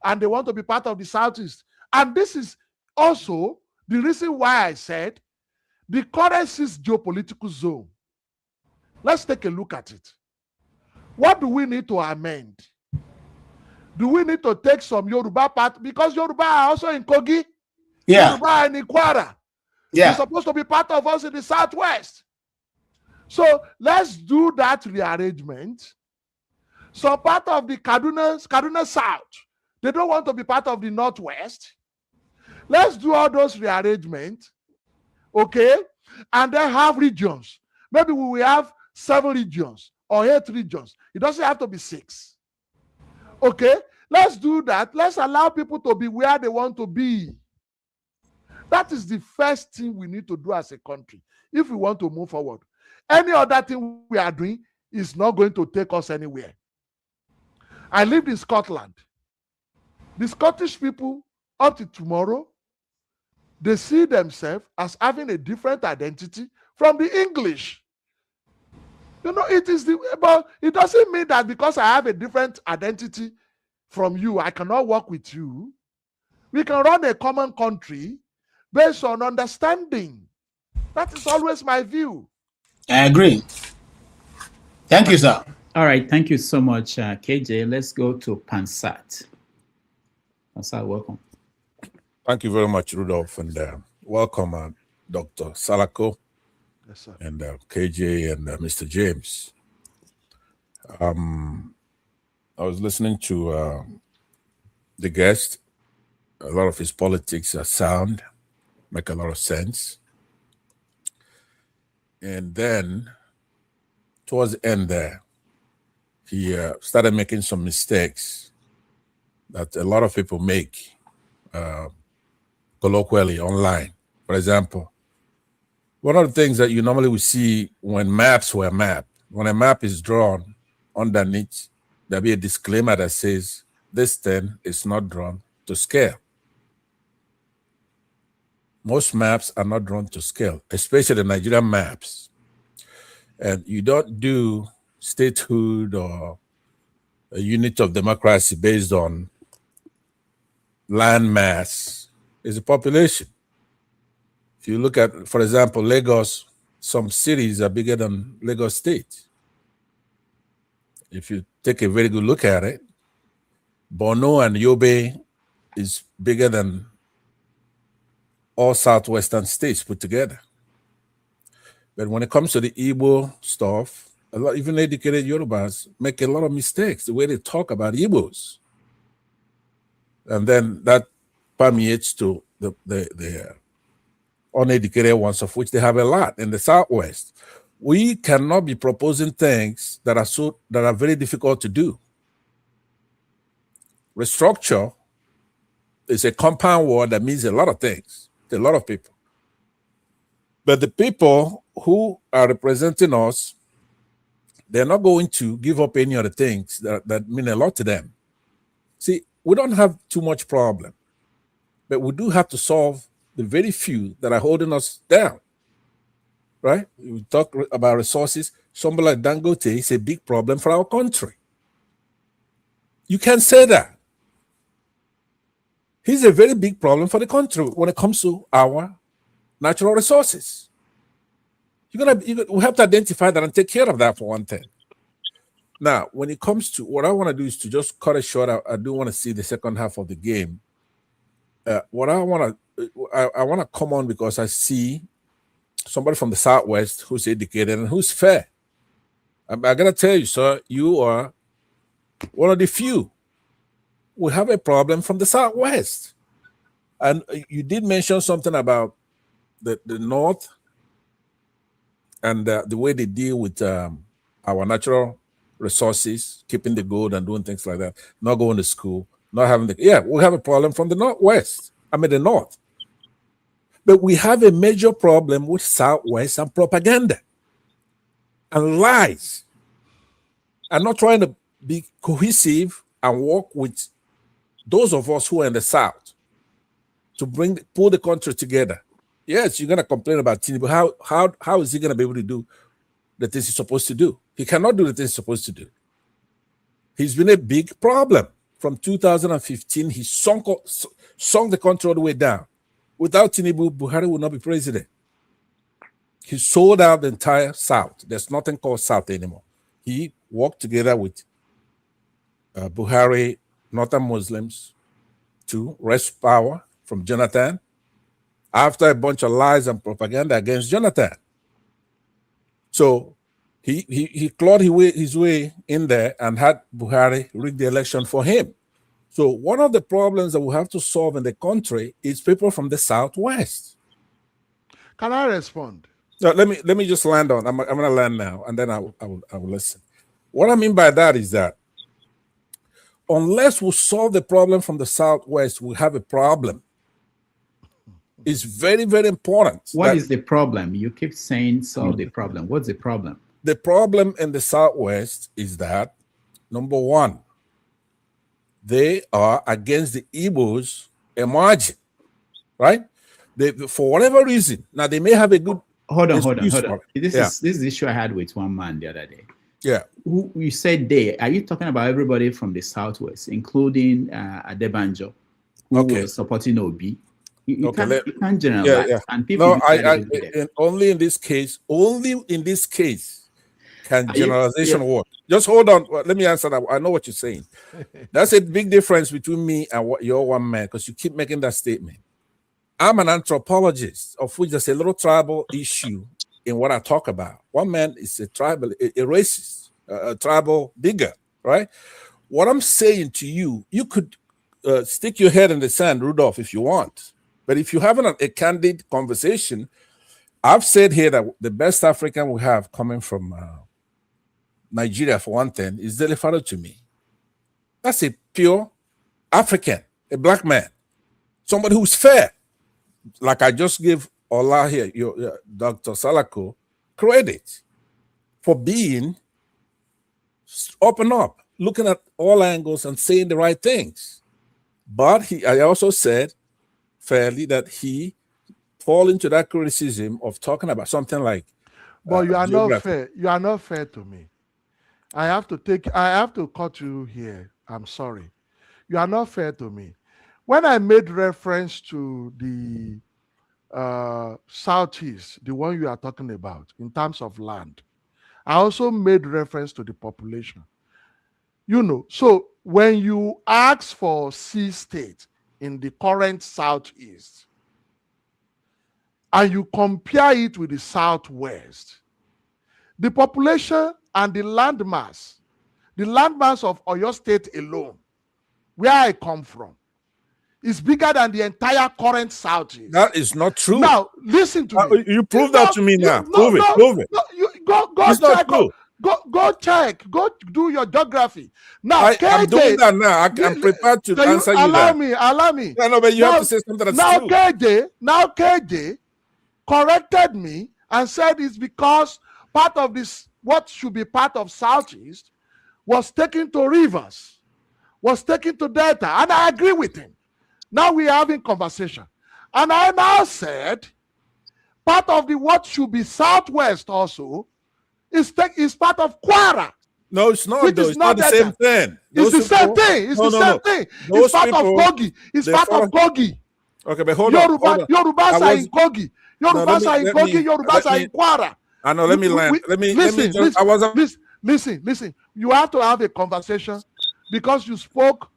and they want to be part of the Southeast. And this is also the reason why I said the current geopolitical zone. Let's take a look at it. What do we need to amend? Do we need to take some Yoruba part? Because Yoruba are also in Kogi. Yeah. Yoruba are in Ikwara. Yeah. They're supposed to be part of us in the Southwest. So let's do that rearrangement. So part of the Kaduna South, they don't want to be part of the Northwest. Let's do all those rearrangements, okay? And then have regions. Maybe we will have 7 regions or 8 regions. It doesn't have to be 6. Okay, let's do that. Let's allow people to be where they want to be. That is the first thing we need to do as a country if we want to move forward. Any other thing we are doing is not going to take us anywhere. I lived in Scotland. The Scottish people, up to tomorrow, they see themselves as having a different identity from the English. You know, but it doesn't mean that because I have a different identity from you, I cannot work with you. We can run a common country based on understanding. That is always my view. I agree. Thank you, sir. All right, thank you so much, KJ. Let's go to Pansat. Pansat, welcome. Thank you very much, Rudolph, and welcome, Dr. Salako, yes, sir. And KJ and Mr. James. I was listening to the guest. A lot of his politics are sound, make a lot of sense. And then, towards the end there, he started making some mistakes that a lot of people make colloquially online. For example, one of the things that you normally would see when maps were mapped, when a map is drawn, underneath, there'll be a disclaimer that says, this thing is not drawn to scale. Most maps are not drawn to scale, especially the Nigerian maps. And you don't do statehood or a unit of democracy based on land mass. It's a population. If you look at, for example, Lagos, some cities are bigger than Lagos State. If you take a very good look at it, Borno and Yobe is bigger than all southwestern states put together. But when it comes to the Igbo stuff, even educated Yorubas make a lot of mistakes, the way they talk about Igbos. And then that permeates to the uneducated ones, of which they have a lot in the Southwest. We cannot be proposing things that are very difficult to do. Restructure is a compound word that means a lot of things to a lot of people. But the people who are representing us, they're not going to give up any of the things that mean a lot to them. See, we don't have too much problem, but we do have to solve the very few that are holding us down, right? We talk about resources. Somebody like Dangote is a big problem for our country. You can say that. He's a very big problem for the country when it comes to our natural resources. We have to identify that and take care of that for one thing. Now, when it comes to what I want to do is to just cut it short. I do want to see the second half of the game. What I want to come on because I see somebody from the Southwest who's educated and who's fair. I gotta tell you, sir, you are one of the few. We have a problem from the Southwest. And you did mention something about the North and the way they deal with our natural resources, keeping the gold and doing things like that, not going to school, not having we have a problem from the the North. But we have a major problem with Southwest and propaganda and lies. And not trying to be cohesive and work with those of us who are in the South to pull the country together. Yes, you're going to complain about Tinubu. How is he going to be able to do the things he's supposed to do? He cannot do the things he's supposed to do. He's been a big problem. From 2015, he sunk the country all the way down. Without Tinubu, Buhari would not be president. He sold out the entire South. There's nothing called South anymore. He worked together with Buhari, Northern Muslims, to wrest power from Jonathan after a bunch of lies and propaganda against Jonathan. So he clawed his way in there and had Buhari rig the election for him. So one of the problems that we have to solve in the country is people from the Southwest. Can I respond? No, let me just land on. I'm going to land now, and then I will listen. What I mean by that is that unless we solve the problem from the Southwest, we have a problem. It's very, very important. What is the problem? You keep saying solve the problem. What's the problem? The problem in the Southwest is that, number one, they are against the Igbos emerging, right? They, for whatever reason, now they may have a good. Hold on. This is the issue I had with one man the other day. Yeah. Who you said they? Are you talking about everybody from the Southwest, including Adebanjo, who was supporting Obi? You can't generalize. Yeah. And people only in this case, can generalization work. Just hold on. Let me answer that. I know what you're saying. That's a big difference between me and what you're one man, because you keep making that statement. I'm an anthropologist, of which there's a little tribal issue in what I talk about. One man is a tribal, a racist, a tribal digger, right? What I'm saying to you, you could stick your head in the sand, Rudolph, if you want. But if you're having a candid conversation, I've said here that the best African we have coming from Nigeria, for one thing, is Delefaro to me. That's a pure African, a black man, somebody who's fair. Like I just gave Ola here, Dr. Salako, credit for being up and up, looking at all angles and saying the right things. But I also said fairly that he fall into that criticism of talking about something like. But you are not fair. You are not fair to me. I have to cut you here. I'm sorry. You are not fair to me. When I made reference to the Southeast, the one you are talking about, in terms of land, I also made reference to the population. You know, so when you ask for C state in the current Southeast, and you compare it with the Southwest, the population and the landmass of Oyo State alone, where I come from, is bigger than the entire current Southeast. That is not true. Now, listen to me. You prove that to me now. Prove it. No, go check. Go do your geography. Now, I'm doing that now. I'm prepared to answer you. Allow me. No, but you have to say something that's true. KJ corrected me and said it's because part of this, what should be part of Southeast, was taken to rivers, was taken to Delta, and I agree with him. Now we are having conversation. And I now said, part of the what should be Southwest also is part of Kwara. No, it's not. It's not the same thing. It's the same thing. It's the same thing. It's part of Kogi. It's part of Kogi. Okay, but hold on. Yorubas are in Kogi. Yorubas are in Kogi. Yorubas are in Kwara. I know. Let me land. Listen. You have to have a conversation because you spoke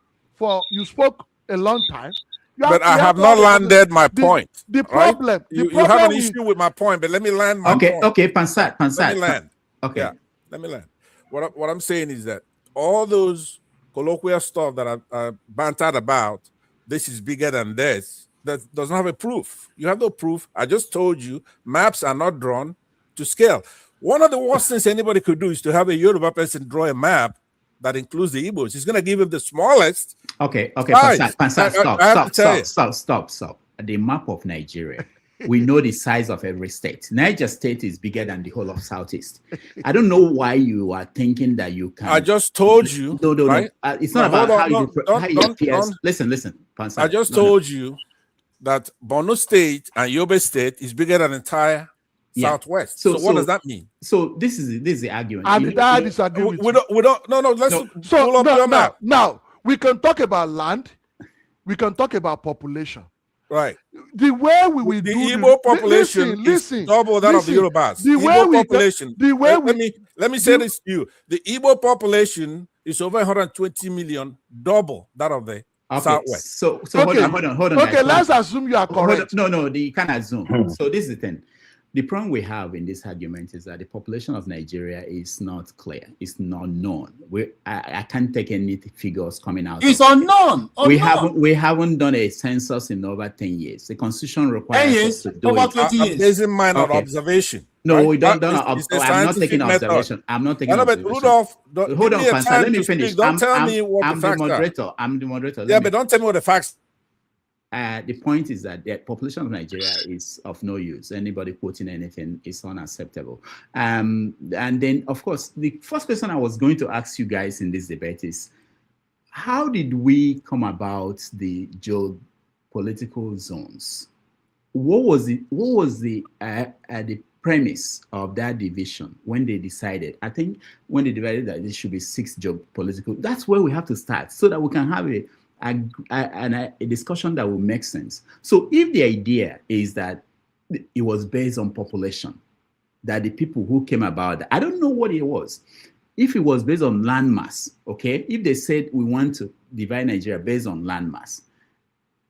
a long time. But I have not landed my point. The problem. You have an issue with my point, but let me land my point. Okay, Pansat. Let me land. Okay. Yeah, let me land. What I'm saying is that all those colloquial stuff that I bantered about, this is bigger than this, that doesn't have a proof. You have no proof. I just told you maps are not drawn to scale. One of the worst things anybody could do is to have a Yoruba person draw a map that includes the Igbos. He's going to give him the smallest. Okay. Pansat, stop. The map of Nigeria. We know the size of every state. Niger State is bigger than the whole of Southeast. I don't know why you are thinking that you can. I just told you. No. Right? It's not about how you appear. Listen, Pansat. I just told you that Borno State and Yobe State is bigger than the entire Southwest. So what does that mean? So this is the argument. I disagree with you. We don't. No. Let's pull up your map. Now we can talk about land. We can talk about population. Right. The way we will the Igbo population is double that of the Yorubas. The Igbo population. Let me say this to you. The Igbo population is over 120 million, double that of the Southwest. So hold on. Okay, let's assume you are correct. No, you can't assume. So this is the thing. The problem we have in this argument is that the population of Nigeria is not clear. It's not known. I can't take any figures coming out. It's unknown. We haven't done a census in over 10 years. The Constitution requires us to do over 20 years. I'm basing mine on observation. No, right? don't. It's a I'm not taking scientific method. observation. I'm not taking No, but observation. Rudolph, Hold on, Fansa. Let me finish. Don't tell me what the facts moderator. I'm the moderator. Yeah, but don't tell me what the facts. The point is that the population of Nigeria is of no use. Anybody quoting anything is unacceptable. And then, of course, the first question I was going to ask you guys in this debate is, how did we come about the geopolitical zones? What was the premise of that division when they decided? I think when they divided that there should be 6 geopolitical. That's where we have to start so that we can have a discussion that will make sense. So if the idea is that it was based on population, that the people who came about that, I don't know what it was. If it was based on landmass, okay, if they said we want to divide Nigeria based on landmass,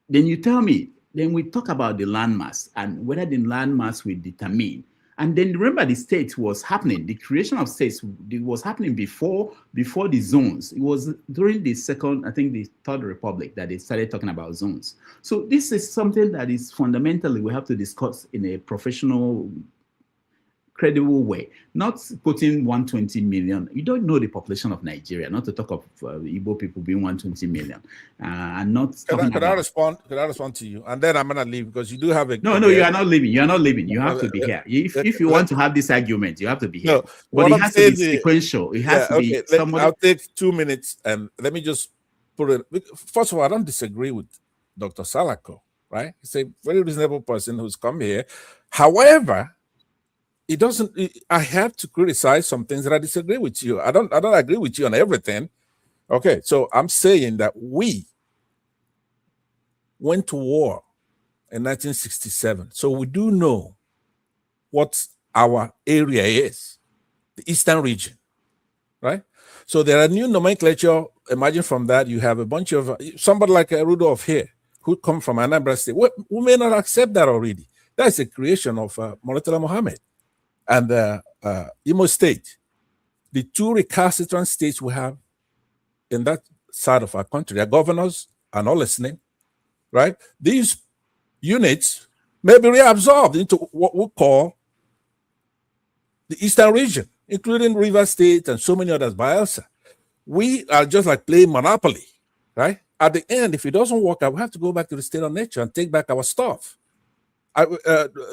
then you tell me, then we talk about the landmass and whether the landmass will determine. And then remember, the state was happening. The creation of states was happening before the zones. It was during the Third Republic that they started talking about zones. So this is something that is fundamentally we have to discuss in a professional, credible way, not putting 120 million. You don't know the population of Nigeria, not to talk of Igbo people being 120 million, and not. Could I respond to you? And then I'm gonna leave because you do have a. No, you are not leaving. You are not leaving. You have to be here. If you want to have this argument, you have to be here. No, but it has to be sequential. It has to be. I'll take 2 minutes and let me just put it. First of all, I don't disagree with Dr. Salako, right? He's a very reasonable person who's come here. However, it doesn't. I have to criticize some things that I disagree with you. I don't agree with you on everything. Okay, so I'm saying that we went to war in 1967, so we do know what our area is, the Eastern region, right? So there are new nomenclature. Imagine from that you have a bunch of somebody like Rudolph here who come from Anambra State. We may not accept that already. That's a creation of Murtala Mohammed. And Imo State, the 2 recalcitrant states we have in that side of our country, their governors are not listening, right? These units may be reabsorbed into what we call the Eastern region, including Rivers State and so many others, Bayelsa. We are just like playing Monopoly, right? At the end, if it doesn't work out, we have to go back to the state of nature and take back our stuff.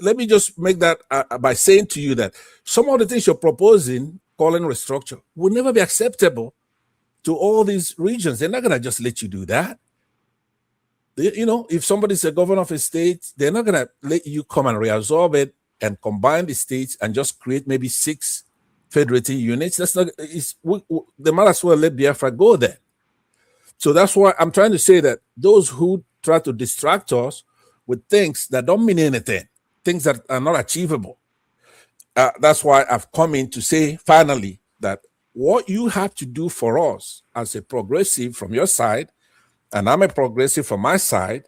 Let me just make that by saying to you that some of the things you're proposing, calling restructure, will never be acceptable to all these regions. They're not going to just let you do that. If somebody's a governor of a state, they're not going to let you come and reabsorb it and combine the states and just create maybe 6 federating units. That's not. They might as well let Biafra go there. So that's why I'm trying to say that those who try to distract us with things that don't mean anything, things that are not achievable. That's why I've come in to say finally that what you have to do for us as a progressive from your side, and I'm a progressive from my side,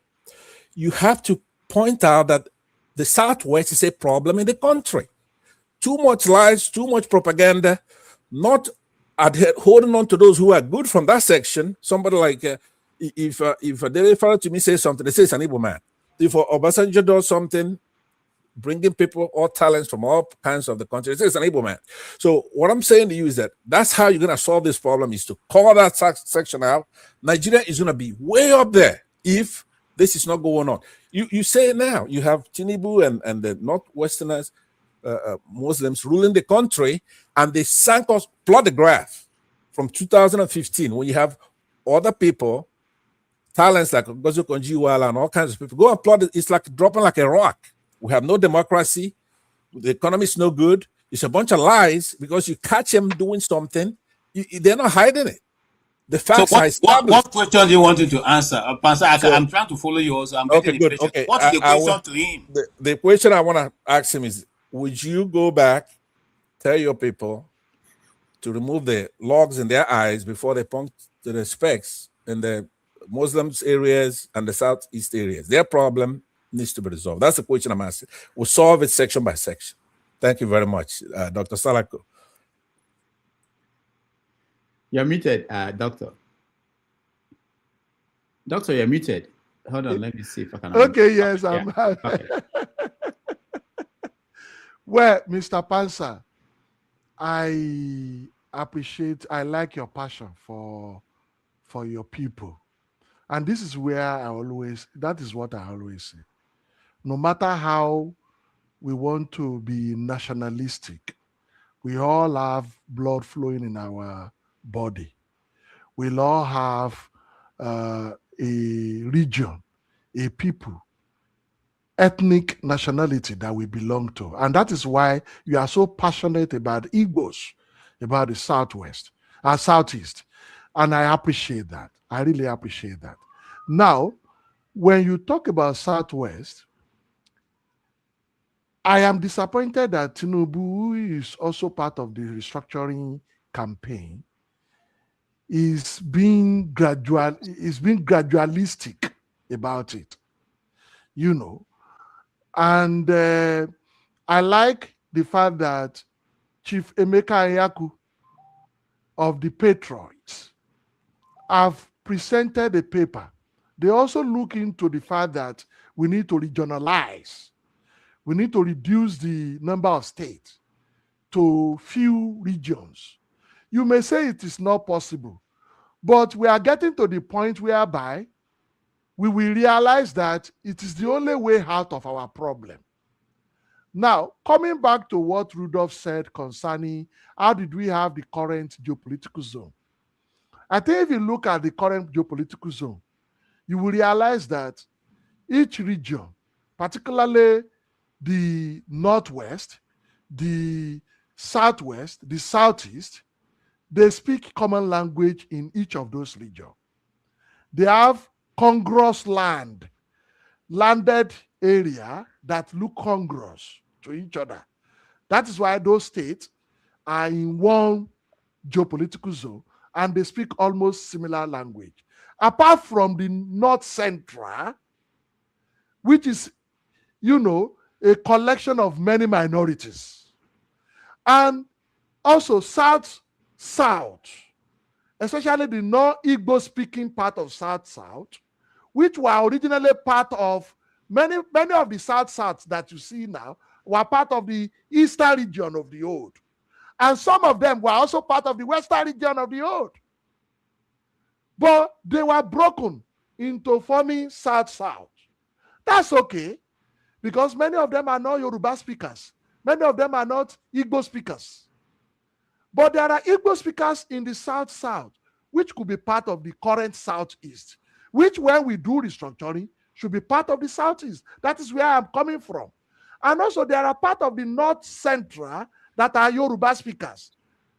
you have to point out that the Southwest is a problem in the country. Too much lies, too much propaganda, not holding on to those who are good from that section. Somebody like, if they refer to me, say something, they say it's an Igbo man. If Obasanjo does something, bringing people, all talents from all kinds of the country, it's an Igbo man. So what I'm saying to you is that that's how you're going to solve this problem, is to call that section out. Nigeria is going to be way up there if this is not going on. You say it now. You have Tinubu and the Northwesterners, Muslims ruling the country, and they sank us. Plot the graph from 2015 when you have other people, talents like Gozo Konjiwala and all kinds of people. Go and plot it. It's like dropping like a rock. We have no democracy. The economy is no good. It's a bunch of lies because you catch them doing something. They're not hiding it. The facts are established. What question do you want him to answer? I'm trying to follow you also. I'm okay, good. Okay. What's the question to him? The question I want to ask him is, would you go back, tell your people to remove the logs in their eyes before they point to the specks in the Muslims areas and the Southeast areas? Their problem needs to be resolved. That's the question I'm asking. We'll solve it section by section. Thank you very much, Dr. Salako. You're muted, Doctor. Doctor, you're muted. Hold on, let me see if I can. Okay, yes, I'm. Okay. Well, Mr. Pansa, I like your passion for your people. And this is where that is what I always say. No matter how we want to be nationalistic, we all have blood flowing in our body. We'll all have a region, a people, ethnic nationality that we belong to. And that is why you are so passionate about Igbos, about the Southwest, Southeast. And I appreciate that. I really appreciate that. Now, when you talk about Southwest, I am disappointed that Tinubu, who is also part of the restructuring campaign, is being gradualistic about it, And I like the fact that Chief Emeka Anyaku of the Patriots have presented a paper. They also look into the fact that we need to regionalize. We need to reduce the number of states to few regions. You may say it is not possible, but we are getting to the point whereby we will realize that it is the only way out of our problem. Now, coming back to what Rudolph said concerning how did we have the current geopolitical zone, I think if you look at the current geopolitical zone, you will realize that each region, particularly the Northwest, the Southwest, the Southeast, they speak common language in each of those regions. They have congruous landed area that look congruous to each other. That is why those states are in one geopolitical zone and they speak almost similar language. Apart from the North Central, which is, a collection of many minorities. And also South, especially the non-Igbo speaking part of South, which were originally part of many of the South that you see now were part of the eastern region of the old. And some of them were also part of the western region of the old. But they were broken into forming South. That's okay, because many of them are not Yoruba speakers. Many of them are not Igbo speakers. But there are Igbo speakers in the South, which could be part of the current Southeast, which when we do restructuring, should be part of the Southeast. That is where I'm coming from. And also there are part of the North Central that are Yoruba speakers.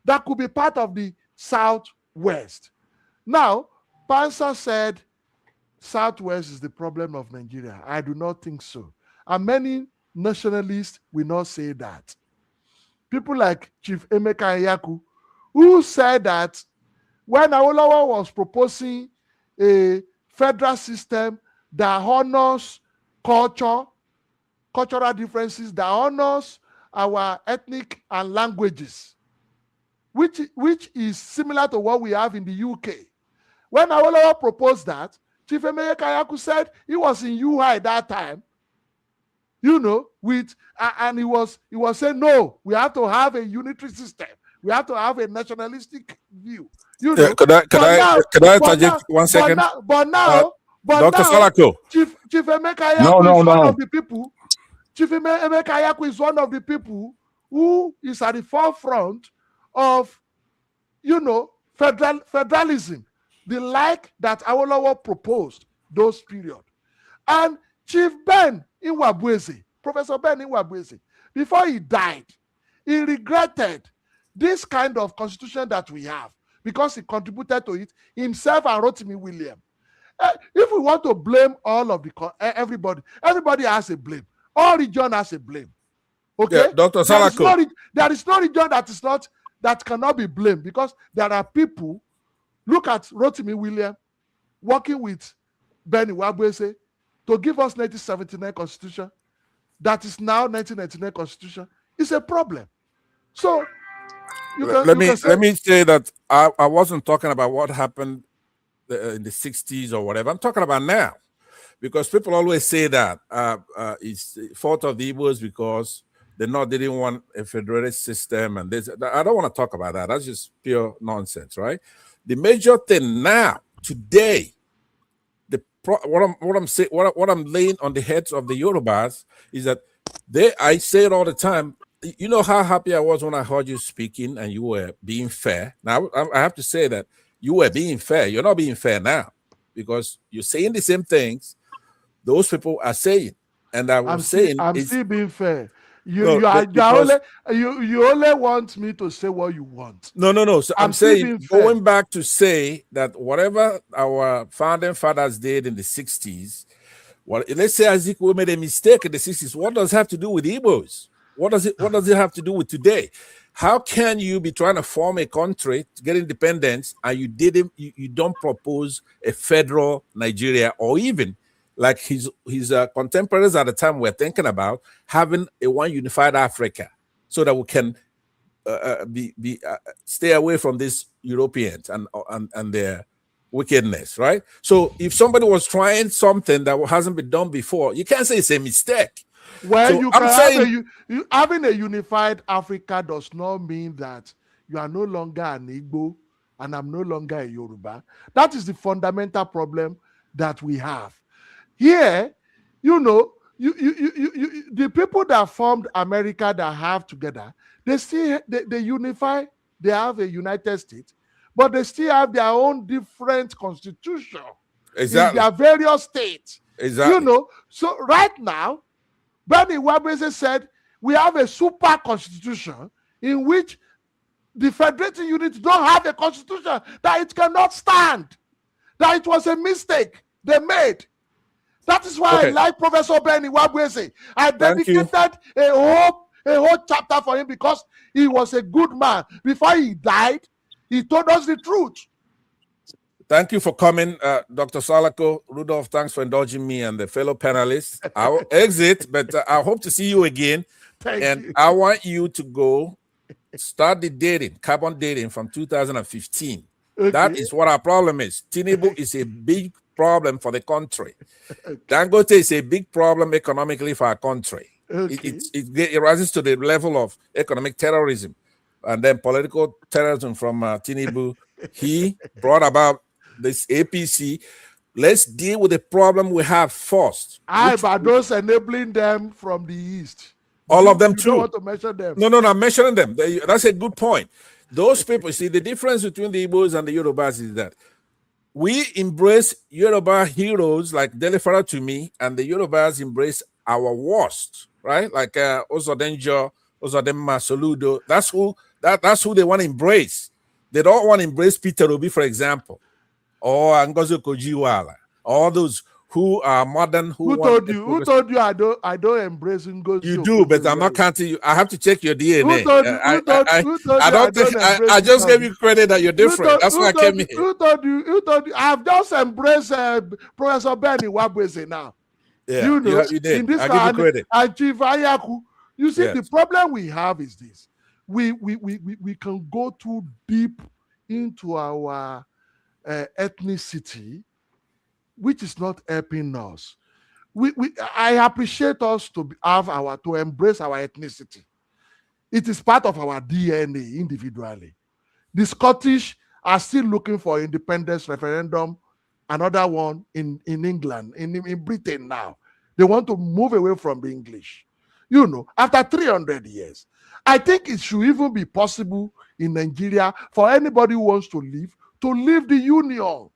That could be part of the Southwest. Now, Pansa said Southwest is the problem of Nigeria. I do not think so. And many nationalists will not say that. People like Chief Emeka Anyaku, who said that when Awolowo was proposing a federal system that honors cultural differences, that honors our ethnic and languages, which is similar to what we have in the UK. When Awolowo proposed that, Chief Emeka Anyaku said he was in UI that time, and he was saying, no, we have to have a unitary system. We have to have a nationalistic view. Could I interject 1 second? But now, Dr. Salako. Chief Emeka Anyaku is one of the people. Chief Emeka Anyaku is one of the people who is at the forefront of, federalism, the like that Awolowo proposed those period. And Chief Ben Inwabweze, Professor Ben Inwabweze, before he died, he regretted this kind of constitution that we have because he contributed to it himself and Rotimi Williams. If we want to blame all of everybody has a blame. All region has a blame. Okay, yeah, Dr. Salako. There is no region that cannot be blamed because there are people. Look at Rotimi Williams working with Ben Inwabweze to give us 1979 constitution. That is now 1999 constitution. It's a problem. So let me say that I wasn't talking about what happened in the 60s or whatever. I'm talking about now, because people always say that it's fault of the Igbos because the North didn't want a federated system, and this. I don't want to talk about that. That's just pure nonsense, right? The major thing now, today, what I'm laying on the heads of the Yorubas is that I say it all the time. You know how happy I was when I heard you speaking and you were being fair. Now I have to say that you were being fair. You're not being fair now because you're saying the same things those people are saying. And I'm still being fair. You only want me to say what you want. No. So I'm saying, going back to say that whatever our founding fathers did in the 60s, well, let's say Azikiwe made a mistake in the 60s. What does it have to do with Igbos? What does it have to do with today? How can you be trying to form a country to get independence and you don't propose a federal Nigeria, or even like his contemporaries at the time were thinking about having a one unified Africa, so that we can stay away from these Europeans and their wickedness, right? So if somebody was trying something that hasn't been done before, you can't say it's a mistake. Well, so having a unified Africa does not mean that you are no longer an Igbo and I'm no longer a Yoruba. That is the fundamental problem that we have. Here, the people that formed America that have together, they unify, they have a United States, but they still have their own different constitution in their various states. Exactly. So right now, Bernie Wabese said, we have a super constitution in which the federating units don't have a constitution, that it cannot stand, that it was a mistake they made. That is why I like Professor Bernie Wabese. I dedicated a whole chapter for him because he was a good man. Before he died, he told us the truth. Thank you for coming, Dr. Salako. Rudolph, thanks for indulging me and the fellow panelists. I'll exit, but I hope to see you again. Thank you. I want you to go start the carbon dating from 2015. Okay. That is what our problem is. Tinubu is a big problem for the country. Dangote is a big problem economically for our country. Okay. It rises to the level of economic terrorism, and then political terrorism from Tinubu. He brought about this APC. Let's deal with the problem we have first. But those enabling them from the east. All of them too. You don't want to mention them. No, I'm mentioning them. That's a good point. Those people, see, the difference between the Igbos and the Yorubas is that we embrace Yoruba heroes like Delifara to me, and the Yorubas embrace our worst, right? Like Ozodenjo, Ozodemma, Soludo. That's who they want to embrace. They don't want to embrace Peter Obi, for example, or Ngozi Okonjo-Iweala, all those who are modern. Who told you I don't embrace Ngozi? You do, but I'm not counting you. I have to check your DNA. I just gave you credit that you're different. That's why I came here. Who told you? I've just embraced Professor Bernie Wabese now. Yeah, you did. In this I give you credit. And Chief Ayaku. You see, the problem we have is this. We can go too deep into our ethnicity, which is not helping us. I appreciate us to embrace our ethnicity. It is part of our DNA individually. The Scottish are still looking for independence referendum, another one in England, in Britain now. They want to move away from the English. After 300 years. I think it should even be possible in Nigeria for anybody who wants to leave the union.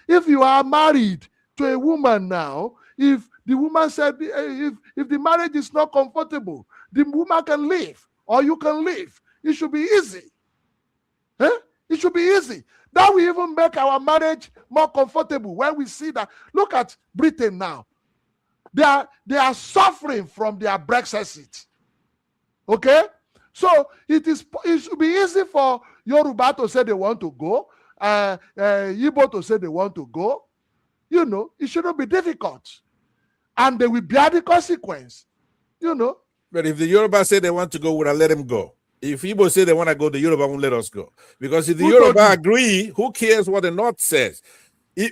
If you are married to a woman now, if the woman said, if the marriage is not comfortable, the woman can leave, or you can leave. It should be easy. It should be easy. That will even make our marriage more comfortable when we see that. Look at Britain now. They are suffering from their Brexit. Okay? So it should be easy for Yoruba to say they want to go, Igbo to say they want to go. It shouldn't be difficult. And they will bear the consequence. But if the Yoruba say they want to go, we'll let them go. If Igbo say they want to go, the Yoruba won't let us go. Because if the Yoruba agree, who cares what the North says?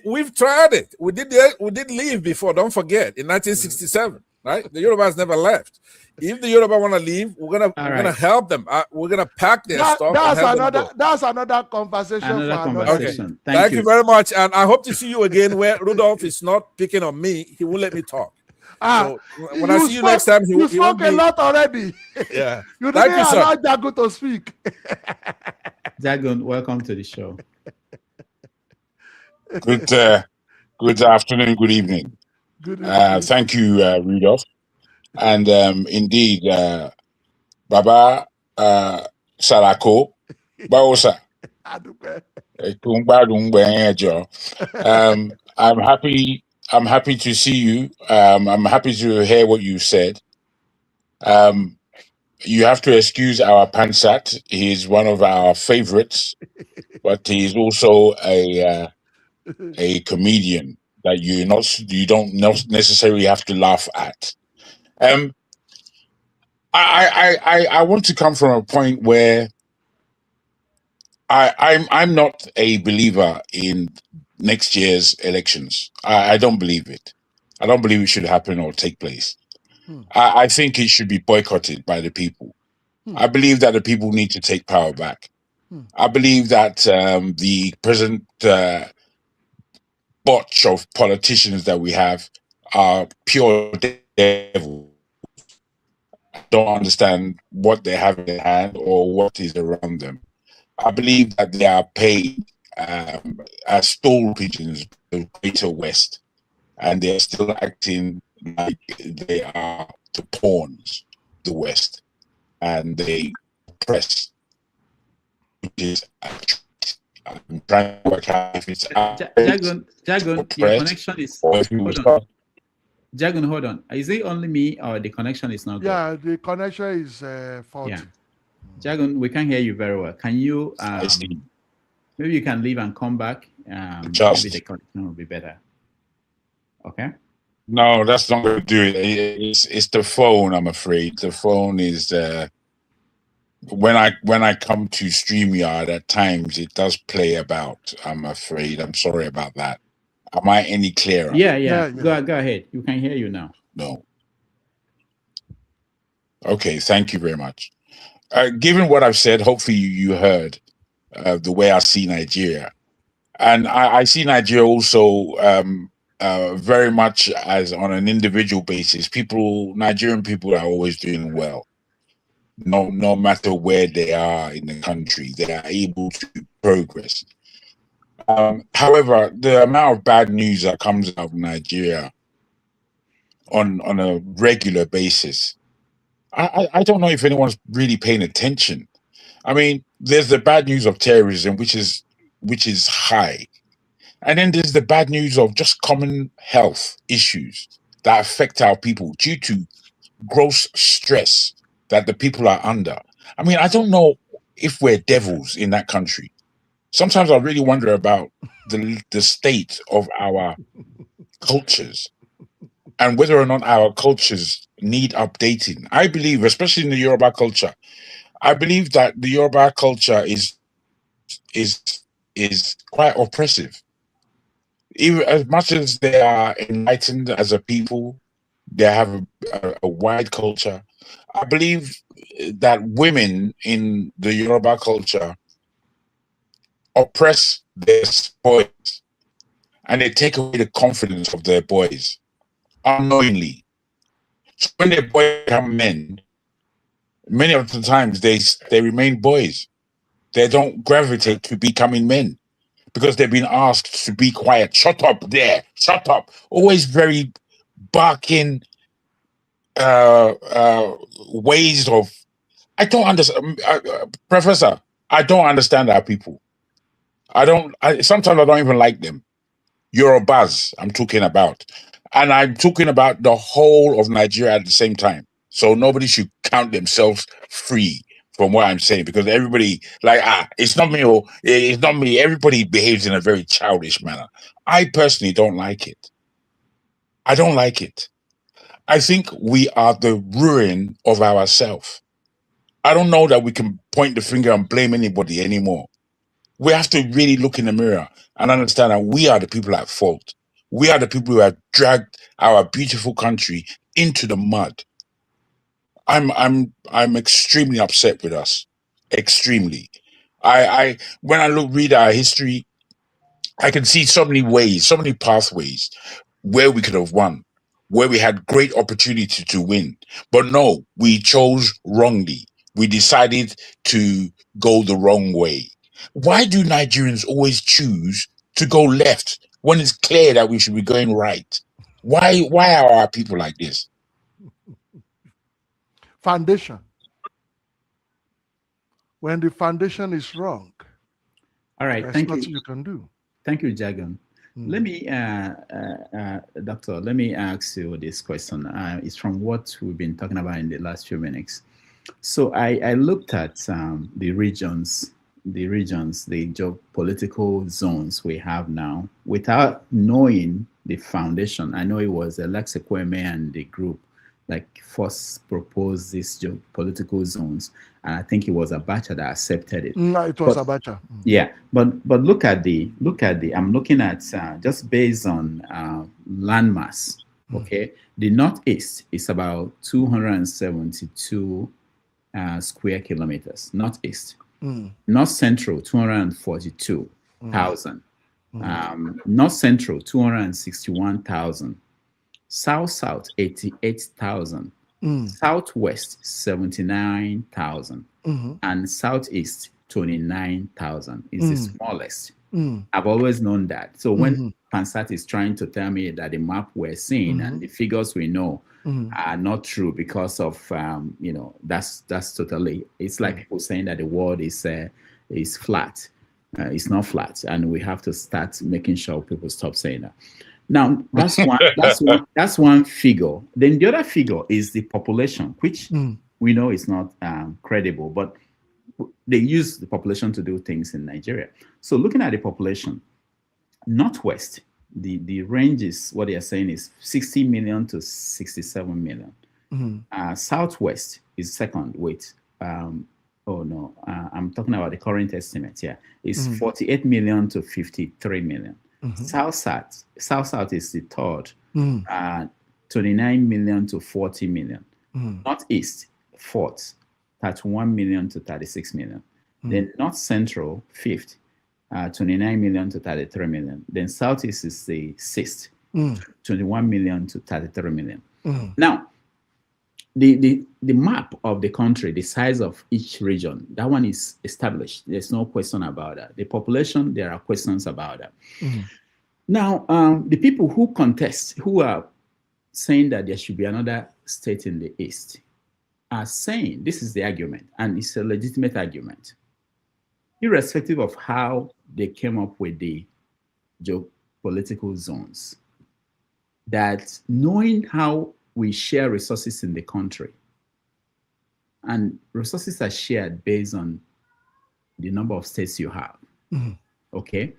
We've tried it. We did leave before, don't forget, in 1967. right? The Yorubas never left. If the Yoruba want to leave, we're gonna help them. We're gonna pack their stuff and help them go. That's another conversation. Okay. Thank you very much, and I hope to see you again. Where Rudolph is not picking on me, he won't let me talk. So when I see you next time, you spoke a lot already. Yeah. You didn't allow Jagun to speak. Jagun, welcome to the show. Good afternoon, good evening. Thank you, Rudolph. And indeed, Baba Salako, Baosa. I'm happy to see you. I'm happy to hear what you said. You have to excuse our Pansat. He's one of our favorites, but he's also a comedian that you don't necessarily have to laugh at. I want to come from a point where I'm not a believer in next year's elections. I don't believe it. I don't believe it should happen or take place. I think it should be boycotted by the people. I believe that the people need to take power back. I believe that the present botch of politicians that we have are pure devils. Don't understand what they have in their hand or what is around them. I believe that they are paid as stool pigeons in the Greater West, and they're still acting like they are the pawns of the West, and they oppress, which is I'm trying to work out if it's Jagun, your connection is. Jagun, hold on. Is it only me or the connection is not good? Yeah, the connection is faulty. Yeah. Jagun, we can't hear you very well. Can you maybe you can leave and come back? Maybe the connection will be better. Okay. No, that's not going to do it. It's the phone, I'm afraid. The phone is when I come to StreamYard at times it does play about. I'm afraid. I'm sorry about that. Am I any clearer? Yeah. Go ahead. You can hear you now. No. Okay, thank you very much. Given what I've said, hopefully you heard the way I see Nigeria. And I see Nigeria also very much as on an individual basis. Nigerian people are always doing well. No matter where they are in the country, they are able to progress. However, the amount of bad news that comes out of Nigeria on a regular basis, I don't know if anyone's really paying attention. I mean, there's the bad news of terrorism, which is high. And then there's the bad news of just common health issues that affect our people due to gross stress that the people are under. I mean, I don't know if we're devils in that country. Sometimes I really wonder about the state of our cultures and whether or not our cultures need updating. I believe, especially in the Yoruba culture, I believe that the Yoruba culture is quite oppressive. Even as much as they are enlightened as a people, they have a wide culture. I believe that women in the Yoruba culture oppress their boys, and they take away the confidence of their boys unknowingly. So when their boys become men, many of the times they remain boys. They don't gravitate to becoming men because they've been asked to be quiet. Shut up there. Shut up. Always very barking ways of. I don't understand, Professor. I don't understand our people. Sometimes I don't even like them. Yorubas, I'm talking about. And I'm talking about the whole of Nigeria at the same time. So nobody should count themselves free from what I'm saying, because everybody, it's not me, or it's not me. Everybody behaves in a very childish manner. I personally don't like it. I don't like it. I think we are the ruin of ourselves. I don't know that we can point the finger and blame anybody anymore. We have to really look in the mirror and understand that we are the people at fault. We are the people who have dragged our beautiful country into the mud. I'm extremely upset with us. Extremely. When I read our history, I can see so many ways, so many pathways where we could have won, where we had great opportunity to win. But no, we chose wrongly. We decided to go the wrong way. Why do Nigerians always choose to go left when it's clear that we should be going right? Why are our people like this? Foundation. When the foundation is wrong, all right, there's thank nothing you. You can do. Thank you, Jagan. Let me, Doctor, let me ask you this question. It's from what we've been talking about in the last few minutes. So I looked at the regions, the geopolitical zones we have now without knowing the foundation. I know it was Alex Ekweme and the group like first proposed these geopolitical zones, and I think it was Abacha that accepted it. No, it was Abacha. Yeah, but look at the I'm looking at just based on landmass. Okay, the northeast is about 272 square kilometers. Northeast, north central 242,000, north central 261,000. South 88,000, southwest 79,000, and southeast 29,000 is the smallest. I've always known that. So when Pansat is trying to tell me that the map we're seeing and the figures we know are not true because of that's totally. It's like people saying that the world is flat. It's not flat, and we have to start making sure people stop saying that. Now that's one. That's one figure. Then the other figure is the population, which we know is not credible, but they use the population to do things in Nigeria. So looking at the population, northwest, the range is what they are saying is 60 million to 67 million. Southwest is second with I'm talking about the current estimate here. It's 48 million to 53 million. South is the third, 29 million to 40 million. Northeast, fourth, 31 million to 36 million. Then North Central, fifth, 29 million to 33 million. Then Southeast is the sixth, 21 million to 33 million. Now, the map of the country, the size of each region, that one is established. There's no question about that. The population, there are questions about that. Now, the people who contest, who are saying that there should be another state in the East, are saying, this is the argument, and it's a legitimate argument, irrespective of how they came up with the geopolitical zones, that knowing how we share resources in the country, and resources are shared based on the number of states you have. Okay,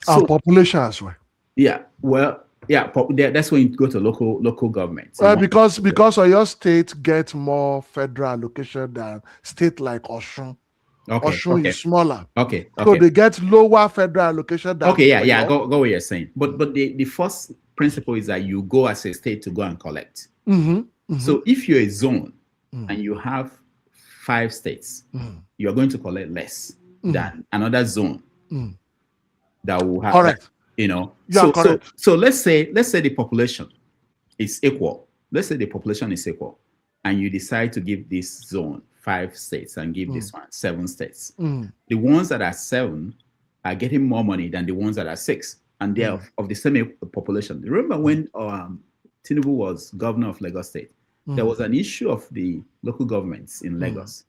our population as well. Yeah, well, yeah, that's when you go to local government. Because your state gets more federal allocation than state like Osun. Osun is smaller. So they get lower federal allocation than. I go what you're saying. But the first principle is that you go as a state to go and collect. So if you're a zone and you have 5 states, you're going to collect less than another zone that will have. Correct. So let's say the population is equal. Let's say the population is equal, and you decide to give this zone 5 states and give this one 7 states. The ones that are 7 are getting more money than the ones that are 6, and they are of the same population. Remember when Tinubu was governor of Lagos State, there was an issue of the local governments in Lagos.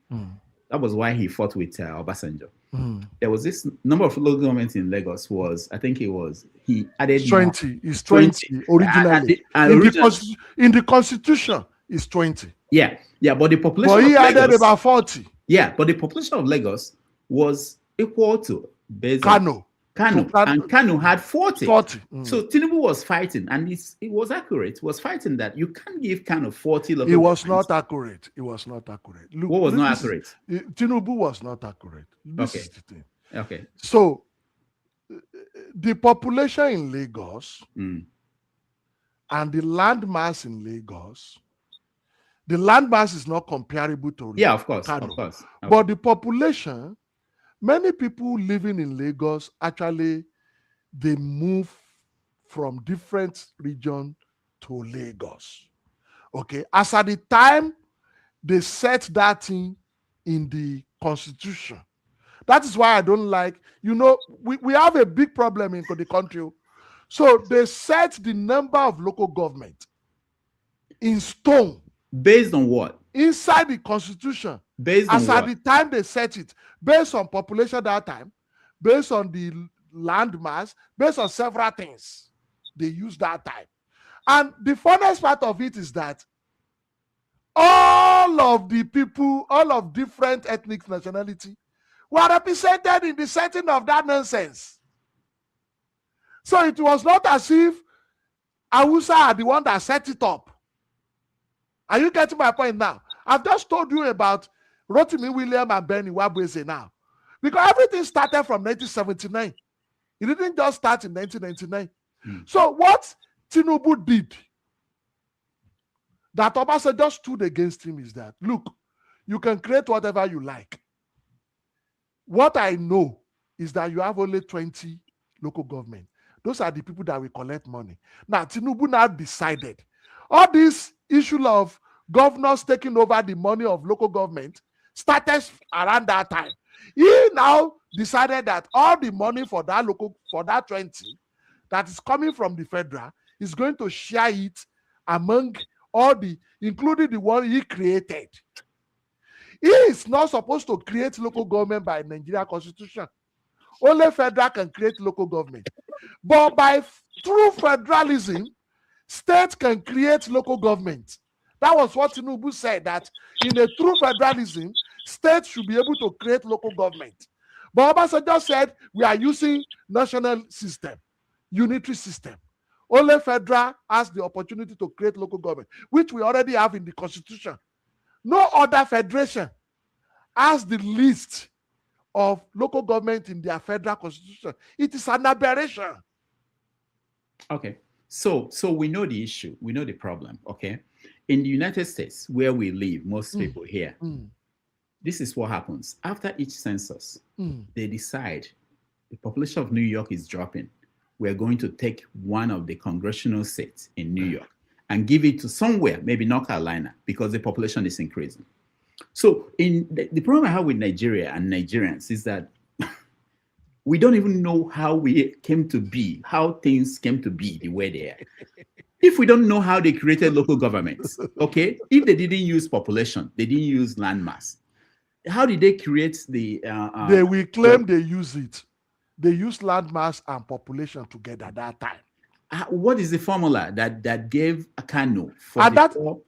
That was why he fought with Obasanjo. There was this number of local governments in Lagos he added 20. It's 20 originally. In the constitution, it's 20. Yeah, but the population. But he added about 40. Yeah, but the population of Lagos was equal to Kano. And Kano had 40. So Tinubu was fighting, and it was accurate. He was fighting that you can't give Kano 40 local. It was not accurate. Look, what was not accurate? Tinubu was not accurate. This is the thing. Okay. So the population in Lagos and the land mass in Lagos The land mass is not comparable to Yeah, of course, Kano. of course. But the population, many people living in Lagos, actually, they move from different regions to Lagos. Okay, as at the time they set that thing in the constitution. That is why I don't like, we have a big problem in the country. So they set the number of local government in stone. Based on what? Inside the constitution. Based on as what? at the time they set it, based on population that time, based on the land mass, based on several things they use that time. And the funnest part of it is that all of the people, all of different ethnic nationality were represented in the setting of that nonsense. So it was not as if Hausa are the one that set it up. Are you getting my point now? I've just told you about Rotimi William and Benny Wabweze now. Because everything started from 1979. It didn't just start in 1999. So what Tinubu did, that Obasanjo stood against him, is that, look, you can create whatever you like. What I know is that you have only 20 local government. Those are the people that will collect money. Now, Tinubu now decided all this issue of governors taking over the money of local government started around that time. He now decided that all the money for that 20 that is coming from the federal is going to share it among all including the one he created. He is not supposed to create local government by Nigeria Constitution. Only federal can create local government. But by true federalism, states can create local government. That was what Tinubu said, that in a true federalism, states should be able to create local government. But Obasanjo said, we are using national system, unitary system. Only federal has the opportunity to create local government, which we already have in the constitution. No other federation has the list of local government in their federal constitution. It is an aberration. Okay. So we know the issue. We know the problem. Okay. In the United States, where we live, most people here, this is what happens. After each census, they decide the population of New York is dropping. We're going to take one of the congressional seats in New York and give it to somewhere, maybe North Carolina, because the population is increasing. So the problem I have with Nigeria and Nigerians is that we don't even know how we came to be, how things came to be the way they are. If we don't know how they created local governments, okay, if they didn't use population, they didn't use land mass, how did they create the... they will claim they use it. They use land mass and population together at that time. What is the formula that gave Kano 44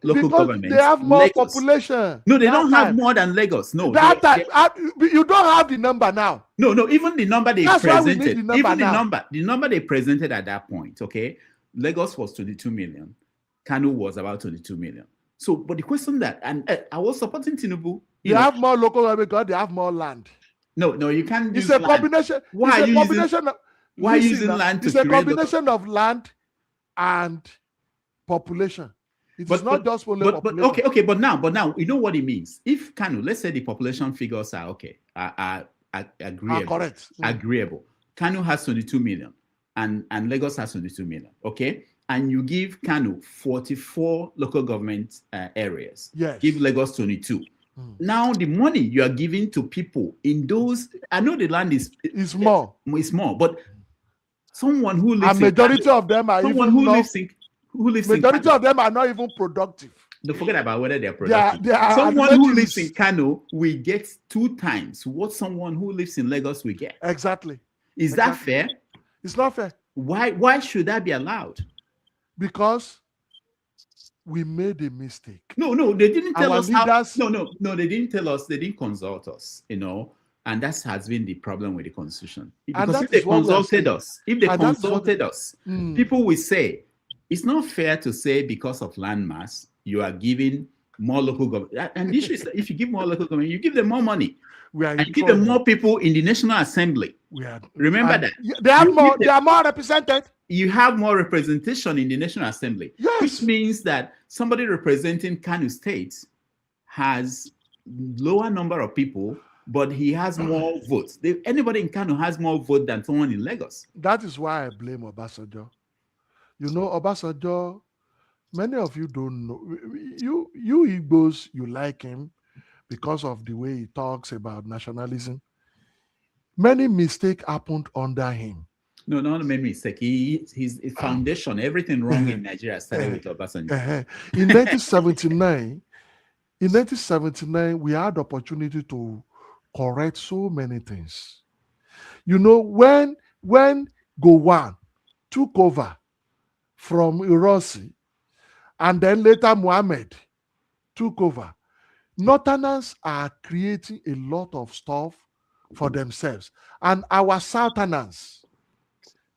local governments? They have more Lagos. Population. No, they don't have more than Lagos. No, that time, you don't have the number now. No, even the number they That's presented, why we need the number they presented at that point, okay, Lagos was 22 million, Kano was about 22 million. So, but the question that, and I was supporting Tinubu. They have more local government because they have more land. No, you can't use It's a combination. Why are you using land to create? It's a combination of land and population. It's not just only population. Okay, but now you know what it means. If Kano, let's say the population figures are okay, are agreeable. Correct. Agreeable. Kano has 22 million and Lagos has 22 million. Okay. And you give Kano 44 local government areas. Yes. Give Lagos 22. Now the money you are giving to people in those, I know the land is small. It's small, but someone who lives and majority Kano, of them are someone even majority of them are not even productive. Don't forget about whether they're productive. They are someone who lives in Kano will get 2 times what someone who lives in Lagos will get. Exactly. Is that fair? It's not fair. Why should that be allowed? Because we made a mistake. No, they didn't tell us leaders, how. No, they didn't tell us. They didn't consult us. And that has been the problem with the constitution. Because if they consulted us, people will say it's not fair to say because of land mass you are giving more local government. And the issue is that if you give more local government, you give them more money. And give them more people in the National Assembly. Remember that they are more represented. you have more representation in the National Assembly, Yes. which means that somebody representing Kano State has lower number of people, but he has more votes. Anybody in Kano has more votes than someone in Lagos. That is why I blame Obasanjo. You know, Obasanjo, many of you don't know. You Igbos, you like him because of the way he talks about nationalism. Many mistakes happened under him. No, not many mistake. His foundation, everything wrong in Nigeria started with Obasanjo. In 1979, we had the opportunity to correct so many things. You know, when Gowon took over from Irosi, and then later Mohammed took over, Northerners are creating a lot of stuff for themselves. And our Southerners,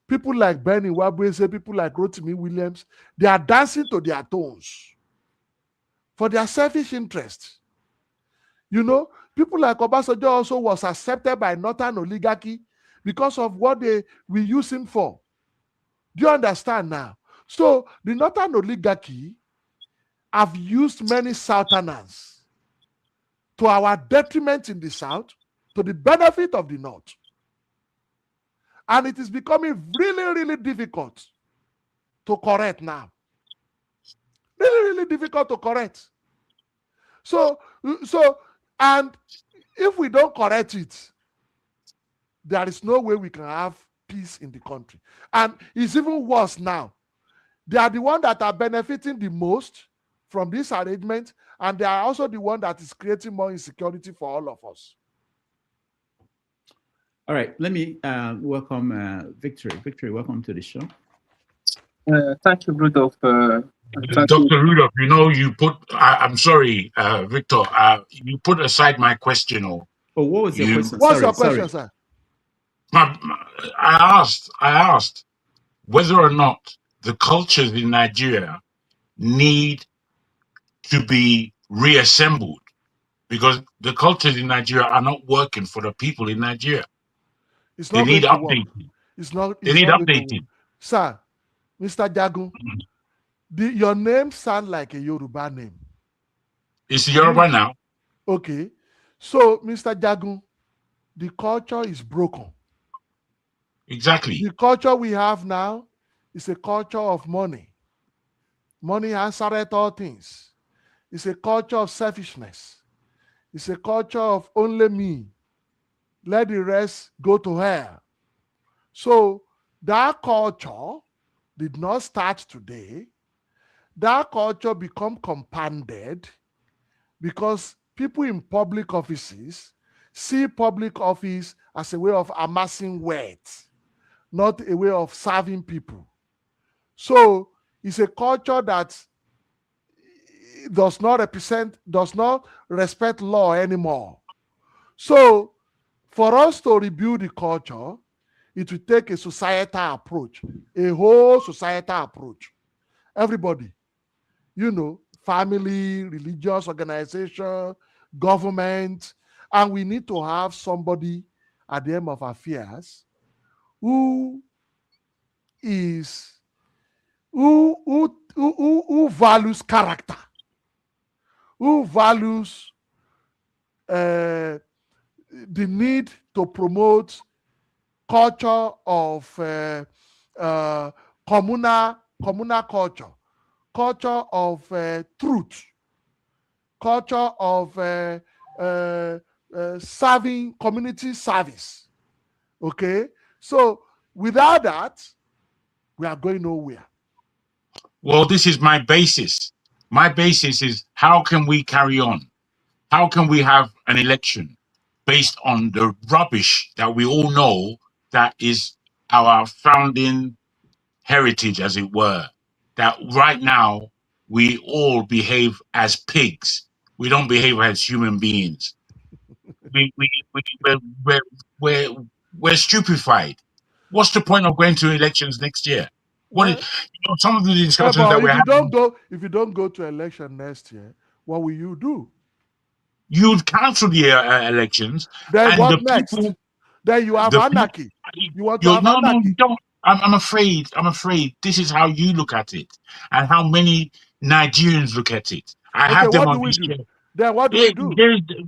people like Benny Wabweze, people like Rotimi Williams, they are dancing to their tones for their selfish interest. You know, people like Obasanjo also was accepted by Northern oligarchy because of what we use him for. Do you understand now? So the Northern oligarchy have used many Southerners to our detriment in the South, to the benefit of the North. And it is becoming really, really difficult to correct now. Really, really difficult to correct. So, and if we don't correct it, there is no way we can have peace in the country. And it's even worse now. They are the ones that are benefiting the most from this arrangement, and they are also the one that is creating more insecurity for all of us. All right, let me welcome Victory. Victory, welcome to the show. Thank you, Rudolph. Dr. Rudolph, you know, you put, I'm sorry, Victor, you put aside my question. Oh, what was your question? What's your question, sir? I asked whether or not the cultures in Nigeria need to be reassembled, because the cultures in Nigeria are not working for the people in Nigeria. They need updating. They need updating. Sir, Mr. Jagun, your name sounds like a Yoruba name. It's Yoruba now. Okay. So, Mr. Jagun, the culture is broken. Exactly. The culture we have now is a culture of money. Money answers all things. It's a culture of selfishness. It's a culture of only me. Let the rest go to hell. So that culture did not start today. That culture become compounded because people in public offices see public office as a way of amassing wealth, not a way of serving people. So it's a culture that does not respect law anymore. So for us to rebuild the culture, it will take a societal approach, a whole societal approach. Everybody, you know, family, religious organization, government, and we need to have somebody at the end of affairs who values character, who values the need to promote culture of communal culture of truth, culture of serving community service. Okay, so without that, we are going nowhere. Well, this is my basis. My basis is, how can we carry on? How can we have an election based on the rubbish that we all know that is our founding heritage, as it were? That right now we all behave as pigs. We don't behave as human beings. We're stupefied. What's the point of going to elections next year? Some of the discussions that we're having. If you don't go to election next year, what will you do? You'd cancel the elections. Then what next? Then you have anarchy. You want to have anarchy? I'm afraid this is how you look at it, and how many Nigerians look at it. I Okay, have them what do on we this do? chair. Then what do we do?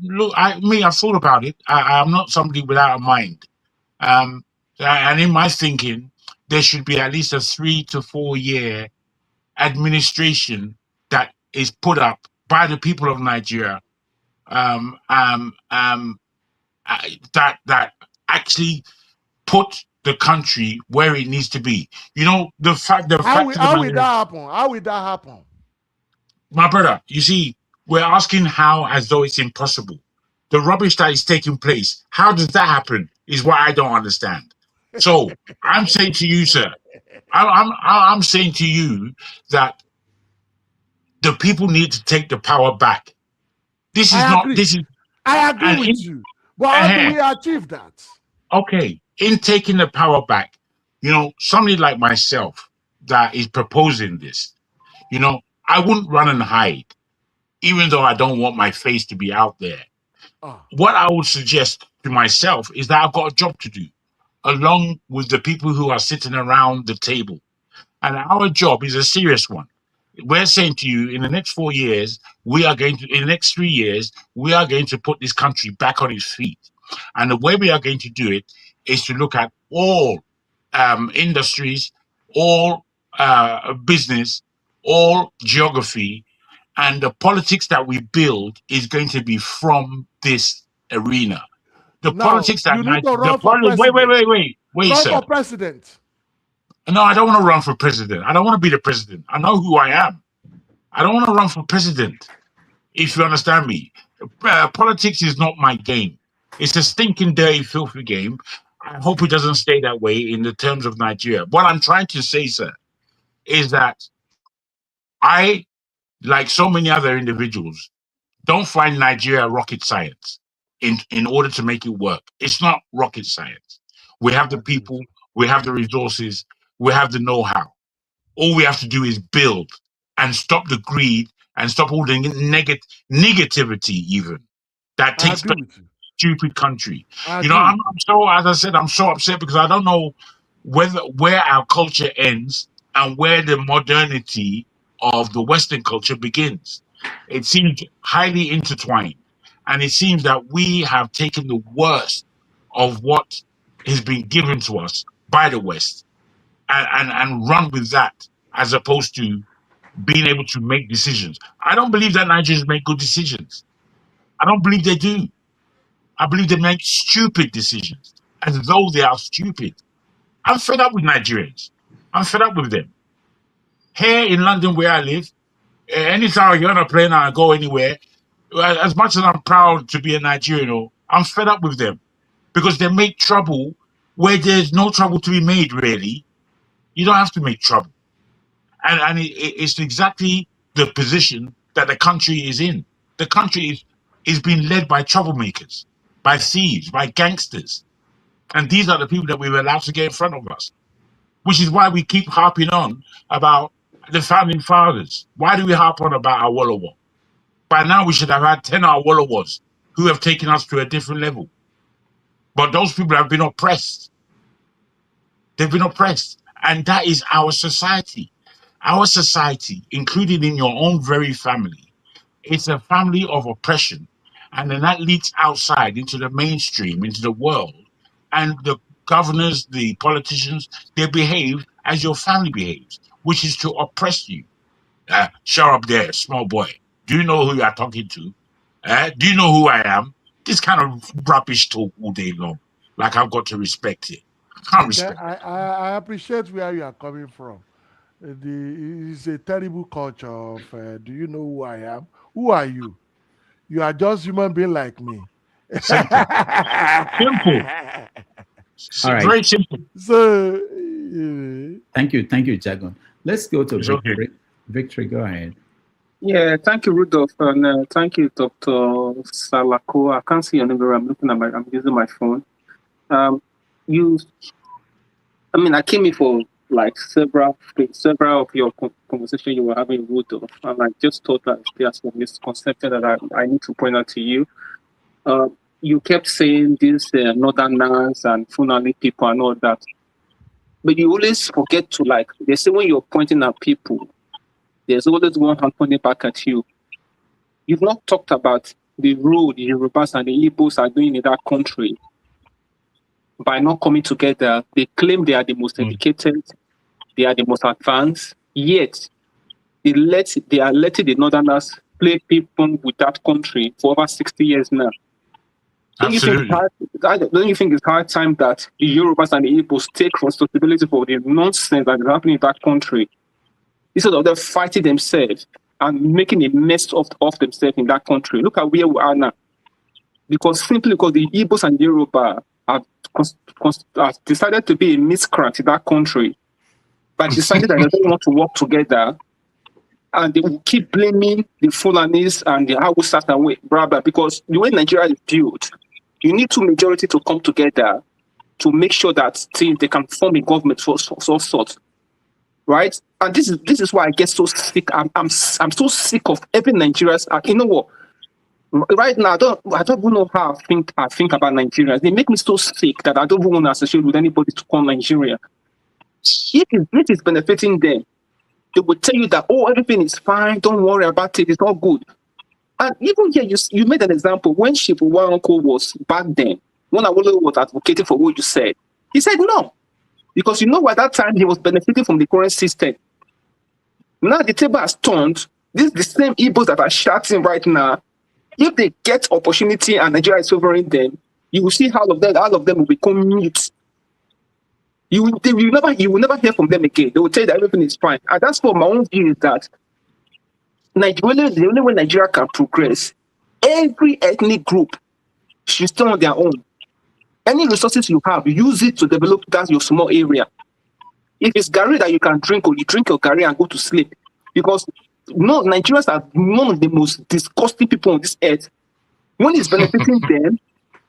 Look, I've thought about it. I'm not somebody without a mind. And in my thinking, there should be at least a 3 to 4 year administration that is put up by the people of Nigeria, that actually put the country where it needs to be. You know, the fact of How the matter will is, that happen? How will that happen? my brother, you see, we're asking how as though it's impossible. The rubbish that is taking place, how does that happen? Is what I don't understand. So I'm saying to you, sir, I'm saying to you that the people need to take the power back. This is not. This is. I agree with you. But how do we achieve that? Okay, in taking the power back, you know, somebody like myself that is proposing this, you know, I wouldn't run and hide, even though I don't want my face to be out there. What I would suggest to myself is that I've got a job to do, along with the people who are sitting around the table. And our job is a serious one. We're saying to you, in the next 4 years, in the next 3 years, we are going to put this country back on its feet. And the way we are going to do it is to look at all industries, all business, all geography, and the politics that we build is going to be from this arena. The now, politics that you need to run for president. Wait, run sir. for president. No, I don't want to run for president. I don't want to be the president. I know who I am. I don't want to run for president, if you understand me. Politics is not my game. It's a stinking, dirty, filthy game. I hope it doesn't stay that way in the terms of Nigeria. What I'm trying to say, sir, is that I, like so many other individuals, don't find Nigeria rocket science in order to make it work. It's not rocket science. We have the people, we have the resources, we have the know-how. All we have to do is build and stop the greed and stop all the negativity even that takes place in this stupid country. You know, I'm so, as I said, I'm so upset because I don't know where our culture ends and where the modernity of the Western culture begins. It seems highly intertwined. And it seems that we have taken the worst of what has been given to us by the West and run with that, as opposed to being able to make decisions. I don't believe that Nigerians make good decisions. I don't believe they do. I believe they make stupid decisions, as though they are stupid. I'm fed up with Nigerians. I'm fed up with them. Here in London, where I live, anytime I get on a plane and I go anywhere, as much as I'm proud to be a Nigerian, I'm fed up with them because they make trouble where there's no trouble to be made, really. You don't have to make trouble. And it's exactly the position that the country is in. The country is being led by troublemakers, by thieves, by gangsters. And these are the people that we've allowed to get in front of us, which is why we keep harping on about the founding fathers. Why do we harp on about Awolowo? By now, we should have had 10 Awolowos who have taken us to a different level. But those people have been oppressed. They've been oppressed. And that is our society. Our society, including in your own very family, it's a family of oppression. And then that leaks outside into the mainstream, into the world. And the governors, the politicians, they behave as your family behaves, which is to oppress you. Shut up there, small boy. Do you know who you are talking to? Do you know who I am? This kind of rubbish talk all day long. Like I've got to respect it. I can't respect it. I appreciate where you are coming from. It's a terrible culture of do you know who I am? Who are you? You are just human being like me. Simple. All right. Very simple. So thank you, Jagon. Let's go to Victory. Okay. Victory, go ahead. Yeah, thank you, Rudolph, and thank you, Dr. Salako. I can't see your number. I'm using my phone. I came in for like several of your conversation you were having with Rudolph, and I just thought that there's some misconception that I need to point out to you. You kept saying this Northerners and Fulani people and all that. but you always forget to, like, they say when you're pointing at people, there's always one hand pointing back at you. You've not talked about the role the Yorubas and the Igbos are doing in that country by not coming together. They claim they are the most educated, they are the most advanced, yet they are letting the Northerners play people with that country for over 60 years now. Don't you think it's hard time that the Yorubas and the Igbos take responsibility for the nonsense that is happening in that country, instead of them fighting themselves and making a mess of themselves in that country? Look at where we are now. Simply because the Igbos and Yoruba have decided to be a miscreant in that country, but decided that they don't want to work together, and they will keep blaming the Fulanis and the Hausas and blah, blah, because the way Nigeria is built, you need two majority to come together to make sure that they can form a government for sorts, right? And this is why I get so sick. I'm so sick of every Nigerians. You know what? Right now, I don't even know how I think about Nigerians. They make me so sick that I don't even want to associate with anybody to call Nigeria. If it is benefiting them, they will tell you that, oh, everything is fine, don't worry about it, it's all good. And even here, you made an example. When Shibuwa uncle was back then, when Awolowo was advocating for what you said, he said no. Because you know, at that time, he was benefiting from the current system. Now the table has turned. This is the same Igbos that are shouting right now. If they get opportunity and Nigeria is favoring them, you will see all of them will become mute. You will never hear from them again. They will tell you that everything is fine. And that's what my own view is, that Nigeria, the only way Nigeria can progress, every ethnic group should stay on their own. Any resources you have, use it to develop that your small area. If it's Gary that you can drink, or you drink your Gary and go to sleep. Because Nigerians are one of the most disgusting people on this earth. When it's benefiting them,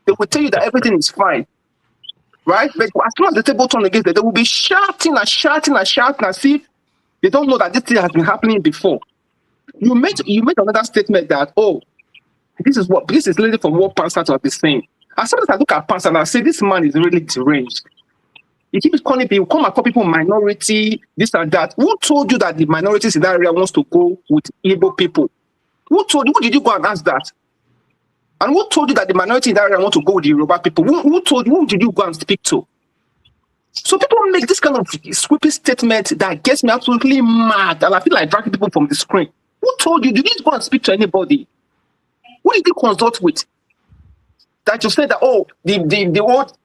they will tell you that everything is fine. Right? But as soon as the table turns against them, they will be shouting and shouting and shouting as if they don't know that this thing has been happening before. You made another statement that, oh, this is really from what Pansa has been saying. As soon as I look at Pansa and I say, this man is really deranged. He keeps calling people, come and call people minority, this and that. Who told you that the minorities in that area wants to go with Igbo people? Who did you go and ask that? And who told you that the minority in that area want to go with the Yoruba people? Who did you go and speak to? So people make this kind of sweeping statement that gets me absolutely mad, and I feel like dragging people from the screen. Who told you? Did you go and speak to anybody? Who did you consult with? That you said that, oh, the old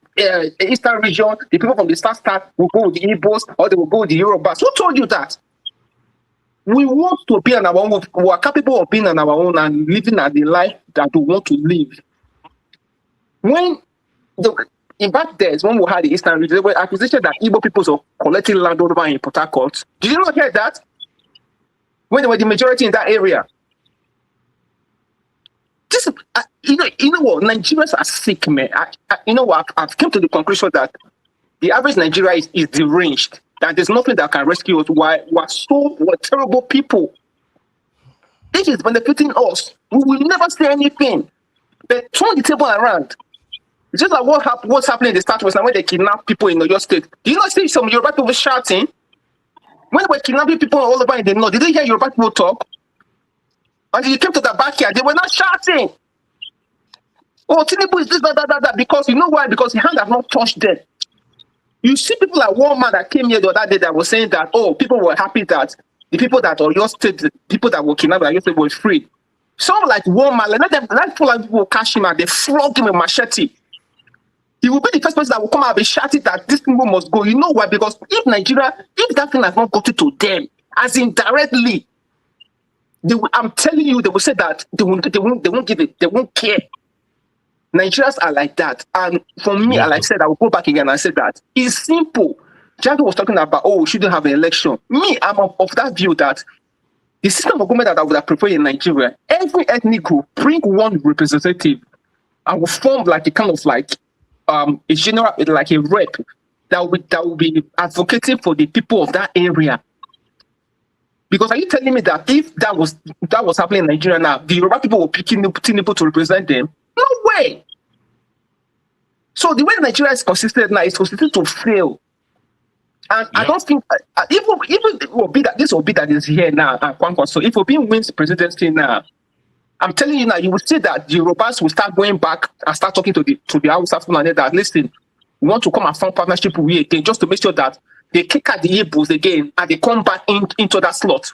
Eastern region, the people from the South will go with the Igbos, or they will go with the Yorubas. Who told you that? We want to be on our own. We are capable of being on our own and living at the life that we want to live. In back days, when we had the Eastern region, there were accusations that Igbo people were collecting land over in Port Harcourt. Did you not hear that? When they were the majority in that area. You know what? Nigerians are sick, man. I've come to the conclusion that the average Nigeria is deranged. That there's nothing that can rescue us. We're terrible people. This is benefiting us. We will never say anything. But turn the table around. It's just like what's happening in the Southwest and when they kidnap people in your state. Do you not see some Yoruba people shouting? When they were kidnapping people all over in the north, did you hear Yoruba people talk? Until you came to the backyard, they were not shouting. Oh, Tinubu is this, that. Because you know why? Because the hand has not touched them. You see people like one man that came here the other day that was saying that, oh, people were happy that the people that are your state, the people that were kidnapped at your state were free. Some like one man, let people catch him and they flog him with machete. He will be the first person that will come out and be shouting that this people must go. You know why? Because if that thing has not gotten to them, as in directly, I'm telling you, they will say that they won't give it, they won't care. Nigerians are like that. And for me, like I said, I will go back again and I said that it's simple. Jago was talking about, oh, we shouldn't have an election. Me, I'm of that view that the system of government that I would have preferred in Nigeria, every ethnic group bring one representative and will form like a kind of like a general, like a rep that will be advocating for the people of that area. Because are you telling me that if that was happening in Nigeria now, the Yoruba people were picking people to represent them? No way. So the way Nigeria is consistent now is consistent to fail. And I don't think even it will be that this will be that is here now. So if Obi wins the presidency now, I'm telling you now, you will see that the Yorubas will start going back and start talking to the Hausa people that listen, we want to come and form partnership with you again, just to make sure that they kick out the Igbos again and they come back into that slot.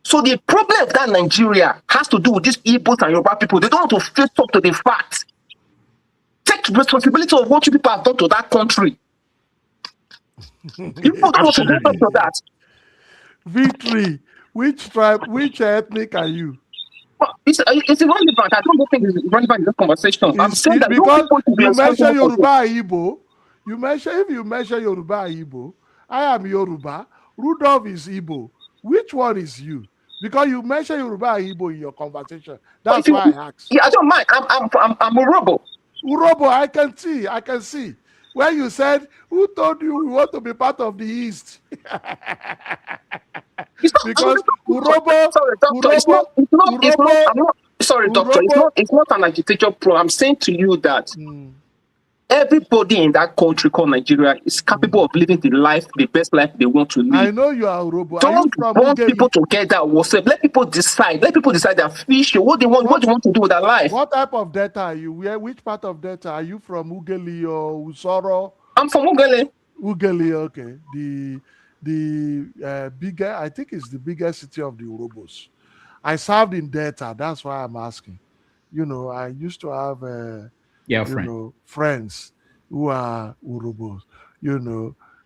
So the problem of that Nigeria has to do with these Igbos and Yoruba people. They don't want to face up to the facts. Take responsibility of what you people have done to that country. People don't want to face up to that. Victory. Which tribe, which ethnic are you? It's irrelevant. I don't think it's relevant in this conversation. I'm saying that because you mention Yoruba Igbo. If you mention Yoruba Igbo, I am Yoruba. Rudolph is Igbo. Which one is you? Because you mentioned Yoruba Igbo in your conversation. That's why I asked. Yeah, I don't mind. I'm Urobo. Urobo, I can see. When you said, who told you we want to be part of the East? Because Urobo, it's not an agitator program. I'm saying to you that everybody in that country called Nigeria is capable of living the best life they want to live. I know you are Urobo. Don't want people together. Let people decide. Let people decide their future. What they want to do with their life. What type of Delta are you? Which part of Delta are you from? Ugeli or Usoro? I'm from Ugeli. Ugeli, okay. The bigger, I think it's the biggest city of the Urobos. I served in Delta. That's why I'm asking. I used to have friends who are Urobos.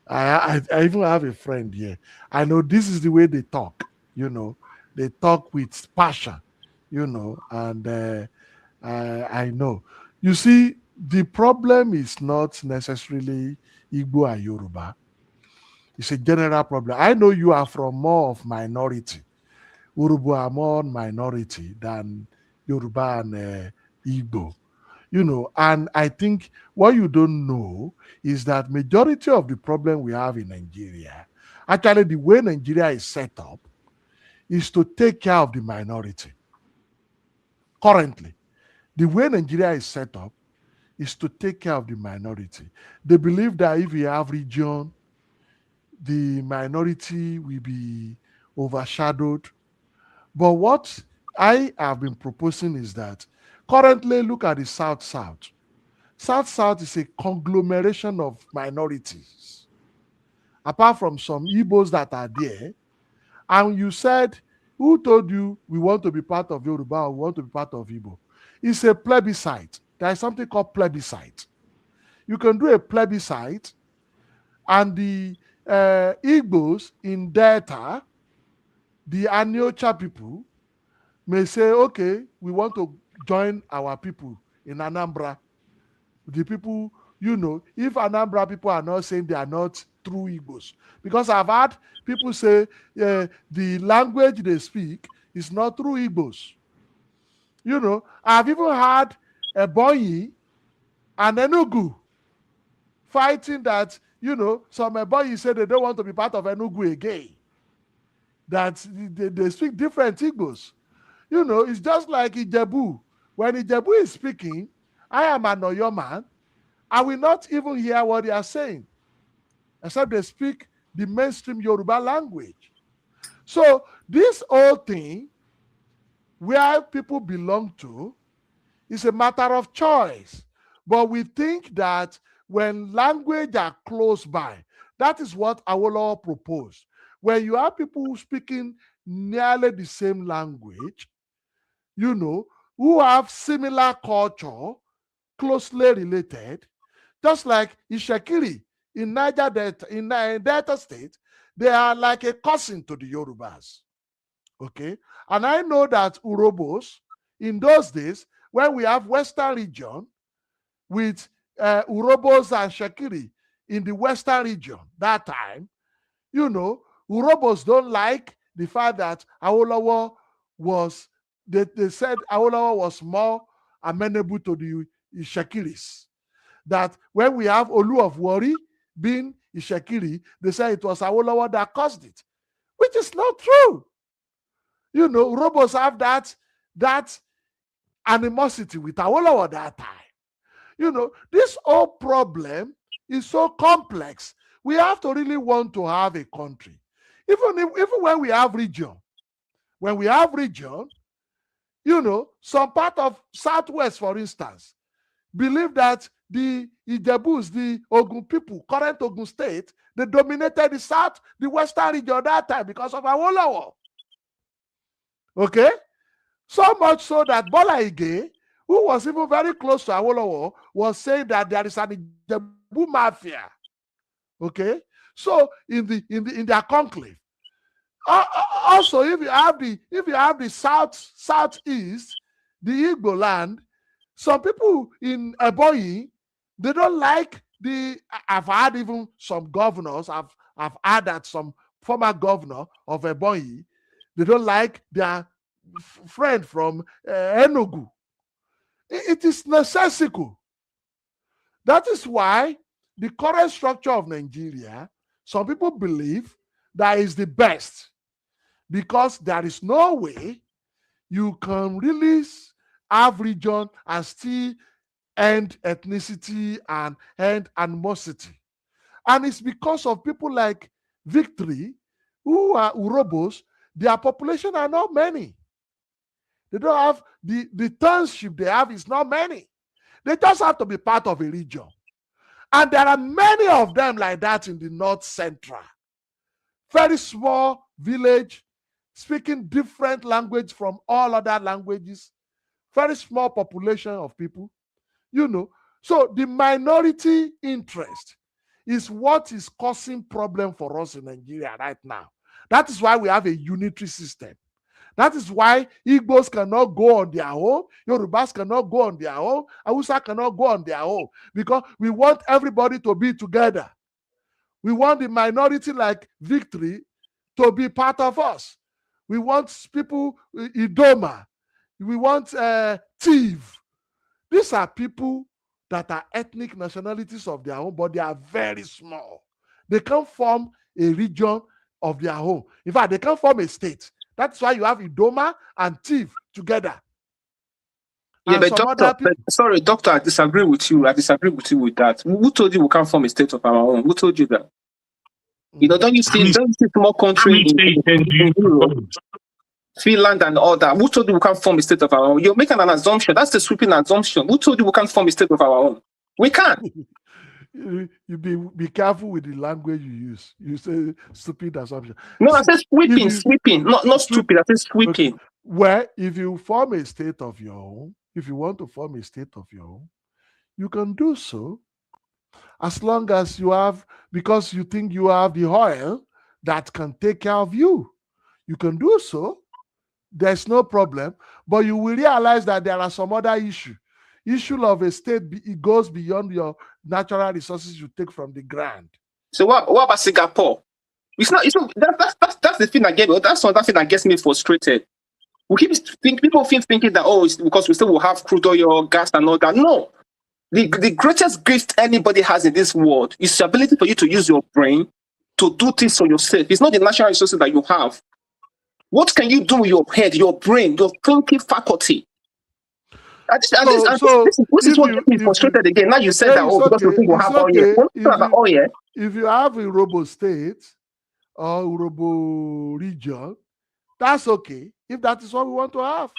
I even have a friend here. I know this is the way they talk. They talk with passion. And I know. You see, the problem is not necessarily Igbo and Yoruba. It's a general problem. I know you are from more of minority. Urubu are more minority than Yoruba and Igbo. And I think what you don't know is that majority of the problem we have in Nigeria, actually the way Nigeria is set up, is to take care of the minority. Currently, the way Nigeria is set up is to take care of the minority. They believe that if we have region, the minority will be overshadowed. But what I have been proposing is that currently look at the South-South. South-South is a conglomeration of minorities. Apart from some Igbos that are there, and you said, who told you we want to be part of Yoruba or we want to be part of Igbo? It's a plebiscite. There is something called plebiscite. You can do a plebiscite, and the Igbos in Delta, the Aniocha people, may say, okay, we want to join our people in Anambra. The people, if Anambra people are not saying they are not true Igbos. Because I've had people say the language they speak is not true Igbos. I've even had Ebonyi and Enugu fighting that, some Ebonyi say they don't want to be part of Enugu again. That they speak different Igbos. It's just like Ijebu. When Ijebu is speaking, I am an Oyo man. I will not even hear what they are saying, except they speak the mainstream Yoruba language. So this whole thing, where people belong to, is a matter of choice. But we think that when language are close by, that is what Awolowo proposed. When you have people speaking nearly the same language, who have similar culture, closely related, just like Ishekiri in Niger Delta, in Delta State, they are like a cousin to the Yorubas. Okay? And I know that Urobos, in those days, when we have Western region with Urobos and Shekiri in the Western region, that time, Urobos don't like the fact that Awolowo was, they said Awolowo was more amenable to the Ishekiris. That when we have Olu of Wari being Ishekiri, they say it was Awolowo that caused it, which is not true. Urobos have that animosity with Awolowo that time. This whole problem is so complex. we have to really want to have a country. Even when we have region, you know, some part of Southwest, for instance, believe that the Ijebus, the Ogun people, current Ogun state, they dominated the South, the Western region at that time because of Awolowo. Okay? So much so that Bola Ige, who was even very close to Awolowo, was saying that there is an Ijebu mafia. Okay? So in their conclave. Also, if you have the southeast, the Igbo land, some people in Ebonyi, they don't like I've had even some governors, I've had that some former governor of Ebonyi, they don't like their friend from Enugu. It is necessary. That is why the current structure of Nigeria, some people believe that is the best, because there is no way you can release have region and still end ethnicity and end animosity. And it's because of people like Victory, who are Urobos, their population are not many. They don't have the township they have is not many. They just have to be part of a region. And there are many of them like that in the North Central. Very small village, speaking different language from all other languages. Very small population of people, you know. So the minority interest is what is causing problem for us in Nigeria right now. That is why we have a unitary system. That is why Igbos cannot go on their own, Yorubas cannot go on their own, Hausa cannot go on their own, because we want everybody to be together. We want the minority like Victory to be part of us. We want people, Idoma. We want Tiv. These are people that are ethnic nationalities of their own, but they are very small. They can't form a region of their own. In fact, they can't form a state. That's why you have Idoma and Tiv together. Yeah, but doctor, sorry, doctor, I disagree with you. I disagree with you with that. Who told you we can't form a state of our own? Who told you that? You know, don't you see small countries in Europe, Finland and all that? Who told you we can't form a state of our own? You're making an assumption. That's the sweeping assumption. Who told you we can't form a state of our own? We can't. You be careful with the language you use. You say stupid assumption. No, I said sweeping, not stupid. I said sweeping. Well, if you form a state of your own, if you want to form a state of your own, you can do so, as long as you have, because you think you have the oil that can take care of you. You can do so. There's no problem. But you will realize that there are some other issues. Issue of a state, it goes beyond your natural resources you take from the ground. So what about Singapore? It's not that's the thing that that's another thing that gets me frustrated. We keep thinking that it's because we still will have crude oil, gas, and all that. No. The greatest gift anybody has in this world is the ability for you to use your brain to do things for yourself. It's not the natural resources that you have. What can you do with your head, your brain, your thinking faculty? This is what gets me frustrated again. Now you said that, because we think we'll have oil. If you have a robo state or robo region, that's okay. If that is what we want to have.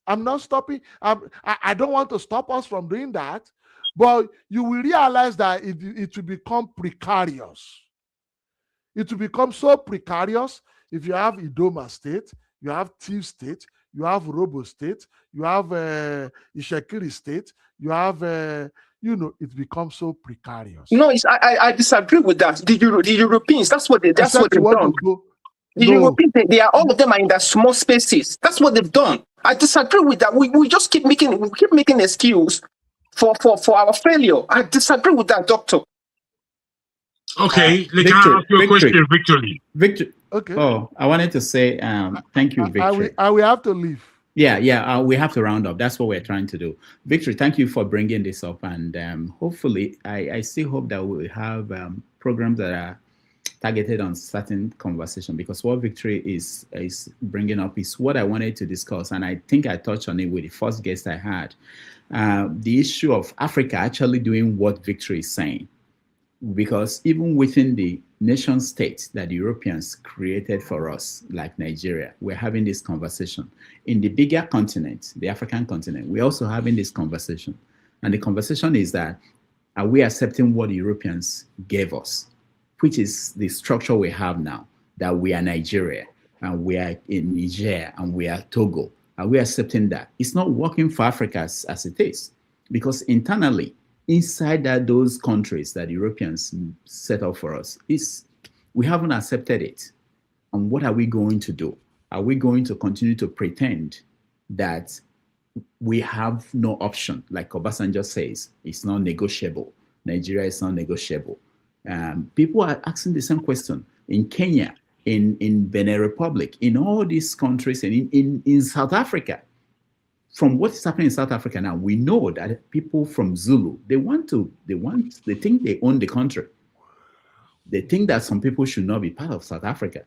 I'm not stopping. I don't want to stop us from doing that. But you will realize that it will become precarious. It will become so precarious if you have Idoma state, you have Tiv state, you have Robo state, you have Ishekiri state, you have, it becomes so precarious. No, I disagree with that. The Europeans, that's what they've done. The Europeans, all of them are in their small spaces. That's what they've done. I disagree with that. We just keep making excuse for our failure. I disagree with that, doctor. Okay, can I ask you a question, Victor. Okay. Oh, I wanted to say thank you, Victor. I will have to leave. Yeah, we have to round up. That's what we're trying to do. Victor, thank you for bringing this up. And hopefully, I still hope that we'll have programs that are targeted on certain conversation, because what Victory is bringing up is what I wanted to discuss. And I think I touched on it with the first guest I had. The issue of Africa actually doing what Victory is saying. because even within the nation states that the Europeans created for us, like Nigeria, we're having this conversation. In the bigger continent, the African continent, we're also having this conversation. And the conversation is that, are we accepting what the Europeans gave us, which is the structure we have now, that we are Nigeria, and we are in Niger, and we are Togo? Are we accepting that? It's not working for Africa as it is, because internally, inside those countries that Europeans set up for us, we haven't accepted it. And what are we going to do? Are we going to continue to pretend that we have no option? Like Obasanjo says, it's not negotiable. Nigeria is not negotiable. People are asking the same question in Kenya, in Benin Republic, in all these countries, and in South Africa. From what is happening in South Africa now, we know that people from Zulu, they think they own the country. They think that some people should not be part of South Africa.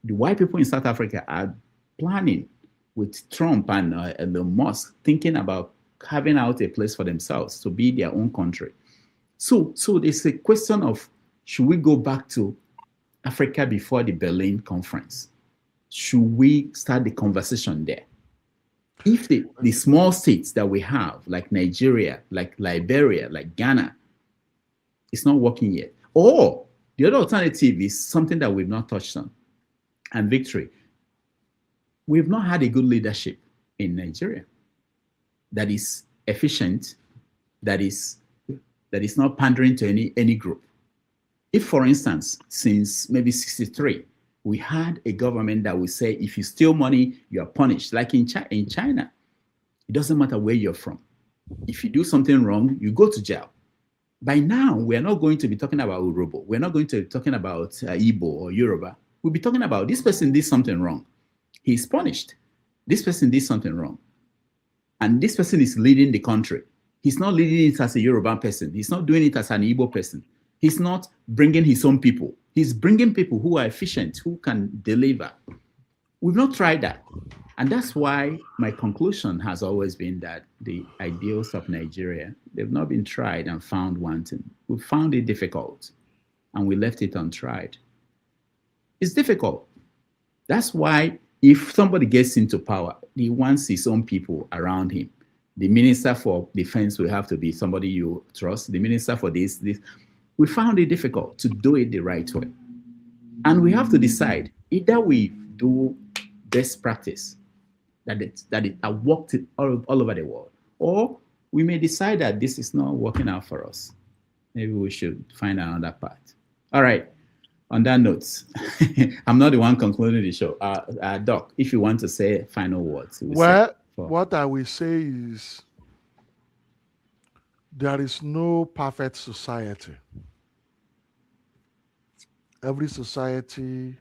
The white people in South Africa are planning with Trump and the Musk, thinking about carving out a place for themselves to be their own country. So there's a question of, should we go back to Africa before the Berlin conference? Should we start the conversation there? If the small states that we have, like Nigeria, like Liberia, like Ghana, it's not working yet. Or the other alternative is something that we've not touched on, and Victory. We've not had a good leadership in Nigeria that is efficient, that is not pandering to any group. If, for instance, since maybe 1963, we had a government that would say, if you steal money, you are punished. Like in China, it doesn't matter where you're from. If you do something wrong, you go to jail. By now, we're not going to be talking about Urobo. We're not going to be talking about Igbo or Yoruba. We'll be talking about, this person did something wrong. He's punished. This person did something wrong. And this person is leading the country. He's not leading it as a Yoruba person. He's not doing it as an Igbo person. He's not bringing his own people. He's bringing people who are efficient, who can deliver. We've not tried that. And that's why my conclusion has always been that the ideals of Nigeria, they've not been tried and found wanting. We found it difficult, and we left it untried. It's difficult. That's why if somebody gets into power, he wants his own people around him. The minister for defense will have to be somebody you trust. The minister for this. We found it difficult to do it the right way. And we have to decide, either we do best practice that it worked all over the world, or we may decide that this is not working out for us. Maybe we should find another path. All right. On that note, I'm not the one concluding the show. Doc, if you want to say final words. What I will say is, there is no perfect society. Every society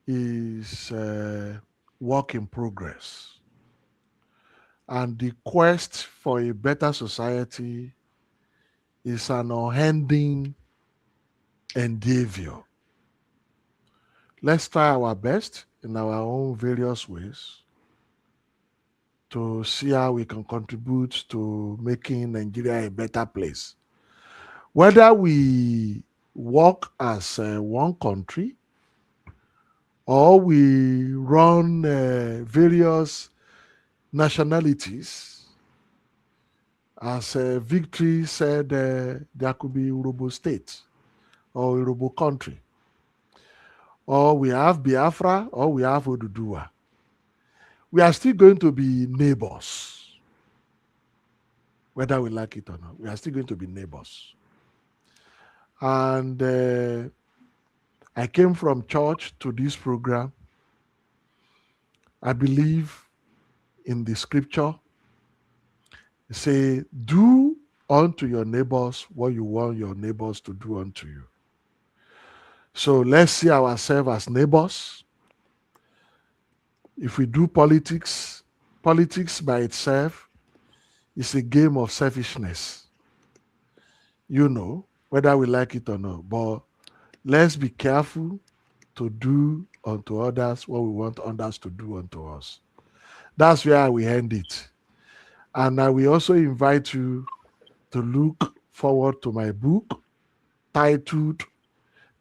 is a work in progress. And the quest for a better society is an unending endeavor. Let's try our best in our own various ways to see how we can contribute to making Nigeria a better place. Whether we work as one country or we run various nationalities, as Victory said, there could be Urobo state or Urobo country, or we have Biafra, or we have Oduduwa. We are still going to be neighbors, whether we like it or not. We are still going to be neighbors. And I came from church to this program. I believe in the scripture. It say, do unto your neighbors what you want your neighbors to do unto you. So let's see ourselves as neighbors. If we do politics by itself is a game of selfishness. You know, whether we like it or not. But let's be careful to do unto others what we want others to do unto us. That's where we end it. And I will also invite you to look forward to my book, titled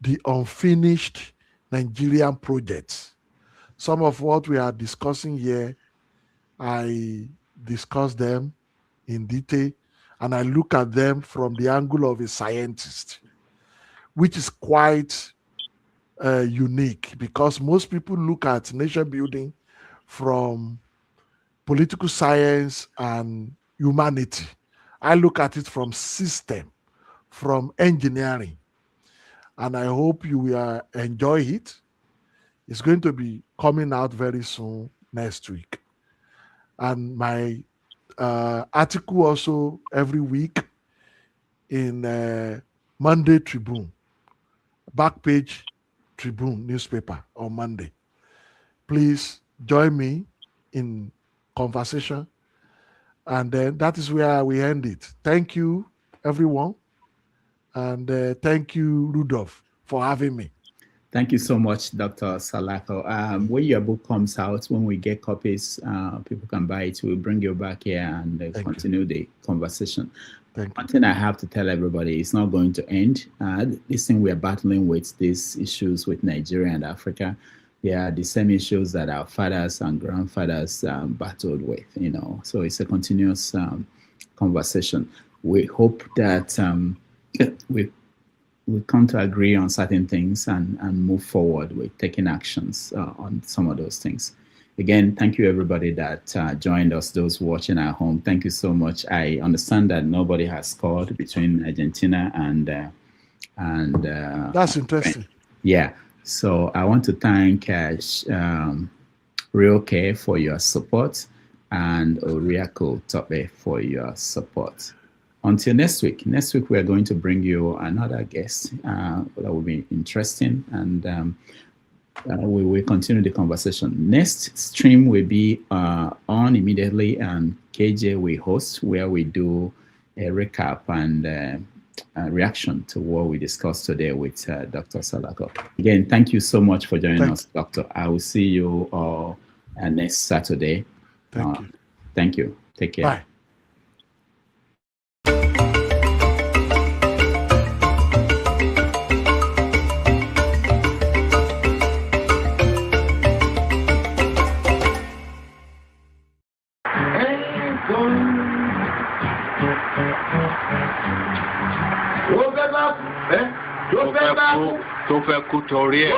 The Unfinished Nigerian Projects. Some of what we are discussing here, I discuss them in detail, and I look at them from the angle of a scientist, which is quite unique, because most people look at nation building from political science and humanity. I look at it from system, from engineering, and I hope you will enjoy it. It's going to be coming out very soon next week. And my article also every week in Monday Tribune, back page Tribune newspaper on Monday. Please join me in conversation. And then that is where we end it. Thank you, everyone. And thank you, Rudolph, for having me. Thank you so much, Dr. Salako. When your book comes out, when we get copies, people can buy it. We'll bring you back here and continue the conversation. One thing I have to tell everybody, it's not going to end. This thing we are battling with, these issues with Nigeria and Africa, they are the same issues that our fathers and grandfathers battled with, you know. So it's a continuous conversation. We hope that we come to agree on certain things and move forward with taking actions on some of those things. Again, thank you everybody that joined us, those watching at home. Thank you so much. I understand that nobody has scored between Argentina and that's interesting. Yeah. So I want to thank Rioke for your support and Oriako Tope for your support. Until next week we are going to bring you another guest that will be interesting, and we will continue the conversation. Next stream will be on immediately, and KJ will host, where we do a recap and reaction to what we discussed today with Dr. Salako. Again, thank you so much for joining us, Doctor. I will see you all next Saturday. Thank you. Thank you. Take care. Bye. tó fẹ́ kú torí ẹ̀.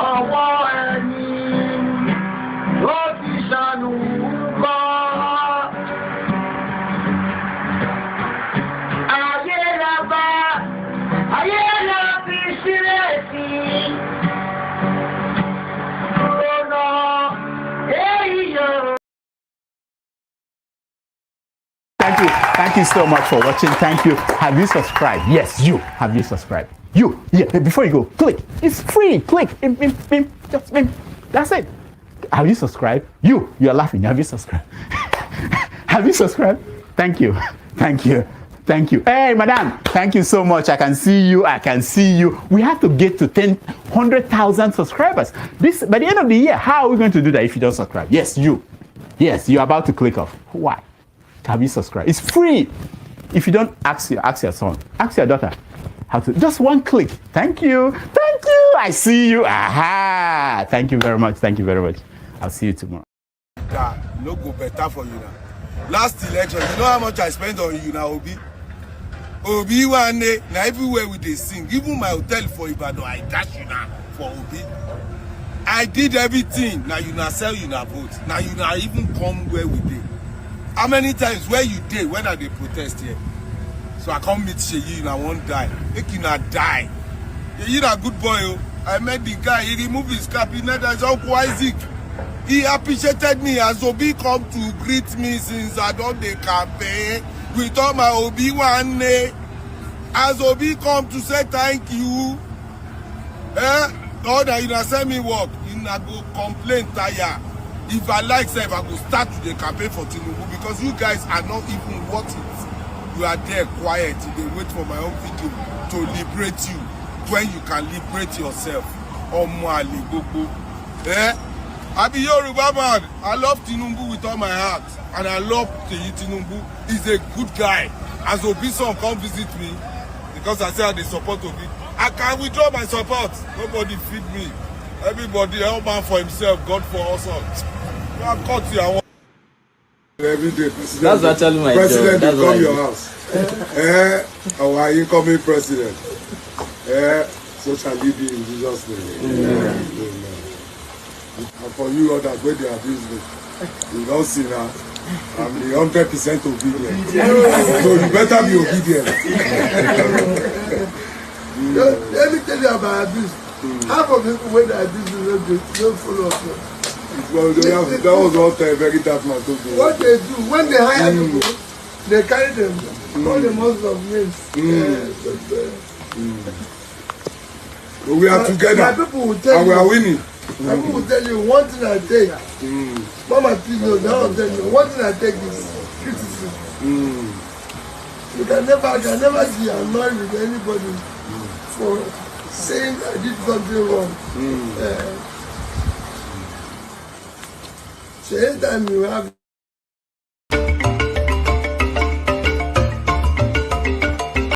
Ọwọ́ ẹni ló ti ṣàánú kọ́. Ayé la bá, ayé la fi sílẹ̀ sí. Lọ́nà èyí yóò. Thank you so much for watching. Thank you. Have you subscribed? Yes, you. Have you subscribed? You. Yeah, before you go, click. It's free. Click. Just that's it. Have you subscribed? You are laughing. Have you subscribed? Have you subscribed? Thank you. Thank you. Thank you. Hey, madam. Thank you so much. I can see you. I can see you. We have to get to 100,000 subscribers. By the end of the year, how are we going to do that if you don't subscribe? Yes, you. Yes, you're about to click off. Why? Have you subscribed? It's free. If you don't, ask your son, ask your daughter how to. Just one click. Thank you. Thank you. I see you. Aha. Thank you very much. Thank you very much. I'll see you tomorrow. That no go better for you now. Last election, you know how much I spent on you now, Obi? Obi one day, now everywhere we they sing. Even my hotel for Ibadan, I dash you now for Obi. I did everything. Now you now sell, you now vote. Now you now even come where we did. How many times where you did when are they protest here? So I come meet Sheyi and I won't die. Make you not die. You're a good boy. Oh. I met the guy, he removed his cap, he net as Uncle Isaac. He appreciated me as Obi come to greet me since I done the campaign. We thought my Obi one day. As Obi come to say thank you. Lord, you not send me work. You not go complain tire. If I like, say, if I go start to the campaign for Tinubu, because you guys are not even worth it. You are there quiet. They wait for my own video to liberate you when you can liberate yourself. I be Yoruba man. I love Tinubu with all my heart. And I love Tinubu. He's a good guy. As Obi son come visit me, because I say they support Obi, I can withdraw my support. Nobody feed me. Everybody, all man for himself, God for us all. I cut you. I want every day, president. That's actually my president job. will come your house. Our incoming president. So shall it be in Jesus' name. Amen. And for you others, where they abuse me, you don't see now. I'm the 100% obedient. So you better be obedient. Let me tell you about abuse. Half of people when they abuse you don't follow up. Well, that was what a very tough man told me. What they do, when they hire people, they carry them, call them most of names. We are together, my people will tell and we are winning. My people will tell you one thing I take. Mama, please know, now tell you one thing I take is criticism. I can never be annoyed with anybody for saying I did something wrong. So anytime you have